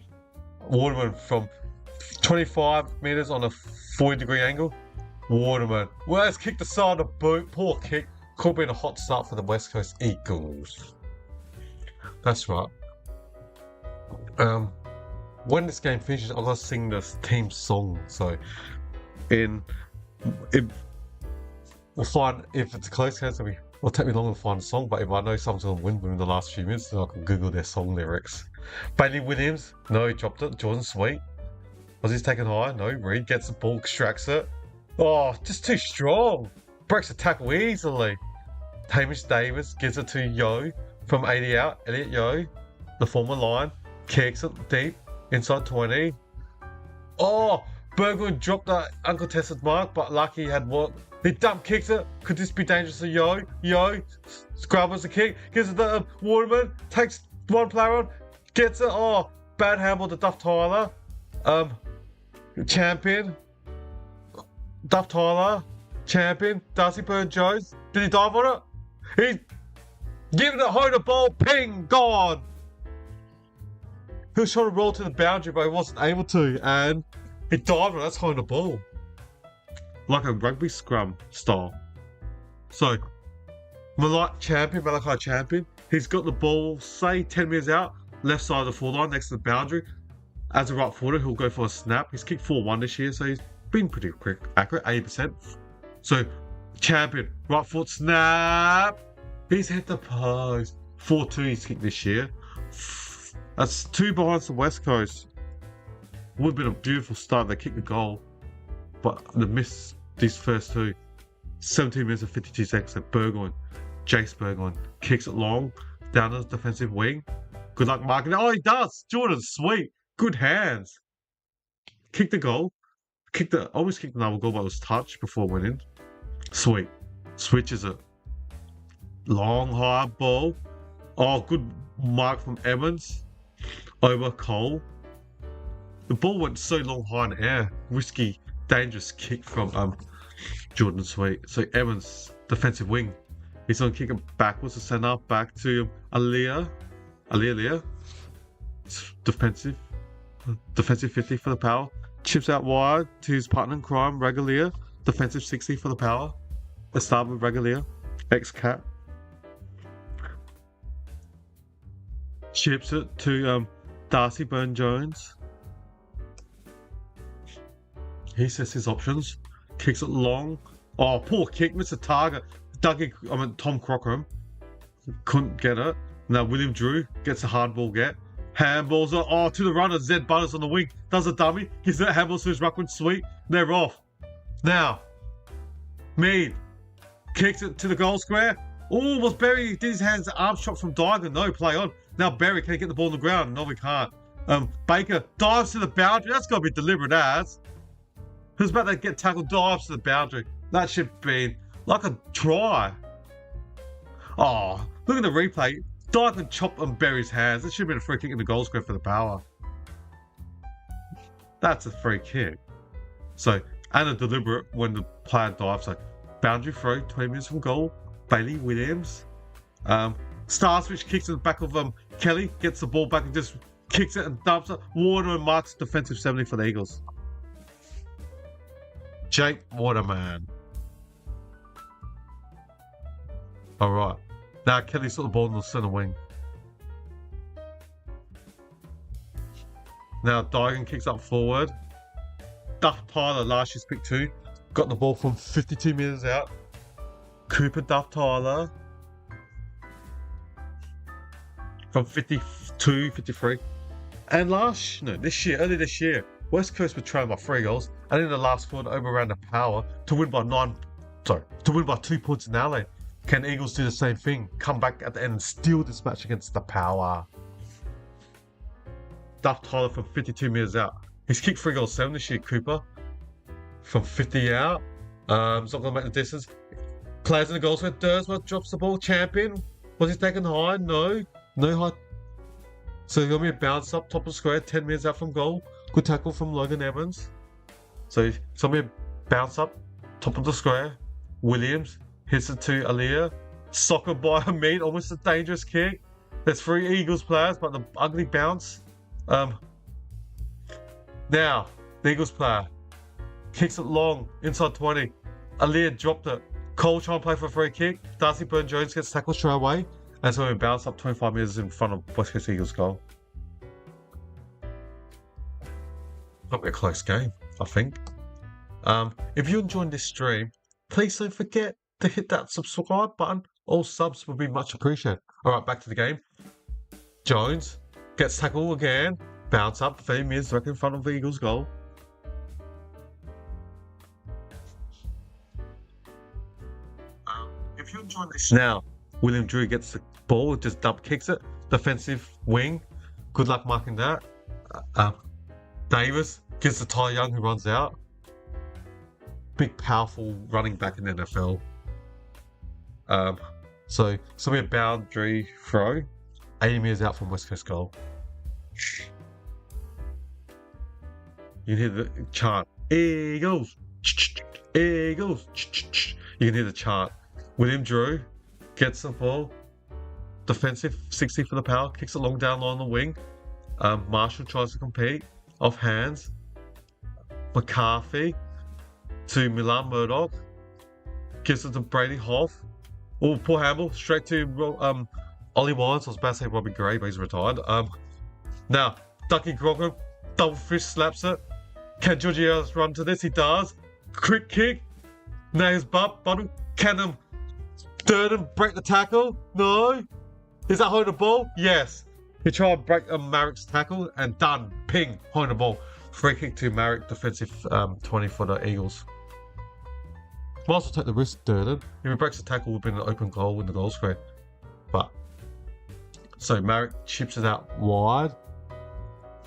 Speaker 1: Waterman from 25 metres on a 40-degree angle. Waterman. Well, let's kick the side of the boot. Poor kick. Could have been a hot start for the West Coast Eagles. That's right. When this game finishes, I'm gonna sing this team song. So, we'll find if it's a close case. It'll take me longer to find a song. But if I know someone's gonna win within the last few minutes, then I can Google their song lyrics. Bailey Williams, no, he dropped it. Jordan Sweet, was he taken high? No. Reid gets the ball, extracts it. Oh, just too strong. Breaks the tackle easily. Hamish Davis gives it to Yo from 80 out. Elliot Yo, the former Lion, kicks it deep inside 20. Oh, Bergman dropped that uncontested mark, but lucky he had what? He dump kicks it. Could this be dangerous to Yo? Yo scrubbers the kick, gives it to Waterman, takes one player on, gets it. Oh, bad handball to Duff Tyler. Champion. Duff Tyler. Champion. Darcy Burn-Jones. Did he dive on it? He's giving it home the ball. Ping. Gone. He was trying to roll to the boundary, but he wasn't able to. And he dived on it. That's home the ball. Like a rugby scrum style. So, Malachi Champion. He's got the ball, say, 10 metres out. Left side of the full line, next to the boundary. As a right footer, he'll go for a snap. He's kicked 4-1 this year, so he's been pretty quick, accurate, 80%. So, Champion, right foot snap. He's hit the post. 4-2 he's kicked this year. That's 2 behind the West Coast. Would have been a beautiful start. They kicked the goal, but they missed these first 2. 17 minutes and 52 seconds. Jace Burgoyne kicks it long down the defensive wing. Good luck marking it. Oh, he does. Jordan, sweet. Good hands. Kicked the goal. Almost kicked another goal, but it was touched before it went in. Sweet. Switches it. Long, high ball. Oh, good mark from Evans. Over Cole. The ball went so long, high in the air. Risky, dangerous kick from Jordan Sweet. So Evans, defensive wing. He's going to kick it backwards to centre, back to Aaliyah. Defensive 50 for the Power. Chips out wide to his partner in crime, Regalia. Defensive 60 for the Power. Let's start with Regalia. Ex-Cat. Chips it to Darcy Burn-Jones. He sets his options. Kicks it long. Oh, poor kick. Missed the target. Tom Cockram. Couldn't get it. Now William Drew gets a hard ball get. Handballs are to the runner. Zed Butters on the wing. Does a dummy. Gives it handballs to his ruckman. Sweet. They're off. Now, Mead kicks it to the goal square. Oh, was Berry. Did his hands arm shot from Diagon. No, play on. Now Berry can he get the ball on the ground. No, we can't. Baker dives to the boundary. That's got to be deliberate as. Who's about to get tackled? Dives to the boundary. That should be like a try. Oh, look at the replay. Diagon chopped on Berry's hands. That should have been a free kick in the goal square for the Power. That's a free kick. So, and a deliberate when the player dives. So, boundary throw, 20 minutes from goal. Bailey Williams. Star Switch kicks in the back of Kelly. Gets the ball back and just kicks it and dumps it. Waterman marks defensive 70 for the Eagles. Jake Waterman. Alright. Now Kelly's got the ball in the center wing. Now Dygan kicks up forward. Duff Tyler, last year's pick 2, got the ball from 52 metres out. Cooper Duff Tyler from 52, 53. And early this year, West Coast were trailing by 3 goals, and in the last quarter overran the Power to win by 2 points in Adelaide. Can the Eagles do the same thing? Come back at the end and steal this match against the Power? Duff Tyler from 52 metres out. He's kicked 3 goals 7 this year, Cooper. From 50 out. He's not going to make the distance. Players in the goal square. Dersma drops the ball. Champion. Was he taken high? No. No high. So there's going to be a bounce up, top of the square, 10 metres out from goal. Good tackle from Logan Evans. So it's going to be a bounce up, top of the square. Williams hits it to Aaliyah. Soccer by Hamid, almost a dangerous kick. There's 3 Eagles players, but the ugly bounce. Now, the Eagles player kicks it long, inside 20. Aaliyah dropped it. Cole trying to play for a free kick. Darcy Burn-Jones gets tackled straight away. And so we bounce up 25 metres in front of West Coast Eagles goal. Might be a close game, I think. If you're enjoying this stream, please don't forget to hit that subscribe button. All subs would be much appreciated. Alright, back to the game. Jones gets tackled again. Bounce up 30 metres directly in front of the Eagles goal. If you're enjoying this now, William Drew gets the ball, just dump kicks it. Defensive wing. Good luck marking that. Davis gives to Ty Young, who runs out. Big, powerful running back in the NFL. So it's going to be a boundary throw. 80 metres out from West Coast goal. You can hear the chant. Eagles! Eagles! You can hear the chant. William Drew gets the ball. Defensive, 60 for the Power. Kicks it long down on the wing. Marshall tries to compete. Off hands. McCarthy to Milan Murdoch. Gives it to Brady Hoff. Oh, poor handball. Straight to Ollie Wines. I was about to say Robbie Gray, but he's retired. Now, Ducky Grogram. Double fish slaps it. Can Georgios run to this? He does. Quick kick. Now his button. Can Durden break the tackle? No. Is that holding the ball? Yes. He tried to break Marrick's tackle and done. Ping. Holding the ball. Free kick to Marrick. Defensive 20 for the Eagles. Might as well take the risk, Durden. If he breaks the tackle, it would have been an open goal in the goal square. But so Marrick chips it out wide.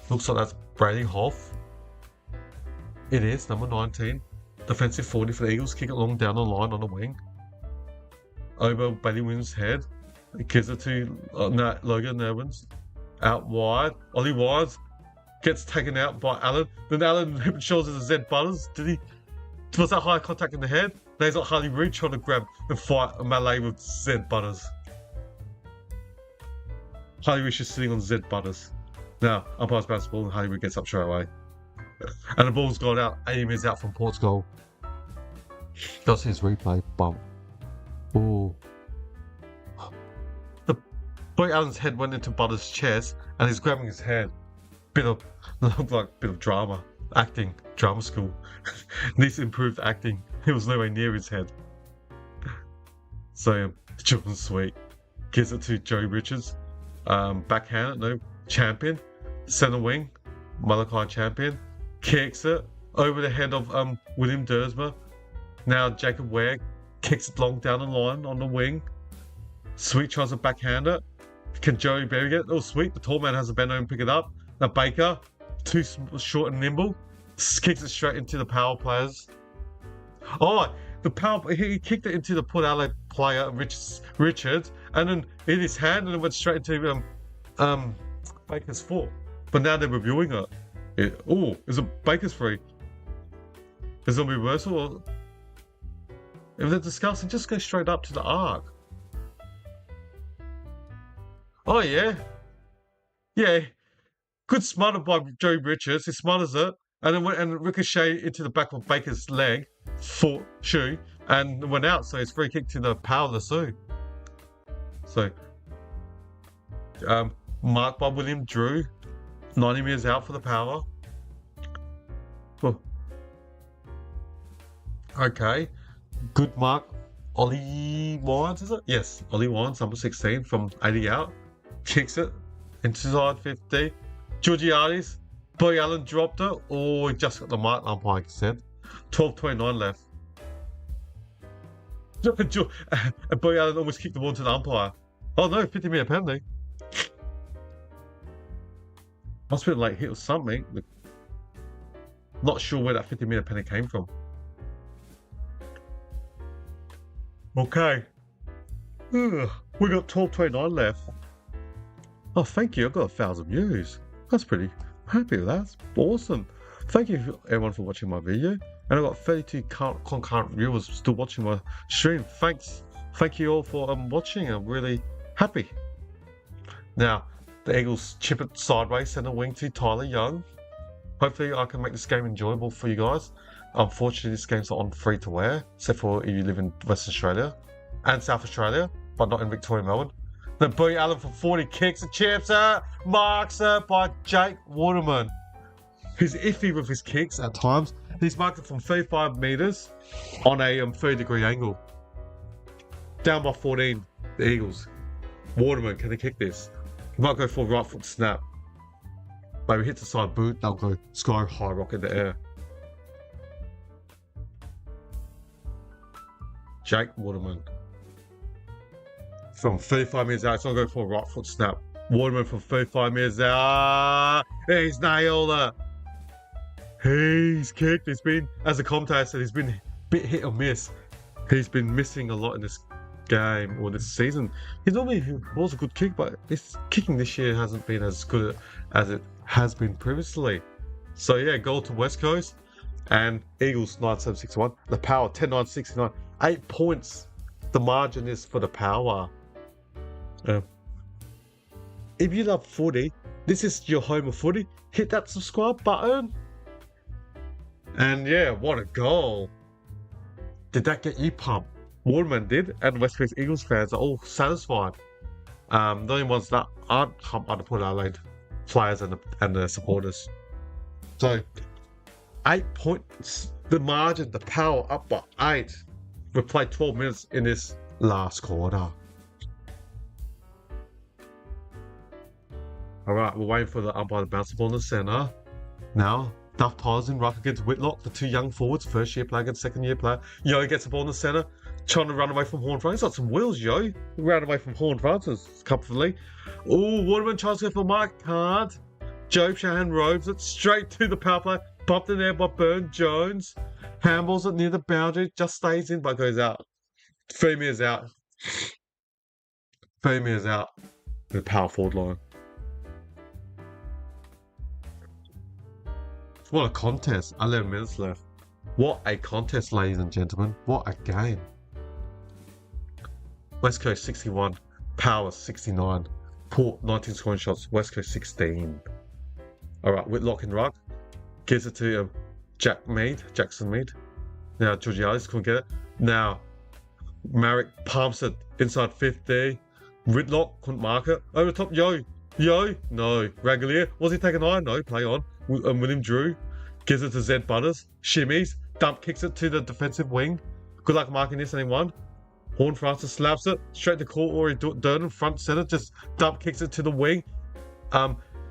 Speaker 1: Looks like that's Brady Hoff. It is, number 19. Defensive 40 for the Eagles. Kick it long down the line on the wing. Over Bailey Williams' head. Gives it to Logan Evans. Out wide. Ollie Wise gets taken out by Allen. Then Allen shows it to Zed Butters. Was that high contact in the head? Now he's got Harley Reid trying to grab and fight a melee with Zed Butters. Harley Reid's just sitting on Zed Butters. Now, umpire's bounce the ball and Harley Reid gets up straight away. And the ball's gone out. Aim is out from Port's goal. Does his replay bump. Ooh. The boy Allen's head went into Butters' chest and he's grabbing his head. Bit of drama. Acting. Drama school. Needs improved acting. He was nowhere near his head. So, children's sweet. Gives it to Joey Richards. Backhand, no. Champion. Centre wing. Malachi Champion. Kicks it over the head of William Dersma. Now Jacob Ware kicks it long down the line on the wing. Sweet tries to backhand it. Can Joey Berry get it? Oh, Sweet. The tall man has to bend over and pick it up. Now Baker, too short and nimble, kicks it straight into the Power players. Oh, he kicked it into the Port Adelaide player, Richards, and then in his hand, and it went straight into Baker's foot. But now they're reviewing it. Is it Baker's free? Is it a reversal? Or if they're discussing, just go straight up to the arc. Oh yeah. Yeah. Good smother by Joe Richards. He smothers it, and then went and ricochet into the back of Baker's leg, shoe, and went out. So it's free kick to the Power Lasso. So, marked by William Drew, 90 metres out for the Power. Oh. Okay, good mark. Ollie Wines, is it? Yes, Ollie Wines, number 16 from 80 out. Kicks it inside 50. Georgiades, Boy Allen dropped it. Oh, he just got the mark, umpire said. 12:29 left. And Boy Allen almost kicked the ball to the umpire. Oh no, 50-metre penalty. Must have been like hit or something. Not sure where that 50-metre penalty came from. Okay. Ugh, we got 12:29 left. Oh, thank you. I got 1,000 views. That's pretty happy with that. That's awesome. Thank you everyone for watching my video. And I've got 32 concurrent viewers still watching my stream. Thanks. Thank you all for watching. I'm really happy. Now, the Eagles chip it sideways, centre wing to Tyler Young. Hopefully I can make this game enjoyable for you guys. Unfortunately, this game's not on free to wear, except for if you live in Western Australia and South Australia, but not in Victoria, Melbourne. Then Boy Allen for 40 kicks and chips it, marks it by Jake Waterman. He's iffy with his kicks at times. He's marked it from 35 metres on a 30-degree angle. Down by 14, the Eagles. Waterman, can he kick this? He might go for a right foot snap. Maybe hit the side boot, they'll go sky high rock in the air. Jake Waterman. From 35 metres out, it's going to go for a right foot snap. Waterman from 35 metres out. He's nailed it. He's kicked. He's been, as the commentator said, he's been a bit hit or miss. He's been missing a lot in this game or this season. He normally was a good kick, but his kicking this year hasn't been as good as it has been previously. So yeah, goal to West Coast and Eagles 9-7-6-1. The Power 10-9-69. 8 points. The margin is for the Power. If you love footy, this is your home of footy. Hit that subscribe button. And yeah, what a goal. Did that get you pumped? Waterman did, and West Coast Eagles fans are all satisfied. The only ones that aren't pumped are the Port Adelaide players and the supporters. So, 8 points. The margin, the Power up by 8. We've played 12 minutes in this last quarter. Alright, we're waiting for the umpire to bounce the ball in the centre. Now, Duff Tyler's in ruck against Whitlock, the two young forwards, first year player against second year player. Yo gets the ball in the centre, trying to run away from Horn Francis. He's got some wheels, Yo. He ran away from Horn Francis comfortably. Oh, Waterman tries to go for Mark, can't. Joe Shahan robes it straight to the power play. Bumped in there by Burn Jones. Handballs it near the boundary, just stays in, but goes out. 3 metres out. 3 metres out. The power forward line. What a contest. 11 minutes left. What a contest, ladies and gentlemen. What a game. West Coast 61. Power 69. Port 19 scoring shots. West Coast 16. Alright, Whitlock in ruck. Gives it to Jackson Mead. Now Georgiades couldn't get it. Now Marek pumps it inside 50. Whitlock couldn't mark it. Over the top, Yo. No. Ragalier. Was he taking iron? No, play on. William Drew gives it to Zed Butters. Shimmies. Dump kicks it to the defensive wing. Good luck marking this, anyone. Horn Francis slaps it. Straight to court, or Durden, front centre. Just dump kicks it to the wing.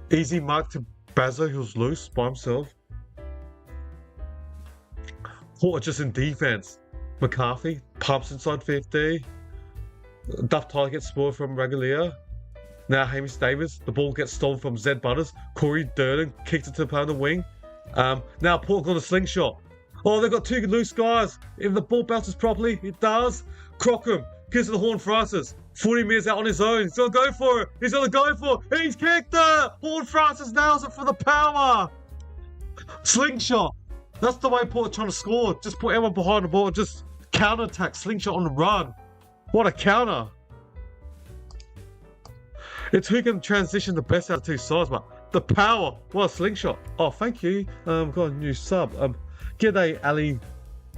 Speaker 1: Easy mark to Bazzo, who's loose by himself. Port just in defense. McCarthy pumps inside 50. Duff Tyler gets spoiled from Ragalier. Now Hamish Davis, the ball gets stolen from Zed Butters. Corey Durden kicks it to the player on the wing. Now Port got a slingshot. Oh, they've got two loose guys. If the ball bounces properly, it does. Crockham gives it to Horn Francis. 40 metres out on his own. He's going to go for it. He's going to go for it. He's kicked it. Horn Francis nails it for the Power. Slingshot. That's the way Port are trying to score. Just put everyone behind the ball and just counter-attack. Slingshot on the run. What a counter. It's who can transition the best out of two sides, but The Power. What a slingshot. Oh, thank you. Got a new sub. G'day, Ali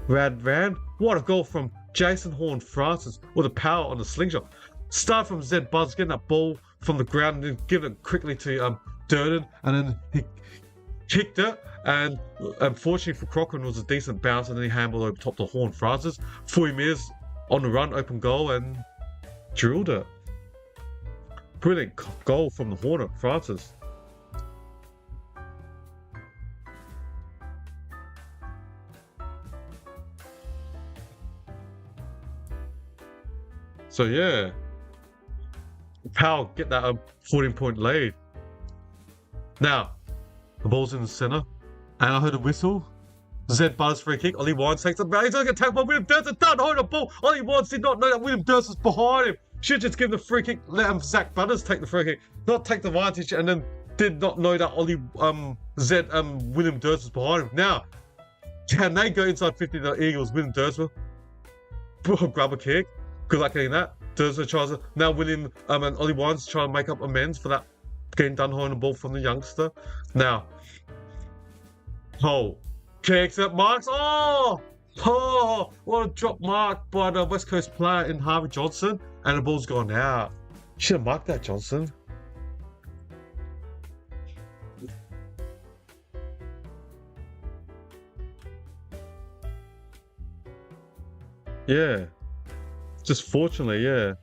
Speaker 1: Radvan. What a goal from Jason Horn-Francis with the Power on the slingshot. Start from Zed Buzz, getting that ball from the ground and then give it quickly to Durden, and then he kicked it, and unfortunately for Cochrane, it was a decent bounce, and then he handled over top to Horn-Francis. 40 metres on the run, open goal, and drilled it. Brilliant goal from the Horn-Francis. So yeah, Power get that 14-point lead. Now, the ball's in the centre, and I heard a whistle. Zed Buzz free kick. Ollie Wines takes it. He's going to get tackled by William Durst. Don't hold the ball. Ollie Wines did not know that William Durst was behind him. Should just give the free kick. Let Zach Butters take the free kick, not take the advantage, and then did not know that William Durst was behind him. Now, can they go inside 50? The Eagles. William Durst will grab a kick. Good luck getting that. Durst tries to, now William and Ollie Wines trying to make up amends for that getting done holding the ball from the youngster. Now, kicks it, marks. Oh, what a drop mark by the West Coast player in Harvey Johnson, and the ball's gone out. Should have marked that, Johnson. Yeah. Just fortunately, yeah.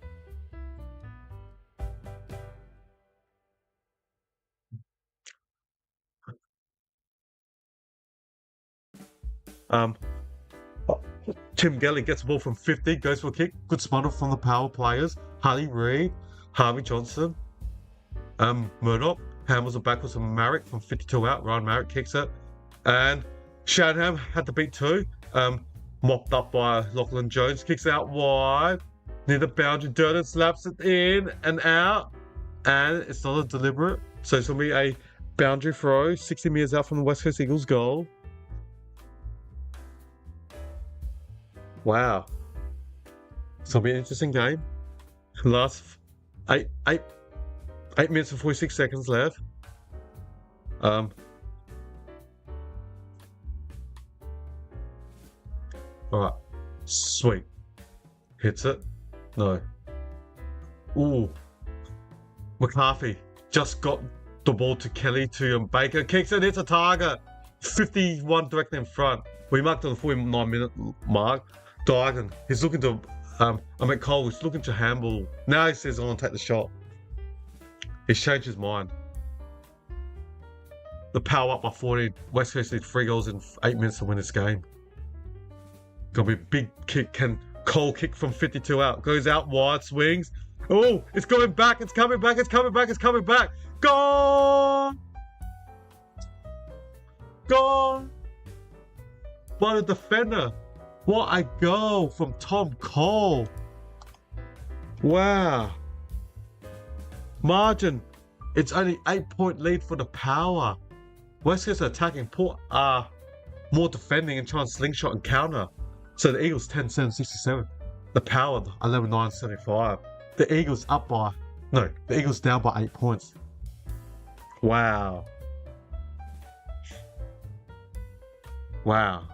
Speaker 1: Tim Gelly gets the ball from 50, goes for a kick. Good spot from the Power players. Harley Reid, Harvey Johnson, Murdoch hammers it backwards from Marrick from 52 out. Ryan Marrick kicks it, and Shanahan had to beat two. Mopped up by Lachlan Jones, kicks out wide near the boundary. Durden slaps it in and out, and it's not a deliberate. So it's gonna be a boundary throw, 60 metres out from the West Coast Eagles goal. Wow. It's gonna be an interesting game. Last 8 minutes and 46 seconds left. Alright. Sweet. Hits it. No. Ooh. McCarthy just got the ball to Kelly to Baker. Kicks it. It's a target. 51 directly in front. We marked on the 49-minute mark. Diagon. He's looking to Cole is looking to handle. Now he says, I want to take the shot. He's changed his mind. The Power up by 14. West Coast need 3 goals in 8 minutes to win this game. Gonna be a big kick. Can Cole kick from 52 out? Goes out wide, swings. Oh, it's going back. It's coming back. It's coming back. It's coming back. Gone! Gone! By the defender. What a goal from Tom Cole. Wow. Margin. It's only 8-point lead for the Power. West Coast are attacking. Port are more defending and trying to slingshot and counter. So the Eagles 10-7-67. The Power 11-9-75. The Eagles up by... No, the Eagles down by 8 points. Wow. Wow.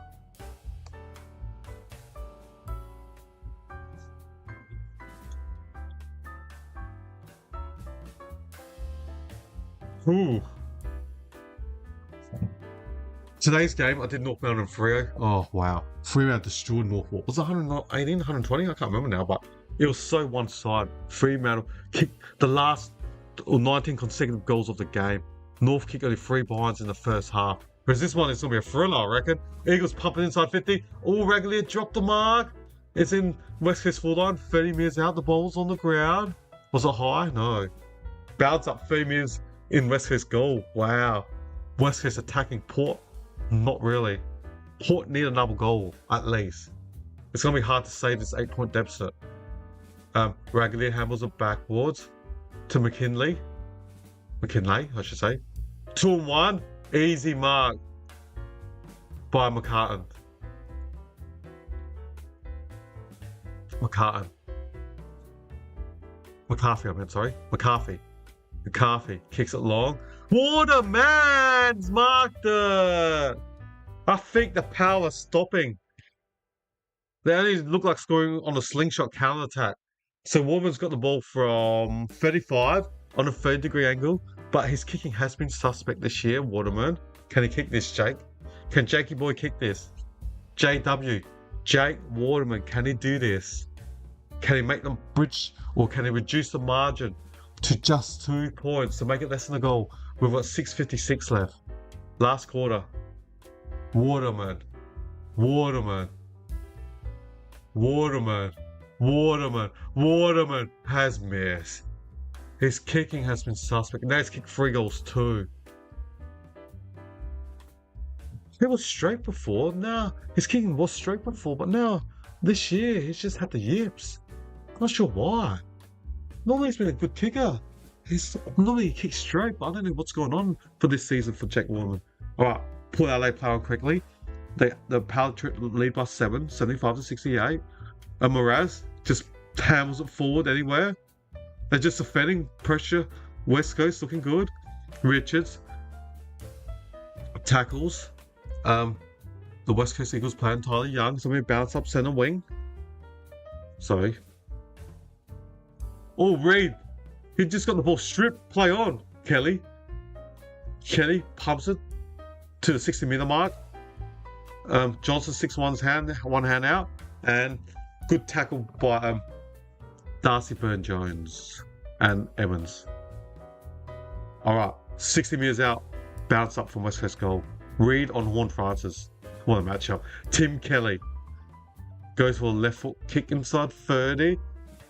Speaker 1: Ooh. Today's game, I did North Melbourne and Freo. Oh, wow. Freo destroyed Northport. Was it 118, 120? I can't remember now, but it was so one-sided. Fremantle kicked the last 19 consecutive goals of the game. North kicked only 3 behinds in the first half. Whereas this one is going to be a thriller, I reckon. Eagles pumping inside 50. All regularly dropped the mark. It's in West Coast full line. 30 metres out. The ball's on the ground. Was it high? No. Bounce up 30 metres in West Coast goal. Wow. West Coast attacking Port. Not really. Port need another goal, at least. It's going to be hard to save this 8-point deficit. Raggedy handles it backwards to McKinley, I should say. 2-1. Easy mark by McCarthy, McCarthy kicks it long. Waterman's marked it. I think the Power stopping. They only look like scoring on a slingshot counter attack. So Waterman's got the ball from 35 on a 30-degree angle, but his kicking has been suspect this year. Waterman, can he kick this, Jake? Can Jakey boy kick this? JW, Jake Waterman, can he do this? Can he make them bridge, or can he reduce the margin to just 2 points to make it less than a goal? We've got 6:56 left. Last quarter. Waterman. Waterman. Waterman. Waterman. Waterman has missed. His kicking has been suspect. Now he's kicked 3 goals too. It was straight before. Now his kicking was straight before, but now this year he's just had the yips. I'm not sure why. Normally he's been a good kicker. Normally he kicks straight, but I don't know what's going on for this season for Jack Waterman. Alright, Port Adelaide Power quickly. The Power lead by 7, 75-68. And Mraz just hammers it forward anywhere. They're just defending pressure. West Coast looking good. Richards tackles. The West Coast Eagles playing Tyler Young, so we bounce up center wing. Sorry. Oh, Reed. He just got the ball stripped. Play on, Kelly. Kelly pumps it to the 60-meter mark. Johnson 6-1's hand, one hand out, and good tackle by Darcy Burn-Jones and Evans. All right, 60 meters out, bounce up from West Coast goal. Reed on Horn Francis. What a matchup. Tim Kelly goes for a left foot kick inside 30.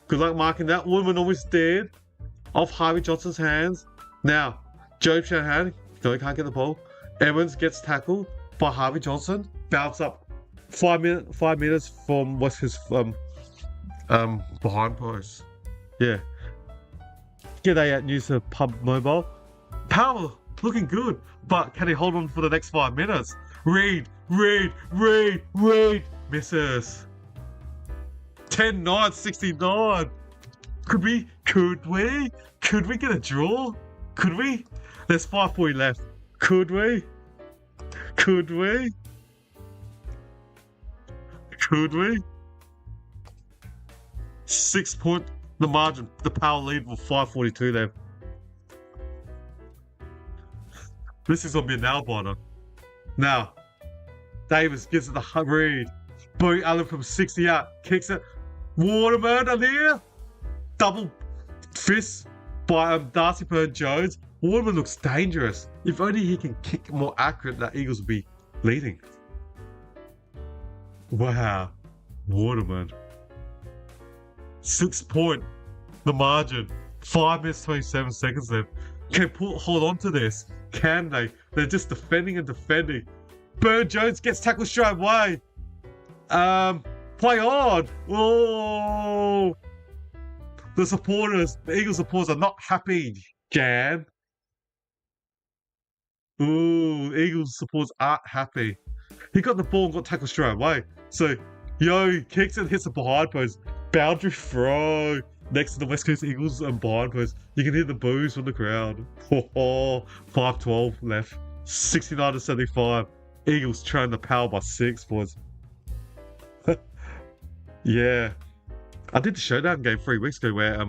Speaker 1: Good luck marking that. Woman always did. Off Harvey Johnson's hands. Now, Joe Shanahan, no, he can't get the ball. Evans gets tackled by Harvey Johnson. Bounce up 5 meters from West Coast behind post. Yeah. G'day at News of Pub Mobile. Power looking good, but can he hold on for the next 5 minutes? Reed misses. 10-9, 69. Could we get a draw? Could we? There's 5:40 left. Could we? 6 point the margin. The Power lead with 5:42 left. This is gonna be a nail biter. Now, Davis gives it the Reed. Boy Allen from 60 out, kicks it. Waterman on here. Double fist by Darcy Burn-Jones. Waterman looks dangerous. If only he can kick more accurate, that Eagles will be leading. Wow. Waterman. 6 point the margin. 5 minutes 27 seconds left. Can hold on to this? Can they? They're just defending and defending. Burn-Jones gets tackled straight away. Play on. Oh. The supporters, the Eagles supporters are not happy, Jan. Ooh, Eagles supporters aren't happy. He got the ball and got tackled straight away. So, kicks and hits the behind post. Boundary throw next to the West Coast Eagles and behind post. You can hear the boos from the crowd. 5:12 left. 69-75. Eagles train the Power by 6, boys. Yeah. I did the showdown game 3 weeks ago where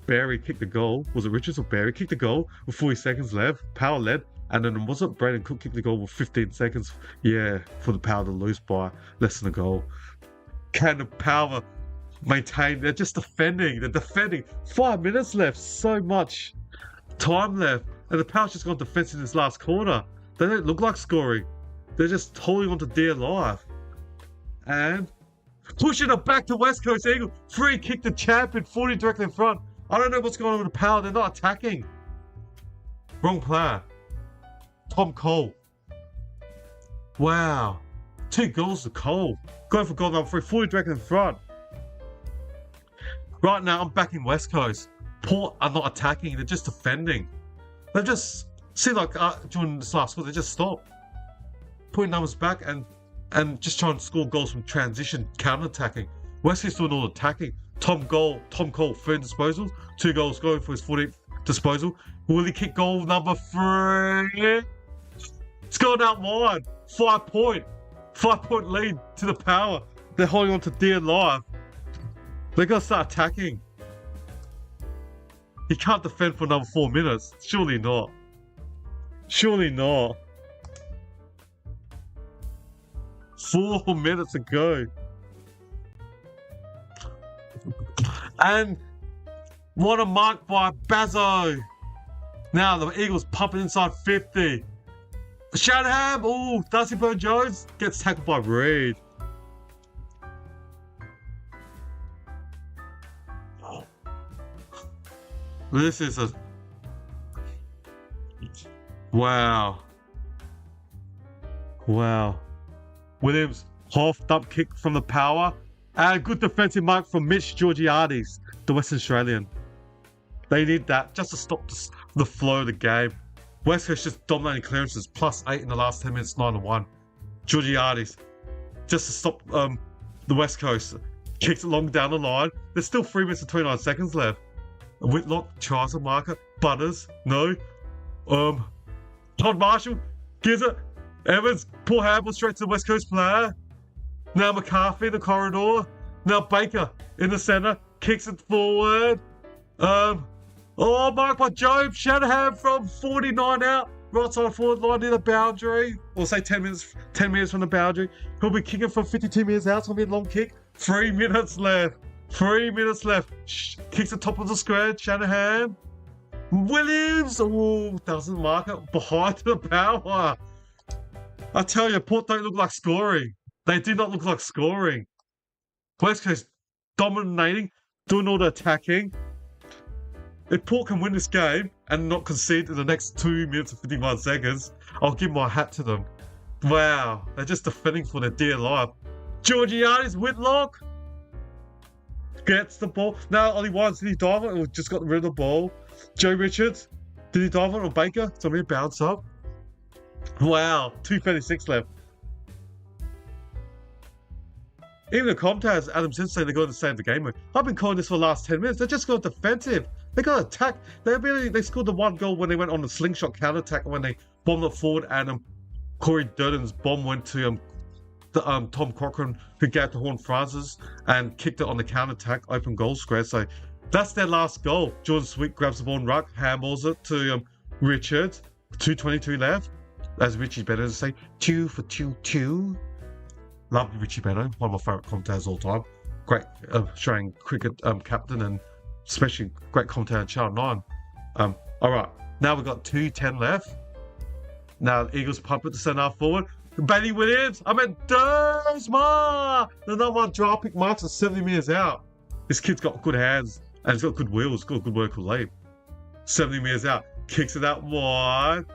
Speaker 1: Barry kicked the goal. Was it Richards or Barry? Kicked the goal with 40 seconds left. Power led. And then wasn't Brandon Cook kicked the goal with 15 seconds? Yeah, for the Power to lose by less than a goal. Can the Power maintain? They're just defending. They're defending. 5 minutes left. So much time left. And the Power's just gone defensive in this last quarter. They don't look like scoring. They're just holding on to dear life. And pushing it back to West Coast Eagle. Free kick the champion, 40 directly in front. I don't know what's going on with the Power. They're not attacking. Wrong player. Tom Cole. Wow. 2 goals to Cole. Going for goal number 3, 40 directly in front. Right now, I'm backing West Coast. Port are not attacking. They're just defending. They've just, during this last quarter, they just stopped. Putting numbers back and just trying to score goals from transition, counter-attacking. West Coast doing all the attacking. Tom Cole, 3 disposals, 2 goals going for his 40th disposal. Will he kick goal number 3? It's gone out wide. 5 point lead to the Power. They're holding on to dear life. They're going to start attacking. He can't defend for another 4 minutes. Surely not. Surely not. 4 minutes to go. And what a mark by Bazzo. Now the Eagles pumping inside 50. Shanahan, oh, Darcy Byrne-Jones gets tackled by Reed. This is a... Wow. Williams, half dump kick from the Power. And good defensive mark from Mitch Georgiades, the Western Australian. They need that just to stop the flow of the game. West Coast just dominating clearances, +8 in the last 10 minutes, 9-1. Georgiades, just to stop the West Coast. Kicks it long down the line. There's still 3 minutes and 29 seconds left. Whitlock tries a marker. Butters, no. Todd Marshall gives it. Evans, poor handball straight to the West Coast player. Now McCarthy in the corridor. Now Baker in the centre. Kicks it forward. Mark by Job. Shanahan from 49 out. Right side forward line near the boundary. Or say 10 minutes from the boundary. He'll be kicking from 52 metres out. It's going to be a long kick. 3 minutes left. 3 minutes left. Kicks the top of the square. Shanahan. Williams. Oh, doesn't mark it. Behind the Power. I tell you, Port don't look like scoring. They do not look like scoring. West Coast dominating, doing all the attacking. If Port can win this game and not concede in the next 2 minutes and 51 seconds, I'll give my hat to them. Wow, they're just defending for their dear life. Georgiades, Whitlock gets the ball. Now, Ollie Wines, did he dive on it or just got rid of the ball? Joe Richards, did he dive on it or Baker? So I'm going to bounce up. Wow, 2:36 left. Even the commentators, Adam Simpson, say they're going to save the game. I've been calling this for the last 10 minutes. They're just going defensive. They got attack. They scored the 1 goal when they went on the slingshot counter attack when they bombed it forward, and Corey Durden's bomb went to Tom Cochran, who gave to Horn Francis and kicked it on the counter attack, open goal square. So that's their last goal. Jordan Sweet grabs the ball and ruck, handballs it to Richards. 2:22 left. As Richie Bennett say, 2 for 2-2. Love Richie Bennett, one of my favourite commentators of all time. Great Australian cricket captain and especially great commentator on Channel 9. Alright, now we've got 2:10 left. Now the Eagles pump it to centre half forward. Bailey Williams, Dersma! The number 1 draft pick marks at 70 metres out. This kid's got good hands and he's got good wheels, got good work with lead. 70 metres out, kicks it out wide.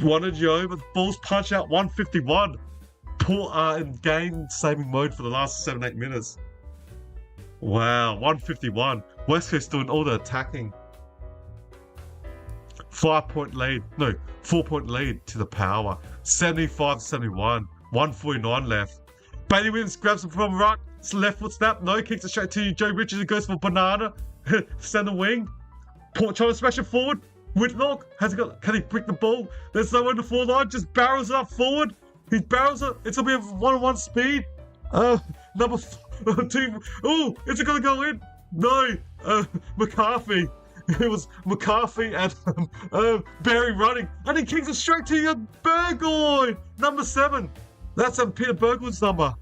Speaker 1: Wanted Joe, but the ball's punched out 151. Port are in game-saving mode for the last 7-8 minutes. Wow, 151. West Coast doing all the attacking. 4-point lead to the Power. 75-71. 1:49 left. Bailey Williams grabs it from ruck. It's left foot snap. No, kicks it straight to Joe Richards, who goes for banana. Centre wing. Port trying to smash it forward. Whitlock can he brick the ball? There's no one to forward line, just barrels it up forward. He barrels it. It's gonna be a 1-on-1 speed. Number 2. Oh, is it gonna go in? No. McCarthy. It was McCarthy and Barry running, and he kicks it straight to Burgoyne, number 7. That's Peter Burgoyne's number.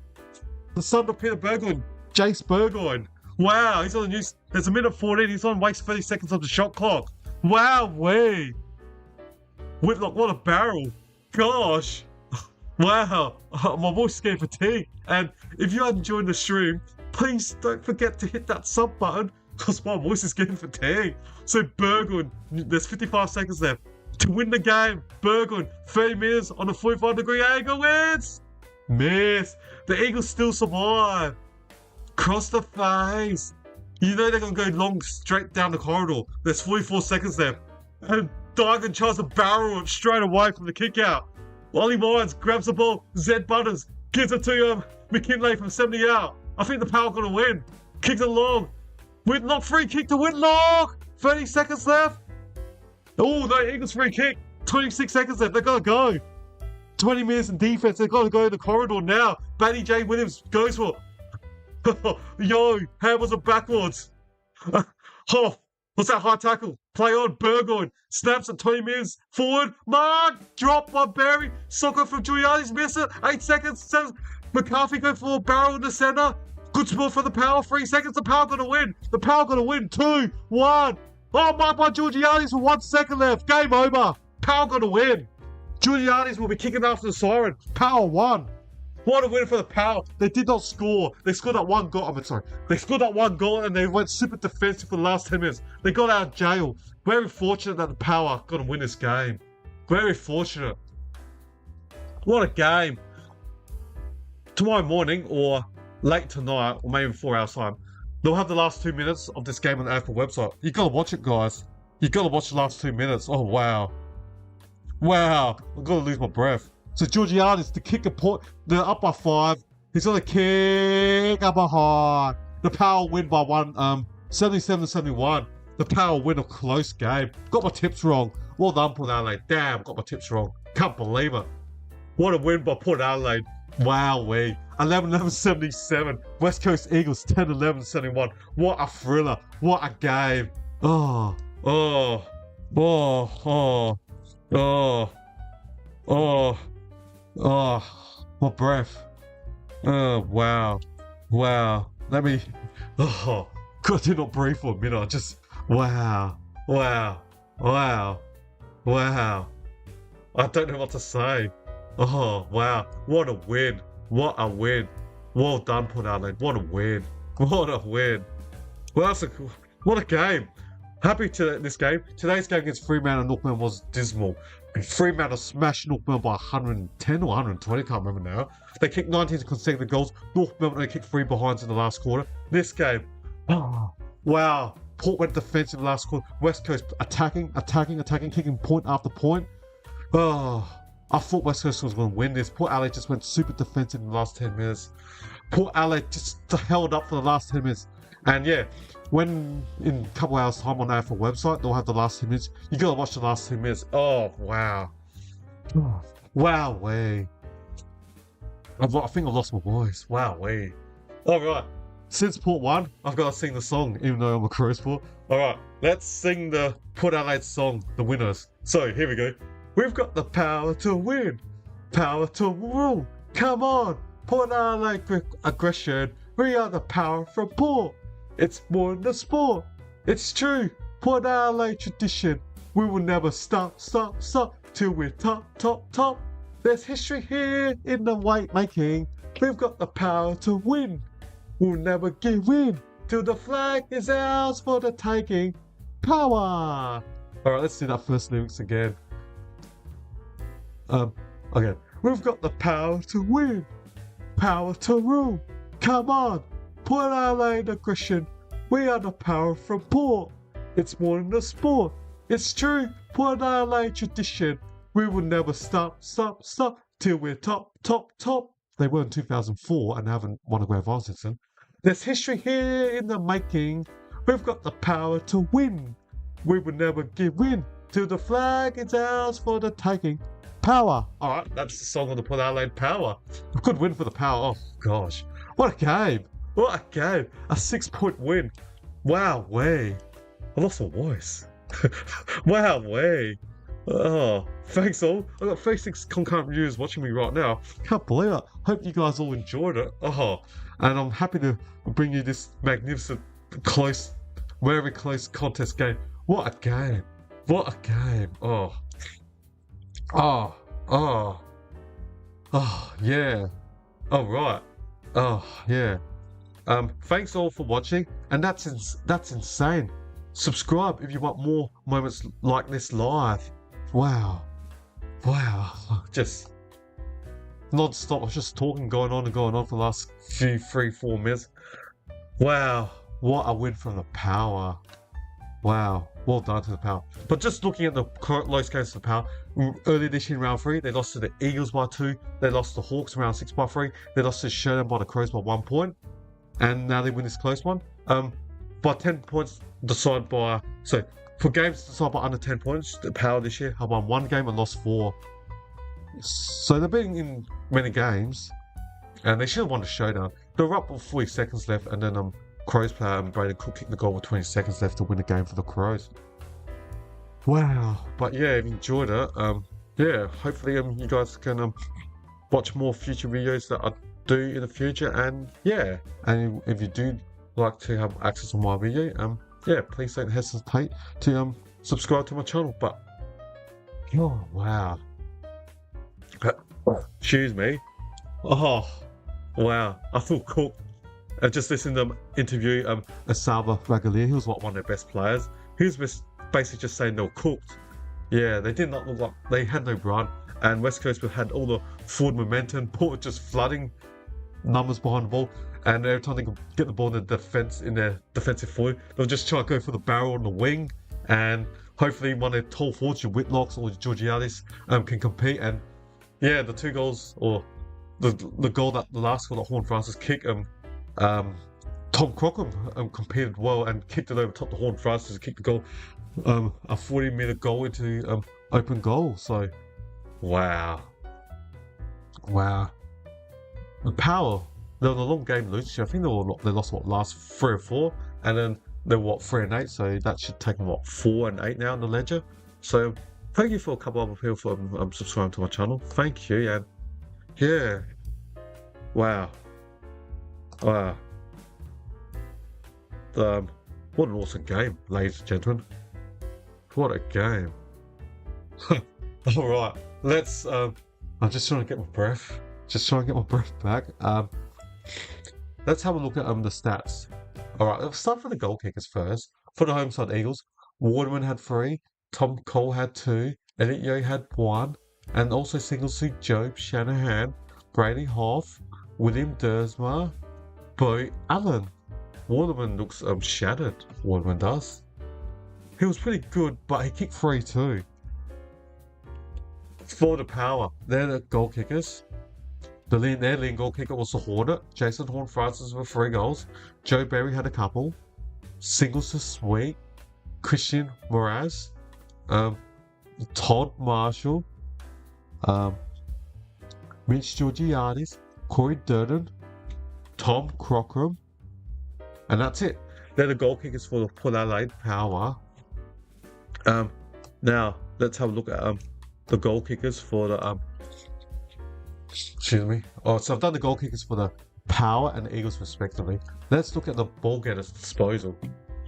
Speaker 1: The son of Peter Burgoyne, Jace Burgoyne. Wow, he's on the news. There's a minute 14. He's on, wastes 30 seconds of the shot clock. Wow, way. Whitlock, what a barrel. Gosh. Wow. My voice is getting fatigued. And if you are enjoying the stream, please don't forget to hit that sub button because my voice is getting fatigued. So Burgoyne, there's 55 seconds left to win the game. Burgoyne, 30 metres on a 45-degree angle, wins. Miss. The Eagles still survive. Cross the face. You know they're going to go long straight down the corridor. There's 44 seconds left. And Digan tries to barrel it straight away from the kick out. Ollie Wines grabs the ball. Zed Butters gives it to McKinley from 70 out. I think the Power going to win. Kicks it long. Whitlock, free kick to Whitlock. 30 seconds left. Oh, no, Eagles free kick. 26 seconds left. They gotta go. 20 minutes in defense. They gotta go in the corridor now. Batty J. Williams goes for. Yo, handles it backwards. Oh, what's that high tackle? Play on, Burgoyne. Snaps at 20 minutes. Forward. Mark. Drop by Barry. Soccer from Giuliani's miss it. 8 seconds. 7. McCarthy go for a barrel in the centre. Good sport for the Power. 3 seconds. The Power gonna win. The Power gonna win. 2, 1. Oh, marked by Giuliani's with 1 second left. Game over. Power gonna win. Giuliani's will be kicking after the siren. Power won. What a win for the Power. They did not score. They scored that one goal. They scored that one goal and they went super defensive for the last 10 minutes. They got out of jail. Very fortunate that the Power got to win this game. Very fortunate. What a game. Tomorrow morning or late tonight or maybe 4 hours time, they'll have the last 2 minutes of this game on the AFL website. You gotta watch it, guys. You gotta watch the last 2 minutes. Oh, wow. Wow. I'm gonna lose my breath. So Giuliani's to kick they're up by 5. He's gonna kick up behind. The Power win by 77-71. The Power win a close game. Got my tips wrong. Well done, Port Adelaide. Damn, got my tips wrong. Can't believe it. What a win by Port Adelaide. Wowee. 11-11-77. West Coast Eagles 10-11-71. What a thriller. What a game. Oh. My breath. Oh, wow. Wow. Let me. Oh, God, I did not breathe for a minute. I just. Wow. Wow. Wow. Wow. I don't know what to say. Oh, wow. What a win. What a win. Well done, Port Adelaide. What a win. What a win. Well, what a game. Happy to this game. Today's game against Fremantle and Northmelbourne was dismal. Fremantle smashed Northmelbourne by 110 or 120, I can't remember now. They kicked 19 consecutive goals. Northmelbourne only kicked 3 behinds in the last quarter. This game, oh, wow. Port went defensive last quarter. West Coast attacking, kicking point after point. Oh, I thought West Coast was going to win this. Port Adelaide just went super defensive in the last 10 minutes. Port Adelaide just held up for the last 10 minutes. And yeah, when in a couple hours time on the AFL website, they'll have the last 2 minutes. You gotta watch the last 2 minutes. Oh, wow. Wowee. I think I've lost my voice. Wowee. Alright, since Port won, I've got to sing the song, even though I'm a Crow Sport. Alright, let's sing the Port Adelaide song, the winners. So, here we go. We've got the power to win. Power to rule. Come on. Port Adelaide aggression. We are the power from Port. It's more than a sport. It's true. Port Adelaide tradition. We will never stop till we're top. There's history here in the white making. We've got the power to win. We'll never give in till the flag is ours for the taking. Power. Alright, let's do that first lyrics again. Okay. We've got the power to win. Power to rule. Come on. Port Adelaide aggression. We are the power from Port. It's more than a sport. It's true. Port Adelaide tradition. We will never stop till we're top. They were in 2004 and haven't won a grand final since then. There's history here in the making. We've got the power to win. We will never give in till the flag is ours for the taking. Power. Alright, that's the song of the Port Adelaide Power. A good win for the Power. Oh gosh. What a game. What a game. A 6-point win. Wowee. I lost my voice. Wowee. Oh, thanks all. I've got 36 concurrent viewers watching me right now. Can't believe it. Hope you guys all enjoyed it. Oh, and I'm happy to bring you this magnificent, very close contest game. What a game. What a game. Oh, yeah. Oh, right. Oh, yeah. Thanks all for watching, and that's insane. Subscribe if you want more moments like this live. Wow. Just non-stop. I was just talking, going on for the last 3-4 minutes. Wow, what a win from the Power. Wow, well done to the Power. But just looking at the close games of the Power, earlier this year in round 3, they lost to the Eagles by 2. They lost to the Hawks in round 6 by 3. They lost to Showdown by the Crows by 1 point. And now they win this close one. By 10 points decided by... So, For games decided by under 10 points, the Power this year have won 1 game and lost 4. So they're being in many games, and they should have won the showdown. They were up with 40 seconds left, and then Crows player Braden Cook kicked the goal with 20 seconds left to win the game for the Crows. Wow. But yeah, if you enjoyed it, yeah, hopefully you guys can watch more future videos that I do in the future, and yeah, and if you do like to have access to my video, yeah, please don't hesitate to subscribe to my channel. But oh wow, excuse me, oh wow, I feel cool. I just listened to them interview Asava Ragalier. He was like one of their best players. He was basically just saying they were cooked. Yeah, they did not look like they had no run, and West Coast had all the forward momentum. Port just flooding numbers behind the ball, and every time they could get the ball in their defensive forward, they'll just try to go for the barrel on the wing, and hopefully one of their tall forwards, your Whitlocks or your Georgiadis, can compete. And yeah, the 2 goals, or the goal that the last goal that Horn Francis kicked, Tom Crockham competed well and kicked it over top the Horn Francis to kick the goal, a 40-meter goal into open goal. So wow. The Power, they're on a long game losing. I think they lost last 3 or 4, and then they're 3 and 8. So that should take them 4 and 8 now in the ledger. So thank you for a couple other people for subscribing to my channel. Thank you, and yeah, wow. What an awesome game, ladies and gentlemen. What a game. All right, let's. I'm just trying to get my breath. Back. Let's have a look at the stats. All right, let's start for the goal kickers first. For the home side Eagles, Waterman had 3, Tom Cole had 2, Elliot Yeo had 1, and also singles to Job Shanahan, Brady Hoff, William Dersma, Bo Allen. Waterman looks shattered. Waterman does. He was pretty good, but he kicked 3 too. For the Power, they're the goal kickers. Their leading goal kicker was the Hornet, Jason Horn Francis with 3 goals. Joe Berry had a couple. Singles to Sweet, Christian Moraz, Todd Marshall, Mitch Georgiadis, Corey Durden, Tom Crockham, and that's it. They're the goal kickers for the Port Adelaide Power. Now let's have a look at the goal kickers for the excuse me. Oh, so I've done the goal kickers for the Power and the Eagles respectively. Let's look at the ball getters' disposal.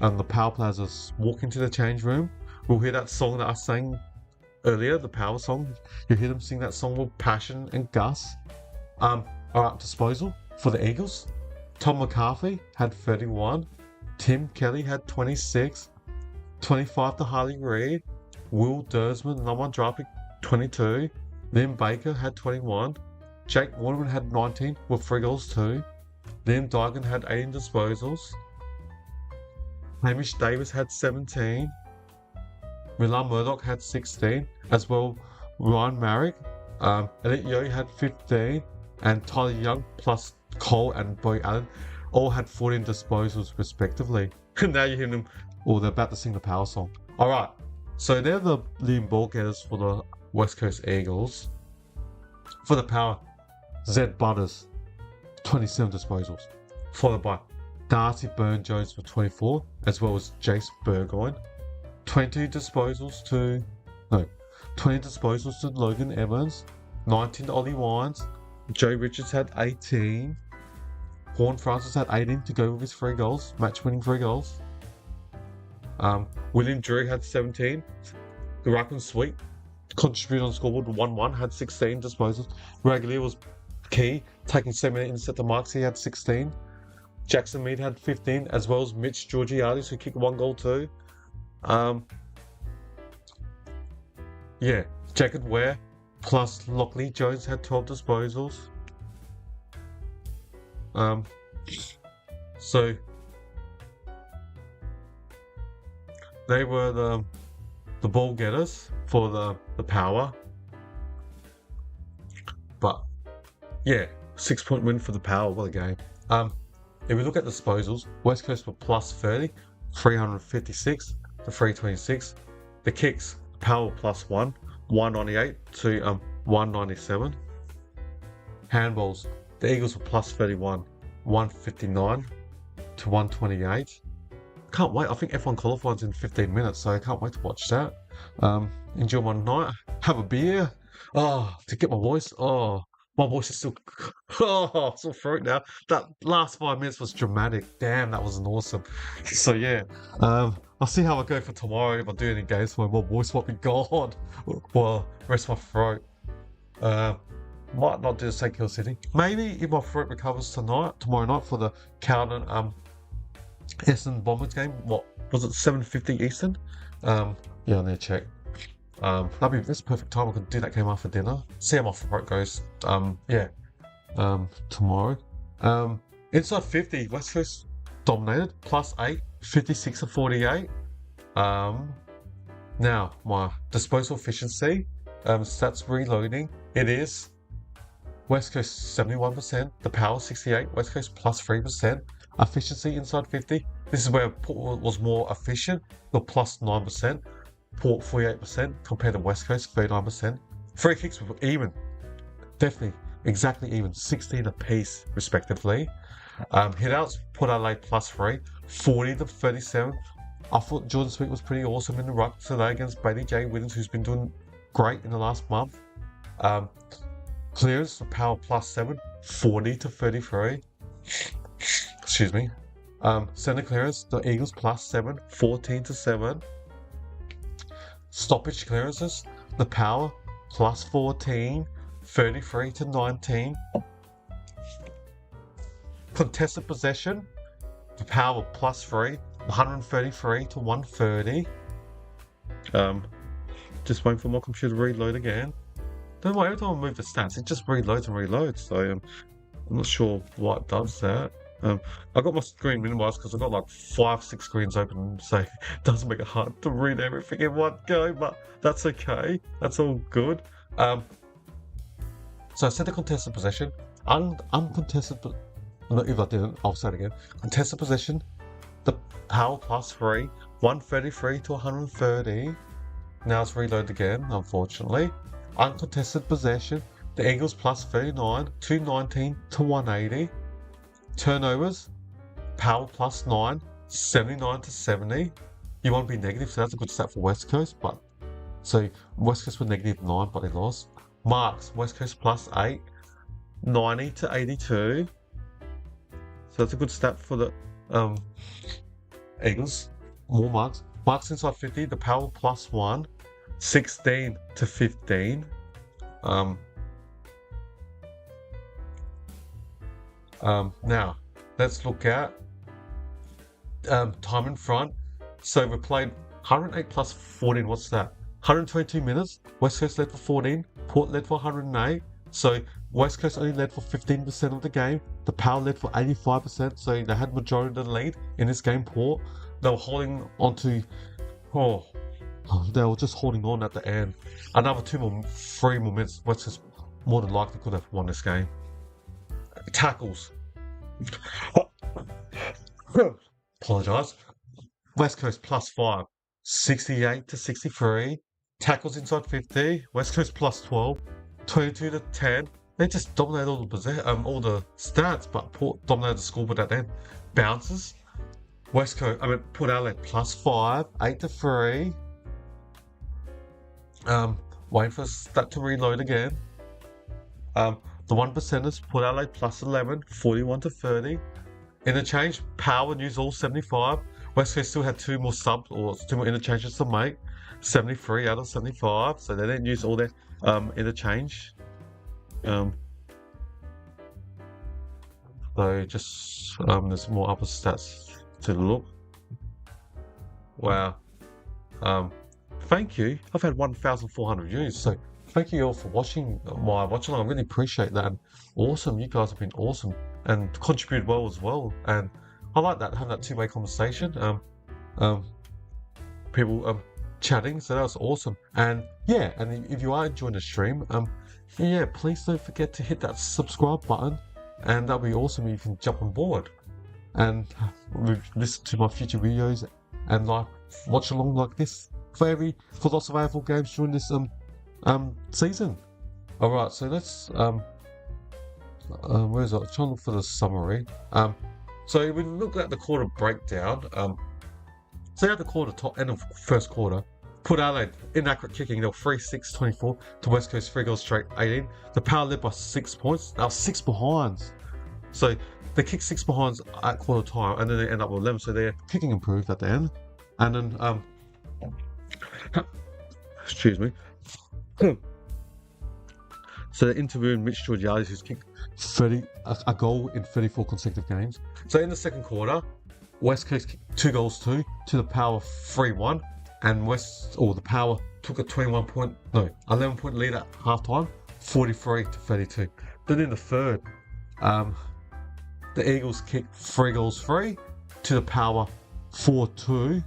Speaker 1: The Power players walk into the change room. We'll hear that song that I sang earlier, the Power song. You hear them sing that song with passion and guts. Alright, disposal for the Eagles. Tom McCarthy had 31. Tim Kelly had 26. 25 to Harley Reid. Will Dersman, number 1 draft pick, 22. Liam Baker had 21. Jake Waterman had 19 with 3 goals too. Liam Dygan had 18 disposals. Hamish Davis had 17. Milan Murdoch had 16. As well, Ryan Marrick. Elliot Yeo had 15. And Tyler Young plus Cole and Bo Allen all had 14 disposals respectively. Now you hear them, they're about to sing the Power song. Alright, so they're the leading ball getters for the West Coast Eagles. For the Power, Zed Butters, 27 disposals. Followed by Darcy Burne-Jones with 24, as well as Jace Burgoyne. 20 disposals to Logan Evans. 19 to Ollie Wines. Joe Richards had 18. Horn Francis had 18 to go with his 3 goals, match-winning 3 goals. William Drury had 17. The Rackman Sweet contributed on scoreboard 1-1, had 16 disposals. Ragalier was key, taking 7 interceptor marks, he had 16. Jackson Mead had 15, as well as Mitch Georgiadis, who kicked 1 goal too. Yeah, Jacob Ware plus Lockley Jones had 12 disposals. So they were the ball getters for the Power. But yeah, 6-point win for the Power. What a game. If we look at disposals, West Coast were plus 30, 356. the 326. The kicks, Power +1, 198 to 197. Handballs, the Eagles were +31, 159 to 128. Can't wait. I think F1 qualifying's in 15 minutes, so I can't wait to watch that. Enjoy my night. Have a beer. To get my voice. My voice is still sore throat now. That last 5 minutes was dramatic. Damn, that was awesome. So yeah, I'll see how I go for tomorrow. If I do any games, my voice might be gone. Well, rest my throat. Might not do St. Kilda City. Maybe if my throat recovers tomorrow night for the Carlton Essendon Bombers game. What was it? 7:50 Eastern. Yeah, I need to check. That's a perfect time. I can do that game after dinner. See how my throat goes. Tomorrow. Inside 50, West Coast dominated. +8, 56 to 48. Now my disposal efficiency. Stats reloading. It is West Coast 71%, the Power 68, West Coast +3%. Efficiency inside 50. This is where Port was more efficient, the +9%. Port 48% compared to West Coast 39%. Free kicks were even, definitely exactly even, 16 apiece respectively. Hitouts, Port Adelaide +3, 40 to 37. I thought Jordan Sweet was pretty awesome in the ruck today against Bailey J. Williams, who's been doing great in the last month. Clearance, the Power +7, 40 to 33. Excuse me. Centre clearance, the Eagles +7, 14 to 7. Stoppage clearances, the Power +14, 33 to 19. Contested possession, the Power +3, 133 to 130. Just waiting for my computer to reload again. Don't worry, every time I move the stats, it just reloads and reloads. So I'm not sure why it does that. I got my screen minimized because I've got like 5-6 screens open, so it does make it hard to read everything in one go, but that's okay. That's all good. So I said the contested possession. Uncontested, no, if I didn't, I'll say it again. Contested possession, the Power +3, 133 to 130. Now it's reloaded again, unfortunately. Uncontested possession, the Eagles +39, 219 to 180. Turnovers, Power +9, 79 to 70. You want to be negative, so that's a good stat for West Coast. But so West Coast were -9, but they lost. Marks, West Coast +8, 90 to 82. So that's a good stat for the Eagles. More marks. Marks inside 50, the Power +1, 16 to 15. Now let's look at time in front. So we played 108 + 14. What's that? 122 minutes. West Coast led for 14. Port led for 108. So West Coast only led for 15% of the game. The Power led for 85%. So they had majority of the lead in this game. Port, they were holding on to. They were just holding on at the end. Another 3 more minutes. West Coast more than likely could have won this game. Tackles. Apologise. West Coast +5, 68 to 63. Tackles inside 50. West Coast +12, 22 to 10. They just dominated all the stats, but Port dominated the scoreboard at the end. Bounces. Port Adelaide +5, 8 to 3. Waiting for that to reload again. The 1%ers, Port Adelaide +11, 41 to 30. Interchange, Power used all 75. West Coast still had 2 more interchanges to make. 73 out of 75, so they didn't use all their interchange. So just there's more upper stats to look. Wow. Thank you. I've had 1,400 views, so thank you all for watching my watch along. I really appreciate that. And awesome, you guys have been awesome and contributed well as well. And I like that, having that two-way conversation. People chatting, so that was awesome. And yeah, and if you are enjoying the stream, please don't forget to hit that subscribe button, and that'll be awesome if you can jump on board and listen to my future videos and like watch along like this for lots of AFL games during this season. All right, so let's where is it? I'm trying to look for the summary. So we look at the quarter breakdown. So at the end of first quarter, Port Adelaide inaccurate kicking. They were 3-6-24 to West Coast 3 goals straight 18. The Power led by 6 points. They were 6 behinds. So they kicked 6 behinds at quarter time, and then they end up with 11. So their kicking improved at the end. And then excuse me. So they're interviewing Mitch Georgiades, who's kicked a goal in 34 consecutive games. So in the second quarter, West Coast kicked 2 goals to the Power 3-1, and the Power took a 11-point lead at halftime, 43-32. Then in the third, the Eagles kicked 3 goals free to the Power 4-2,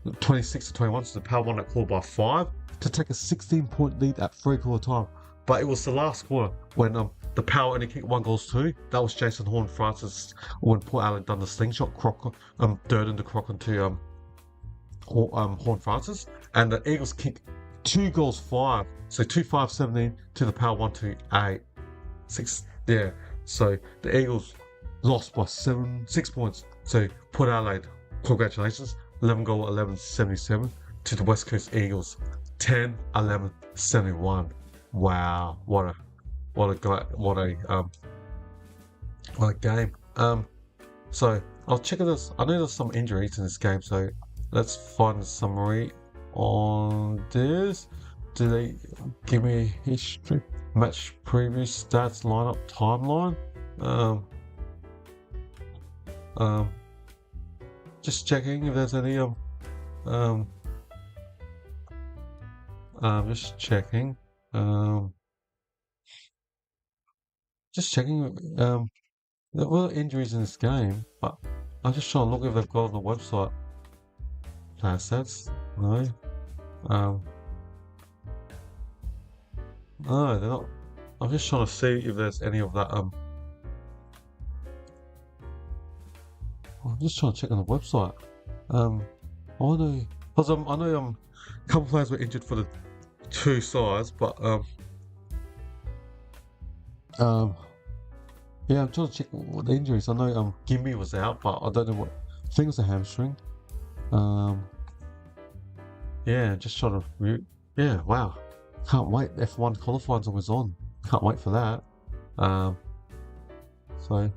Speaker 1: 26-21. So the Power won that quarter by 5 to take a 16-point lead at 3-quarter time. But it was the last quarter when the Power only kicked 1 goal to. That was Jason Horne-Francis when Port Adelaide done the slingshot, Durden to Croc to Horne-Francis, and the Eagles kicked 2 goals 5, so 2-5-17 to the Power 1-8. 6. Yeah, so the Eagles lost by 6 points. So Port Adelaide, congratulations, 11 goal 11-77 to the West Coast Eagles, 10-11-71. Wow, what a game. So I'll check this. I know there's some injuries in this game, so let's find the summary on this. Do they give me history, match preview, stats, lineup, timeline? Just checking if there's any just checking. Just checking. There were injuries in this game, but I'm just trying to look if they've got on the website. Player stats? No. No, they're not. I'm just trying to see if there's any of that. I'm just trying to check on the website. I know, because I know a couple players were injured for the 2 sides, but yeah, I'm trying to check what the injuries. I know Gimby was out, but I don't know what. I think it was a hamstring. Yeah, just trying to. Yeah, wow. Can't wait. F1 qualifying's always on. Can't wait for that. So,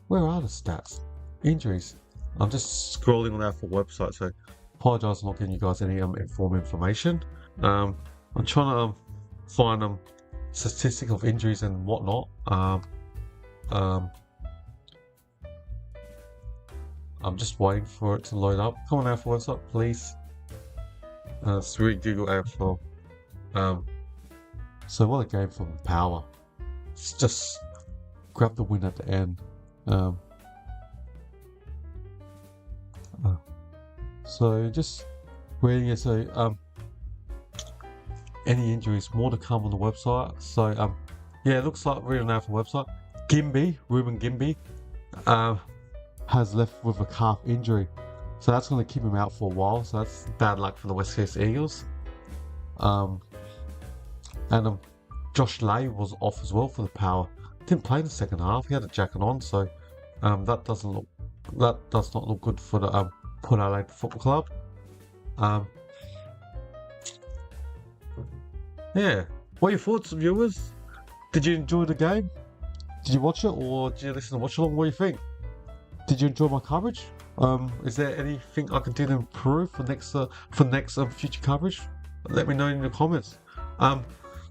Speaker 1: where are the stats? Injuries. I'm just scrolling on the AFL website, so apologise for not giving you guys any informed information. I'm trying to find statistic of injuries and whatnot. I'm just waiting for it to load up. Come on, AFL website, please. Let's read Google AFL. So what a game for Power. It's just grab the win at the end. So just reading it. So any injuries, more to come on the website. So yeah, it looks like reading on AFL website. Ruben Gimby has left with a calf injury, so that's going to keep him out for a while. So that's bad luck for the West Coast Eagles. And Josh Lay was off as well for the Power. Didn't play in the second half. He had a jacket on, so that does not look good for the Port Adelaide Football Club. Yeah. What are your thoughts, viewers? Did you enjoy the game? Did you watch it, or did you listen to watch along? What do you think? Did you enjoy my coverage? Is there anything I can do to improve for next future coverage? Let me know in the comments.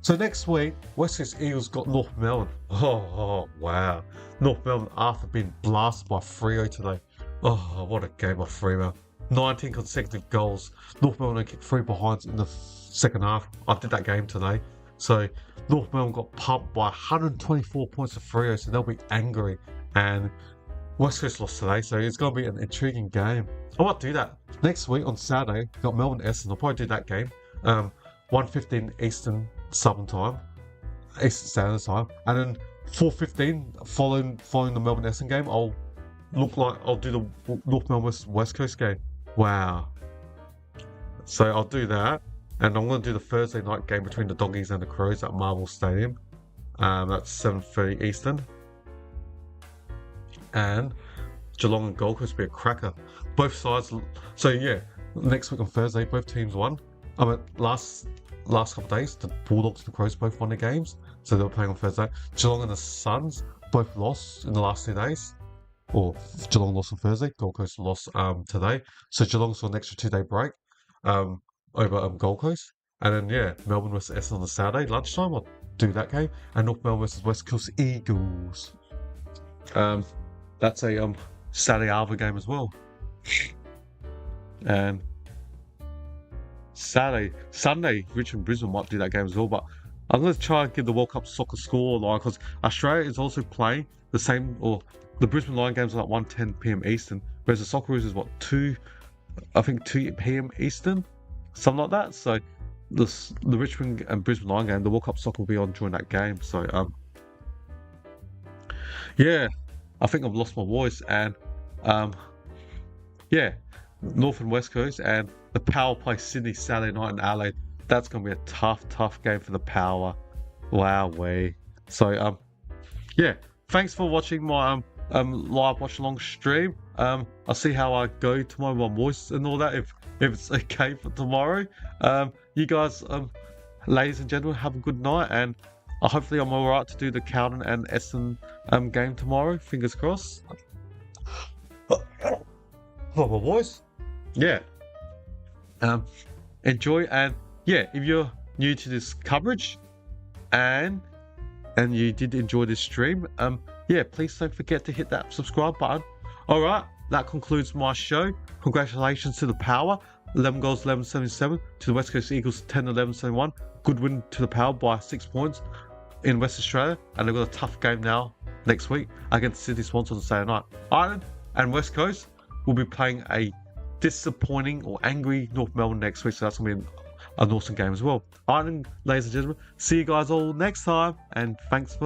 Speaker 1: So next week, West Coast Eagles got North Melbourne. Oh wow. North Melbourne after being blasted by Freo today. Oh, what a game by Freo. 19 consecutive goals. North Melbourne kicked 3 behinds in the second half. I did that game today. So North Melbourne got pumped by 124 points to Freo, so they'll be angry. And West Coast lost today, so it's going to be an intriguing game. I might do that. Next week on Saturday, got Melbourne Essendon. I'll probably do that game. 1:15 Eastern Southern Time, Eastern Standard Time, and then 4:15 following the Melbourne Essendon game, I'll do the North Melbourne West Coast game. Wow, So I'll do that, and I'm going to do the Thursday night game between the Doggies and the Crows at Marvel Stadium. That's 7:30 Eastern. And Geelong and Gold Coast will be a cracker. Both sides. So yeah, next week on Thursday, both teams won. Last couple of days, the Bulldogs and the Crows both won their games, so they were playing on Thursday. Geelong and the Suns both lost in the last 2 days. Or Geelong lost on Thursday, Gold Coast lost today. So Geelong's got an extra 2-day break over Gold Coast. And then yeah, Melbourne versus Essendon on the Saturday lunchtime. I'll do that game. And North Melbourne versus West Coast Eagles. That's a Saturday Alva game as well. And Sunday, Richmond Brisbane might do that game as well. But I'm going to try and give the World Cup soccer score line because Australia is also playing the same, or the Brisbane Lion games are like 1:10 p.m. Eastern, whereas the Socceroos is 2 p.m. Eastern, something like that. So the Richmond and Brisbane Lion game, the World Cup soccer will be on during that game. So yeah, I think I've lost my voice, and yeah, North and West Coast, and the Power play Sydney Saturday night in Adelaide. That's going to be a tough game for the Power. Wowee. So yeah, thanks for watching my live watch along stream. I'll see how I go tomorrow, my voice and all that, if it's okay for tomorrow. You guys, ladies and gentlemen, have a good night, and hopefully I'm alright to do the Carlton and Essendon game tomorrow. Fingers crossed. Oh, my voice. Yeah. Enjoy, and yeah, if you're new to this coverage and you did enjoy this stream, yeah, please don't forget to hit that subscribe button. All right, that concludes my show. Congratulations to the Power, 11 goals, 11-77, to the West Coast Eagles, 10-11-71. Good win to the Power by 6 points in West Australia, and they've got a tough game now next week against Sydney Swans on Saturday night. Ireland and West Coast will be playing a disappointing or angry North Melbourne next week, so that's going to be an awesome game as well. Alright, ladies and gentlemen, see you guys all next time, and thanks for